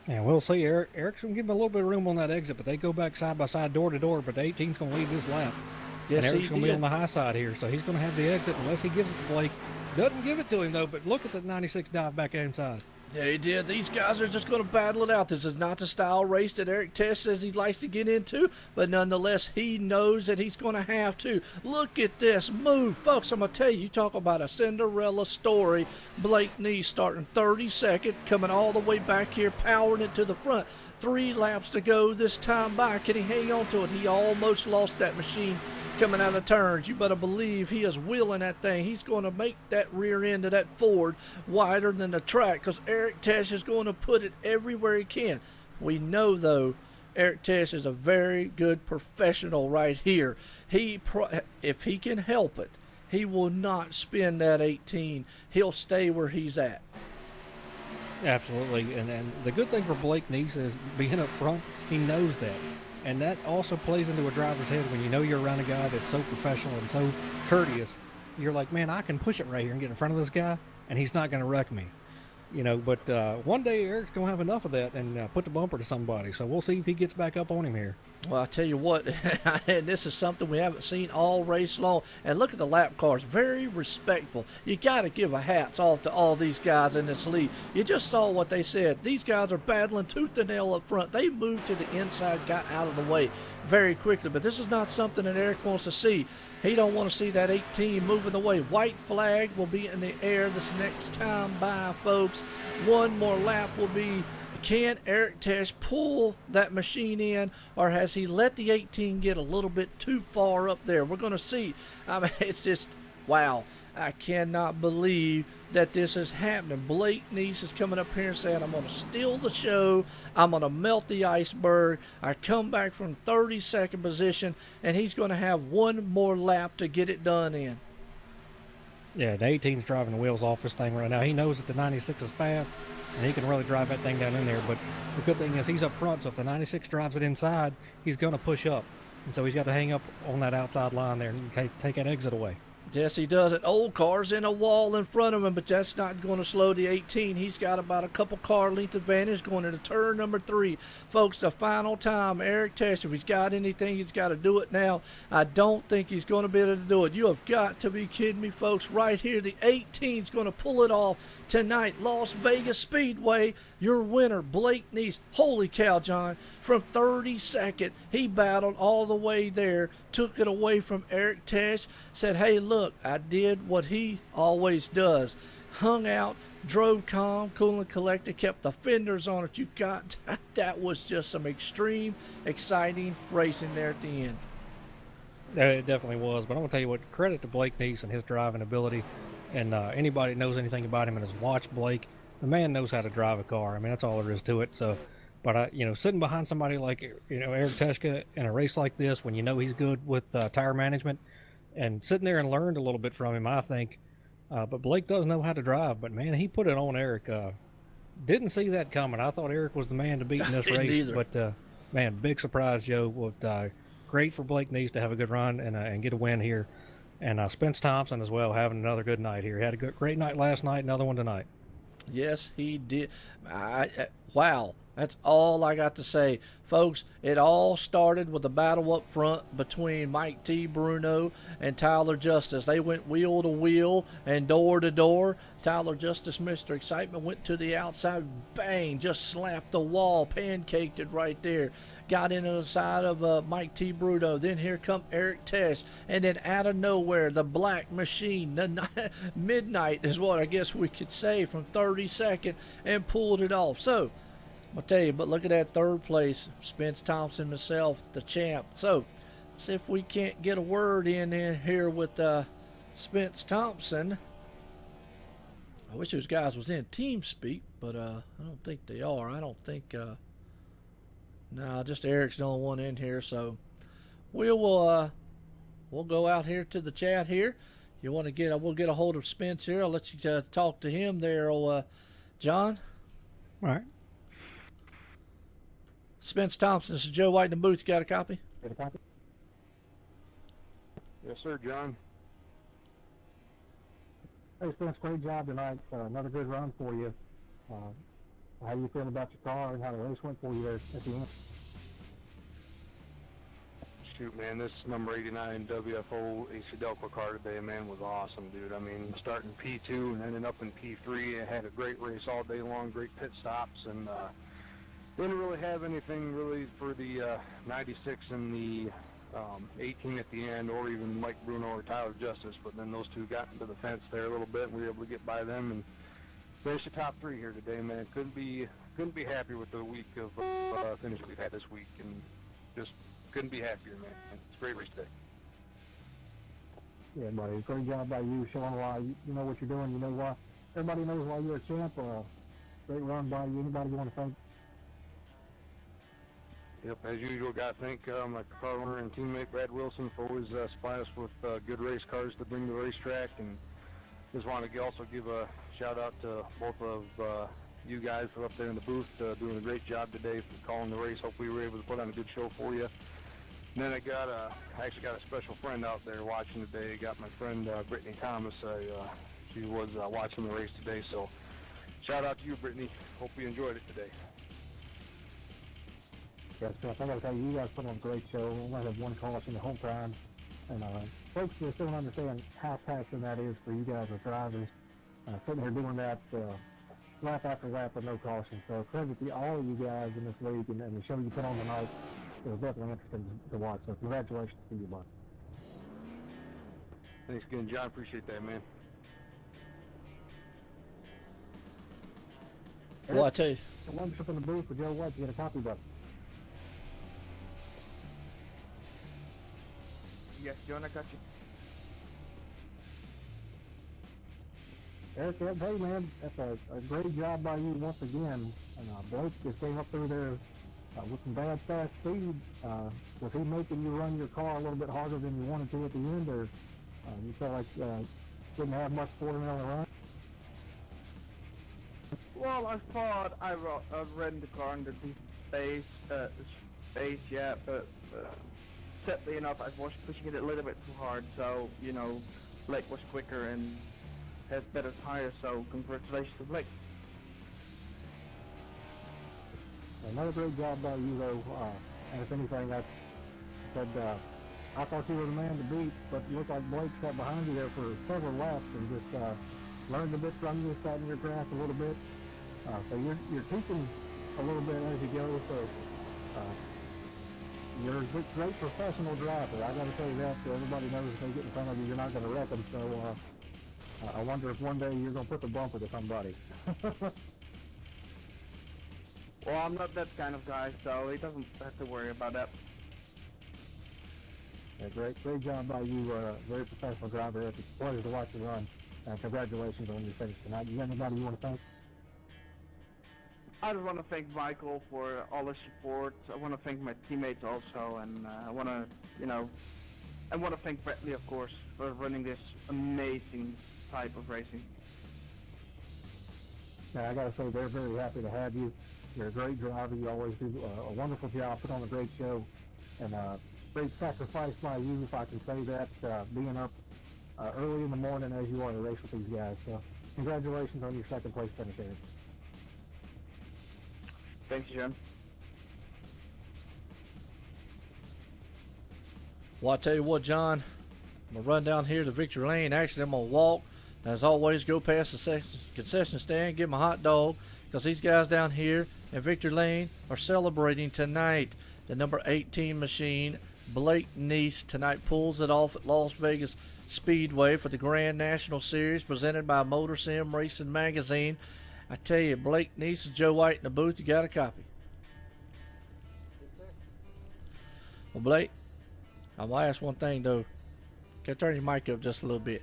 [SPEAKER 4] Yeah, we'll see. Eric's going to give him a little bit of room on that exit, but they go back side by side, door to door, but the 18's going to lead this lap.
[SPEAKER 3] Yes,
[SPEAKER 4] and Eric's going to be on the high side here, so he's going to have the exit unless he gives it to Blake. Doesn't give it to him, though, but look at the 96 dive back inside.
[SPEAKER 3] Yeah, he did. These guys are just going to battle it out. This is not the style race that Eric Tess says he likes to get into, but nonetheless, he knows that he's going to have to. Look at this move. Folks, I'm going to tell you, you talk about a Cinderella story. Blake Neese starting 32nd, coming all the way back here, powering it to the front. 3 laps to go this time by. Can he hang on to it? He almost lost that machine coming out of turns. You better believe he is wheeling that thing. He's going to make that rear end of that Ford wider than the track because Eric Tesh is going to put it everywhere he can. We know, though, Eric Tesh is a very good professional right here. If he can help it, he will not spin that 18. He'll stay where he's at.
[SPEAKER 4] Absolutely, and the good thing for Blake Neese is being up front, he knows that. And that also plays into a driver's head when you know you're around a guy that's so professional and so courteous. You're like, man, I can push it right here and get in front of this guy, and he's not going to wreck me. You know, but one day Eric's going to have enough of that and put the bumper to somebody. So we'll see if he gets back up on him here.
[SPEAKER 3] Well, I tell you what, and this is something we haven't seen all race long. And look at the lap cars, very respectful. You got to give a hats off to all these guys in this lead. You just saw what they said. These guys are battling tooth and nail up front. They moved to the inside, got out of the way very quickly. But this is not something that Eric wants to see. He don't want to see that 18 moving away. White flag will be in the air this next time by, folks. One more lap will be Can Eric Tesh pull that machine in, or has he let the 18 get a little bit too far up there? We're going to see. I mean, it's just, wow. I cannot believe that this is happening. Blake Nice is coming up here and saying, I'm going to steal the show. I'm going to melt the iceberg. I come back from 32nd position, and he's going to have one more lap to get it done in.
[SPEAKER 4] Yeah, the 18's driving the wheels off this thing right now. He knows that the 96 is fast, and he can really drive that thing down in there. But the good thing is he's up front, so if the 96 drives it inside, he's going to push up. And so he's got to hang up on that outside line there and take that exit away.
[SPEAKER 3] Yes, he does. An old car's in a wall in front of him, but that's not going to slow the 18. He's got about a couple car length advantage going into turn number 3. Folks, the final time, Eric Tesh, if he's got anything, he's got to do it now. I don't think he's going to be able to do it. You have got to be kidding me, folks. Right here, the 18's going to pull it off tonight. Las Vegas Speedway, your winner, Blake Nice. Holy cow, John. From 32nd, he battled all the way there, took it away from Eric Tesh, said, hey, look, I did what he always does. Hung out, drove calm, cool and collected, kept the fenders on it. You got that was just some extreme, exciting racing there at the end.
[SPEAKER 4] It definitely was. But I'm going to tell you what, credit to Blake Nice and his driving ability. And anybody that knows anything about him and has watched Blake, the man knows how to drive a car. I mean, that's all there is to it. So, but sitting behind somebody like Eric Teshka in a race like this, when you know he's good with tire management, and sitting there and learned a little bit from him, I think. But Blake does know how to drive. But man, he put it on Eric. Didn't see that coming. I thought Eric was the man to beat in this race.
[SPEAKER 3] Either.
[SPEAKER 4] But man, big surprise, Joe. Great for Blake Nice to have a good run and get a win here. And Spence Thompson as well, having another good night here. He had a great night last night, another one tonight.
[SPEAKER 3] Yes, he did. Wow, that's all I got to say. Folks, it all started with a battle up front between Mike T. Bruno and Tyler Justice. They went wheel to wheel and door to door. Tyler Justice, Mr. Excitement, went to the outside, bang, just slapped the wall, pancaked it right there. Got into the side of Mike T. Bruno. Then here come Eric Tesh. And then out of nowhere, the Black Machine, the Midnight is what I guess we could say, from 32nd, and pulled it off. So, I'll tell you, but look at that third place. Spence Thompson himself, the champ. So, let's see if we can't get a word in here with Spence Thompson. I wish those guys was in team speak, but I don't think they are. I don't think... No, just Eric's the only one in here, so we'll go out here to the chat here. You want to we'll get a hold of Spence here. I'll let you talk to him there, John.
[SPEAKER 4] All right.
[SPEAKER 3] Spence Thompson, this is Joe White in the booth. You got a copy?
[SPEAKER 8] Got a copy?
[SPEAKER 9] Yes, sir, John.
[SPEAKER 8] Hey, Spence, great job tonight. Another good run for you. How you feeling about your car and how the race went for you there at the end?
[SPEAKER 9] Shoot, man, this number 89 WFO AC Delco car today, man, was awesome, dude. I mean, starting P2 and ending up in P3, I had a great race all day long, great pit stops, and didn't really have anything really for the 96 and the 18 at the end, or even Mike Bruno or Tyler Justice, but then those two got into the fence there a little bit, and we were able to get by them and finish the top 3 here today, man. Couldn't be happy with the week of finish we've had this week, and just couldn't be happier, man. It's a great race today.
[SPEAKER 8] Yeah, buddy. Great job by you showing why you know what you're doing. You know why. Everybody knows why you're a champ. Great run by you. Anybody you want to thank?
[SPEAKER 9] Yep, as usual, got to thank my car owner and teammate Brad Wilson for always supplying us with good race cars to bring to the racetrack, and just want to also give a shout out to both of you guys for up there in the booth doing a great job today for calling the race. Hope we were able to put on a good show for you. And then I actually got a special friend out there watching today. Got my friend Brittany Thomas. She was watching the race today, so shout out to you, Brittany. Hope you enjoyed it today.
[SPEAKER 8] Yes, I got to tell you, you guys put on a great show. We only have one caution the whole time. And folks just don't understand how taxing that is for you guys as drivers. Sitting here doing that lap after lap with no caution. So credit to all of you guys in this league and the show you put on tonight. It was definitely interesting to watch. So congratulations to you, bud.
[SPEAKER 9] Thanks again, John. Appreciate that, man.
[SPEAKER 3] Well, I tell you.
[SPEAKER 8] Why don't you up in the booth with Joe White to get a copy book?
[SPEAKER 5] Yes, John, I got you.
[SPEAKER 8] Eric, hey man, that's a great job by you once again. And Blake just came up through there with some bad fast speed. Was he making you run your car a little bit harder than you wanted to at the end, or you felt like didn't have much for him on the run?
[SPEAKER 5] Well, I thought I ran the car under decent space, yeah, but sadly enough, I was pushing it a little bit too hard, so, you know, Blake was quicker and has better tires, so congratulations to Blake.
[SPEAKER 8] Another great job by you, though, and if anything, I said, I thought you were the man to beat, but it looked like Blake sat behind you there for several laps and just learned a bit from you, sat in your grass a little bit. So you're teaching a little bit as you go, so you're a great professional driver. I got to say that, so everybody knows if they get in front of you, you're not going to wreck them, so I wonder if one day you're going to put the bumper to somebody.
[SPEAKER 5] Well, I'm not that kind of guy, so he doesn't have to worry about that.
[SPEAKER 8] Yeah, great job by you, very professional driver. It's a pleasure to watch you run. Congratulations on your finish tonight. You got anybody you want to thank?
[SPEAKER 5] I just want to thank Michael for all his support. I want to thank my teammates also, and I want to thank Bradley, of course, for running this amazing type of racing.
[SPEAKER 8] Yeah, I got to say, they're very happy to have you. You're a great driver. You always do a wonderful job, put on a great show, and great sacrifice by you, if I can say that, being up early in the morning as you are to race with these guys. So congratulations on your second place finish, Eric.
[SPEAKER 5] Thanks, Jim.
[SPEAKER 3] Well, I tell you what, John, I'm going to run down here to Victory Lane. Actually, I'm going to walk. As always, go past the concession stand, get my hot dog, because these guys down here in Victory Lane are celebrating tonight. The number 18 machine, Blake Neese, tonight pulls it off at Las Vegas Speedway for the Grand National Series presented by MotorSim Racing Magazine. I tell you, Blake Neese and Joe White in the booth, you got a copy. Well, Blake, I'm going to ask one thing, though. Can I turn your mic up just a little bit?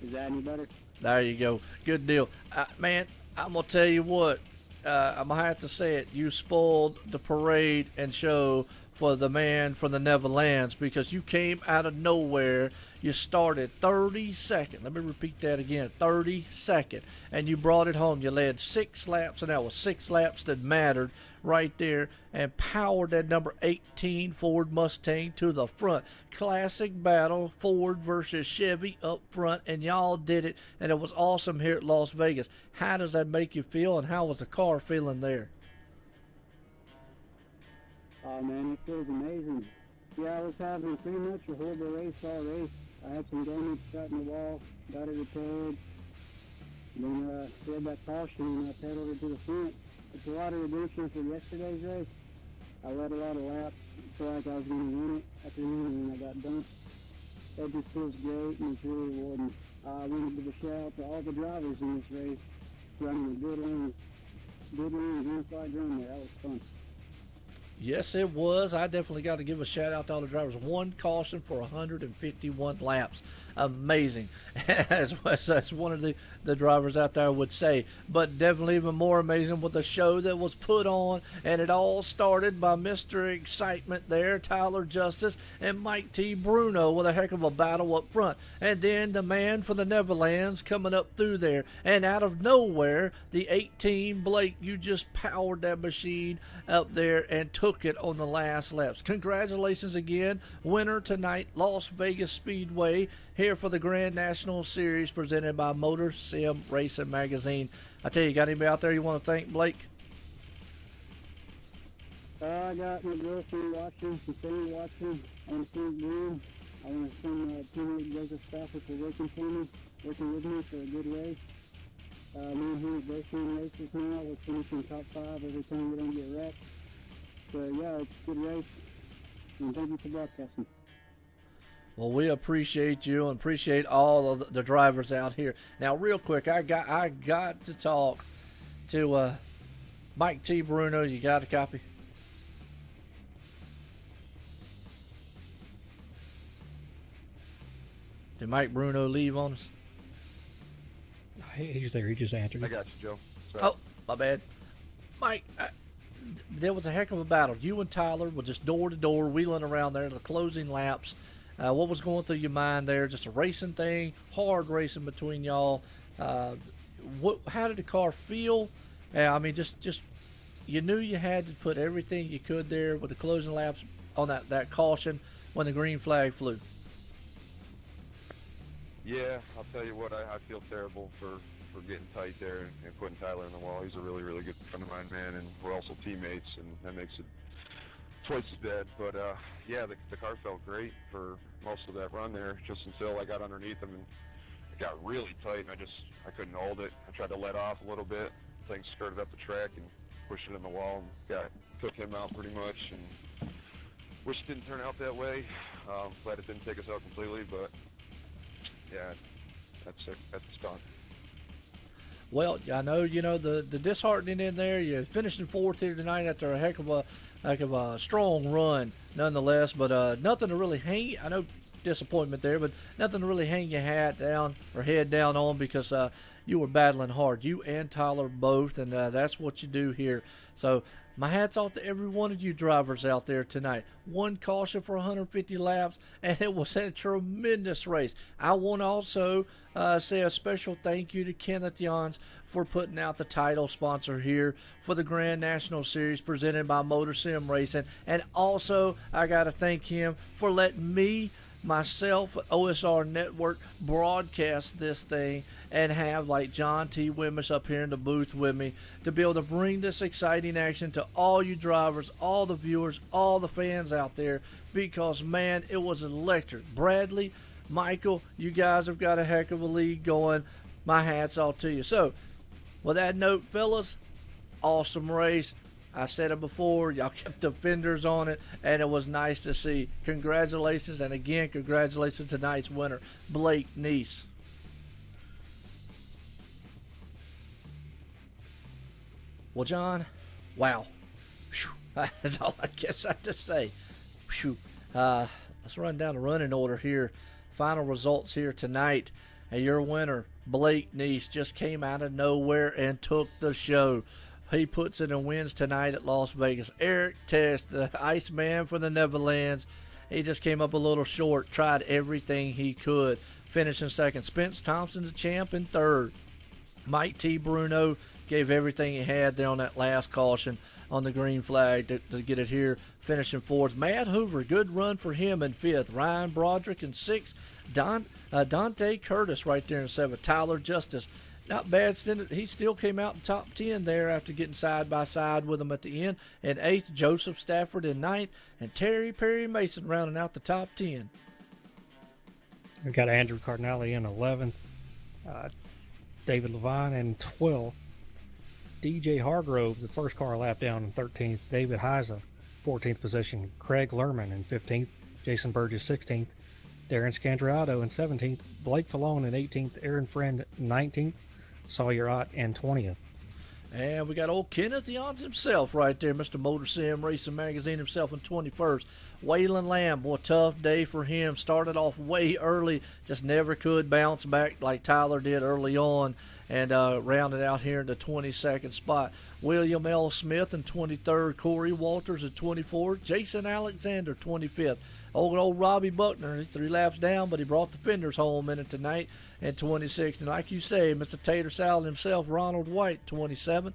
[SPEAKER 6] Is that any better?
[SPEAKER 3] There you go. Good deal. Man, I'm going to tell you what. I'm going to have to say it. You spoiled the parade and show for the man from the Netherlands, because you came out of nowhere. You started 32nd. Let me repeat that again. 32nd. And you brought it home. You led 6 laps, and that was 6 laps that mattered right there, and powered that number 18 Ford Mustang to the front. Classic battle, Ford versus Chevy up front, and y'all did it, and it was awesome here at Las Vegas. How does that make you feel, and how was the car feeling there?
[SPEAKER 6] Oh man, it feels amazing. Yeah, I was having pretty much a horrible race all race. I had some damage shot in the wall, got it repaired. Then we had that caution and I pedaled it to the front. It's a lot of redemption for yesterday's race. I led a lot of laps, felt like I was going to win it at the end, and I got dumped. That just feels great and it's really rewarding. I want to give a shout out to all the drivers in this race running a good long inside run there. That was fun.
[SPEAKER 3] Yes, it was. I definitely got to give a shout out to all the drivers. 1 caution for 151 laps. Amazing. As one of the drivers out there would say. But definitely even more amazing with the show that was put on. And it all started by Mr. Excitement there, Tyler Justice, and Mike T. Bruno with a heck of a battle up front. And then the man from the Netherlands coming up through there. And out of nowhere, the 18 Blake, you just powered that machine up there and took it on the last laps. Congratulations again. Winner tonight, Las Vegas Speedway, here for the Grand National Series presented by MotorSim Racing Magazine. I tell you, got anybody out there you want to thank, Blake?
[SPEAKER 6] I got my girlfriend watching, some family watching on the third room. I want to thank teammate Joseph Stafford for working for me, working with me for a good race. Me and him racing races now. We're finishing top 5 every time we don't get wrecked. So yeah, it's a good race, and thank you for broadcasting.
[SPEAKER 3] Well, we appreciate you and appreciate all of the drivers out here. Now, real quick, I got to talk to Mike T. Bruno. You got a copy? Did Mike Bruno leave on us?
[SPEAKER 4] He's there. He just answered.
[SPEAKER 9] I got you, Joe. Sorry.
[SPEAKER 3] Oh, my bad. Mike, there was a heck of a battle. You and Tyler were just door to door, wheeling around there, the closing laps. What was going through your mind there? Just a racing thing, hard racing between y'all. How did the car feel? I mean, just you knew you had to put everything you could there with the closing laps on that caution when the green flag flew.
[SPEAKER 9] Yeah, I'll tell you what, I feel terrible for getting tight there and putting Tyler in the wall. He's a really, really good friend of mine, man, and we're also teammates, and that makes it twice as bad. But yeah, the car felt great for most of that run there, just until I got underneath him and it got really tight, and I couldn't hold it. I tried to let off a little bit. Things skirted up the track and pushed it in the wall and took him out pretty much. And wish it didn't turn out that way. Glad it didn't take us out completely, but yeah, that's it. That's done.
[SPEAKER 3] Well, I know the disheartening in there. You finished in fourth here tonight after a heck of a strong run, nonetheless. But nothing to really hang. I know disappointment there, but nothing to really hang your hat down or head down on because you were battling hard. You and Tyler both, and that's what you do here. So my hat's off to every one of you drivers out there tonight. One caution for 150 laps, and it was a tremendous race. I want to also say a special thank you to Kenneth Jans for putting out the title sponsor here for the Grand National Series presented by MotorSim Racing. And also, I got to thank him for letting me, myself, OSR Network, broadcast this thing and have like John T. Wimmish up here in the booth with me to be able to bring this exciting action to all you drivers, all the viewers, all the fans out there, because man, it was electric. Bradley, Michael, you guys have got a heck of a league going. My hat's off to you. So with that note, fellas, awesome race. I said it before, y'all kept the fenders on it, and it was nice to see. Congratulations, and again, congratulations to tonight's winner, Blake Neese. Well, John, wow. Whew. That's all I guess I have to say. Whew. Let's run down the running order here. Final results here tonight. And your winner, Blake Neese, just came out of nowhere and took the show. He puts it and wins tonight at Las Vegas. Eric Test, the Iceman from the Netherlands, he just came up a little short, tried everything he could. Finishing second. Spence Thompson, the champ, in third. Mike T. Bruno gave everything he had there on that last caution on the green flag to get it here, finishing fourth. Matt Hoover, good run for him in fifth. Ryan Broderick in sixth. Dante Curtis right there in seventh. Tyler Justice, not bad. He still came out in top 10 there after getting side by side with him at the end. In eighth, Joseph Stafford in ninth, and Terry Perry Mason rounding out the top 10.
[SPEAKER 4] We got Andrew Cardinale in 11th, David Levine in 12th, DJ Hargrove, the first car lap down, in 13th, David Heiza, 14th position, Craig Lerman in 15th, Jason Burgess 16th, Darren Scandriato in 17th, Blake Fallone in 18th, Aaron Friend 19th, Sawyer Ott in 20th.
[SPEAKER 3] And we got old Kenneth Jans himself right there, Mr. MotorSim Racing Magazine himself in 21st. Waylon Lamb, boy, tough day for him. Started off way early, just never could bounce back like Tyler did early on, and rounded out here in the 22nd spot. William L. Smith in 23rd, Corey Walters in 24th, Jason Alexander 25th. Old Robbie Buckner, he's 3 laps down, but he brought the fenders home in it tonight in 26th. And like you say, Mr. Tater Salad himself, Ronald White, 27th.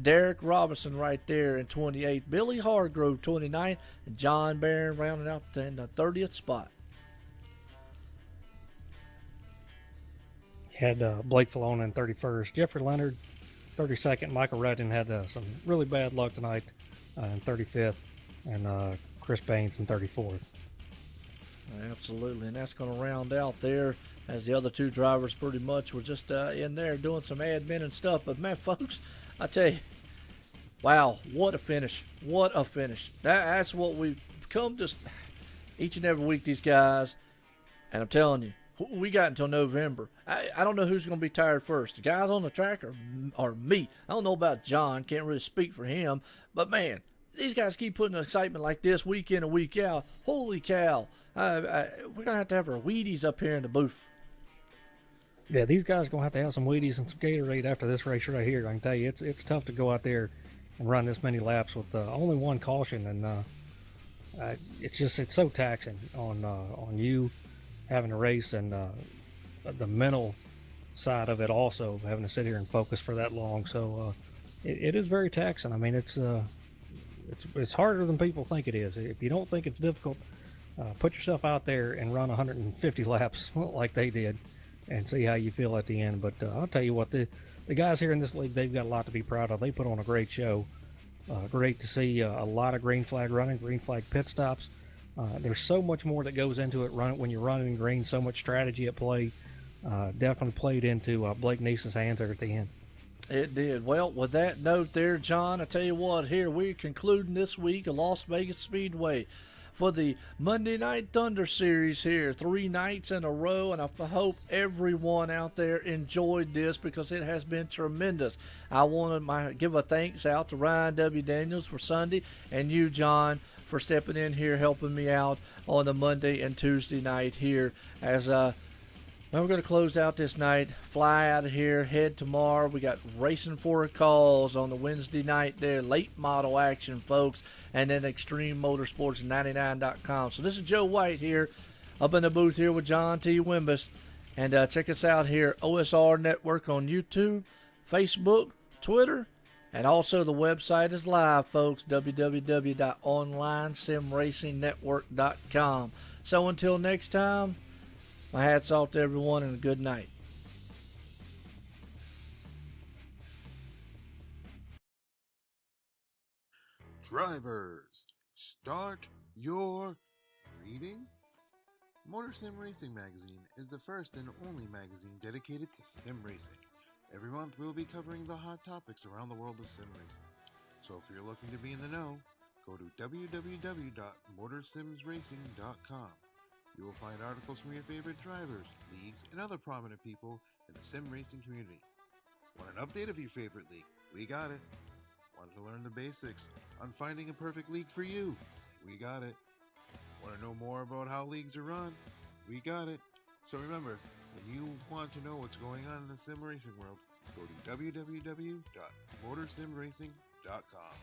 [SPEAKER 3] Derek Robinson right there in 28th. Billy Hargrove, 29th. And John Barron rounding out in the 30th spot.
[SPEAKER 4] Had Blake Fallone in 31st. Jeffrey Leonard, 32nd. Michael Redden had some really bad luck tonight in 35th. And Chris Baines in 34th.
[SPEAKER 3] Absolutely, and that's going to round out there as the other two drivers pretty much were just in there doing some admin and stuff. But, man, folks, I tell you, wow, what a finish. What a finish. That's what we've come to each and every week, these guys. And I'm telling you, we got until November. I don't know who's going to be tired first, the guys on the track or me. I don't know about John. Can't really speak for him. But, man, these guys keep putting excitement like this week in and week out. Holy cow. We're going to have our Wheaties up here in the booth.
[SPEAKER 4] Yeah, these guys are going to have some Wheaties and some Gatorade after this race right here. I can tell you, it's tough to go out there and run this many laps with only one caution. And it's so taxing on you having to race, and the mental side of it also, having to sit here and focus for that long. So it is very taxing. I mean, it's harder than people think it is. If you don't think it's difficult, put yourself out there and run 150 laps like they did and see how you feel at the end. But I'll tell you what, the guys here in this league, they've got a lot to be proud of. They put on a great show. Great to see a lot of green flag running, green flag pit stops. There's so much more that goes into it when you're running in green, so much strategy at play. Definitely played into Blake Neeson's hands there at the end.
[SPEAKER 3] It did. Well, with that note there, John, I tell you what, here we're concluding this week of Las Vegas Speedway for the Monday Night Thunder Series here, 3 nights in a row, and I hope everyone out there enjoyed this because it has been tremendous. I want to give a thanks out to Ryan W. Daniels for Sunday, and you, John, for stepping in here, helping me out on the Monday and Tuesday night here as we're going to close out this night, fly out of here, head tomorrow. We got Racing for a Cause on the Wednesday night there, late model action, folks, and then Extreme Motorsports 99.com. So this is Joe White here, up in the booth here with John T. Wimbus. And check us out here, OSR Network on YouTube, Facebook, Twitter, and also the website is live, folks, www.onlinesimracingnetwork.com. So until next time, my hat's off to everyone and a good night.
[SPEAKER 1] Drivers, start your reading. MotorSim Racing Magazine is the first and only magazine dedicated to sim racing. Every month we'll be covering the hot topics around the world of sim racing. So if you're looking to be in the know, go to www.motorsimsracing.com. You will find articles from your favorite drivers, leagues, and other prominent people in the sim racing community. Want an update of your favorite league? We got it. Want to learn the basics on finding a perfect league for you? We got it. Want to know more about how leagues are run? We got it. So remember, when you want to know what's going on in the sim racing world, go to www.motorsimracing.com.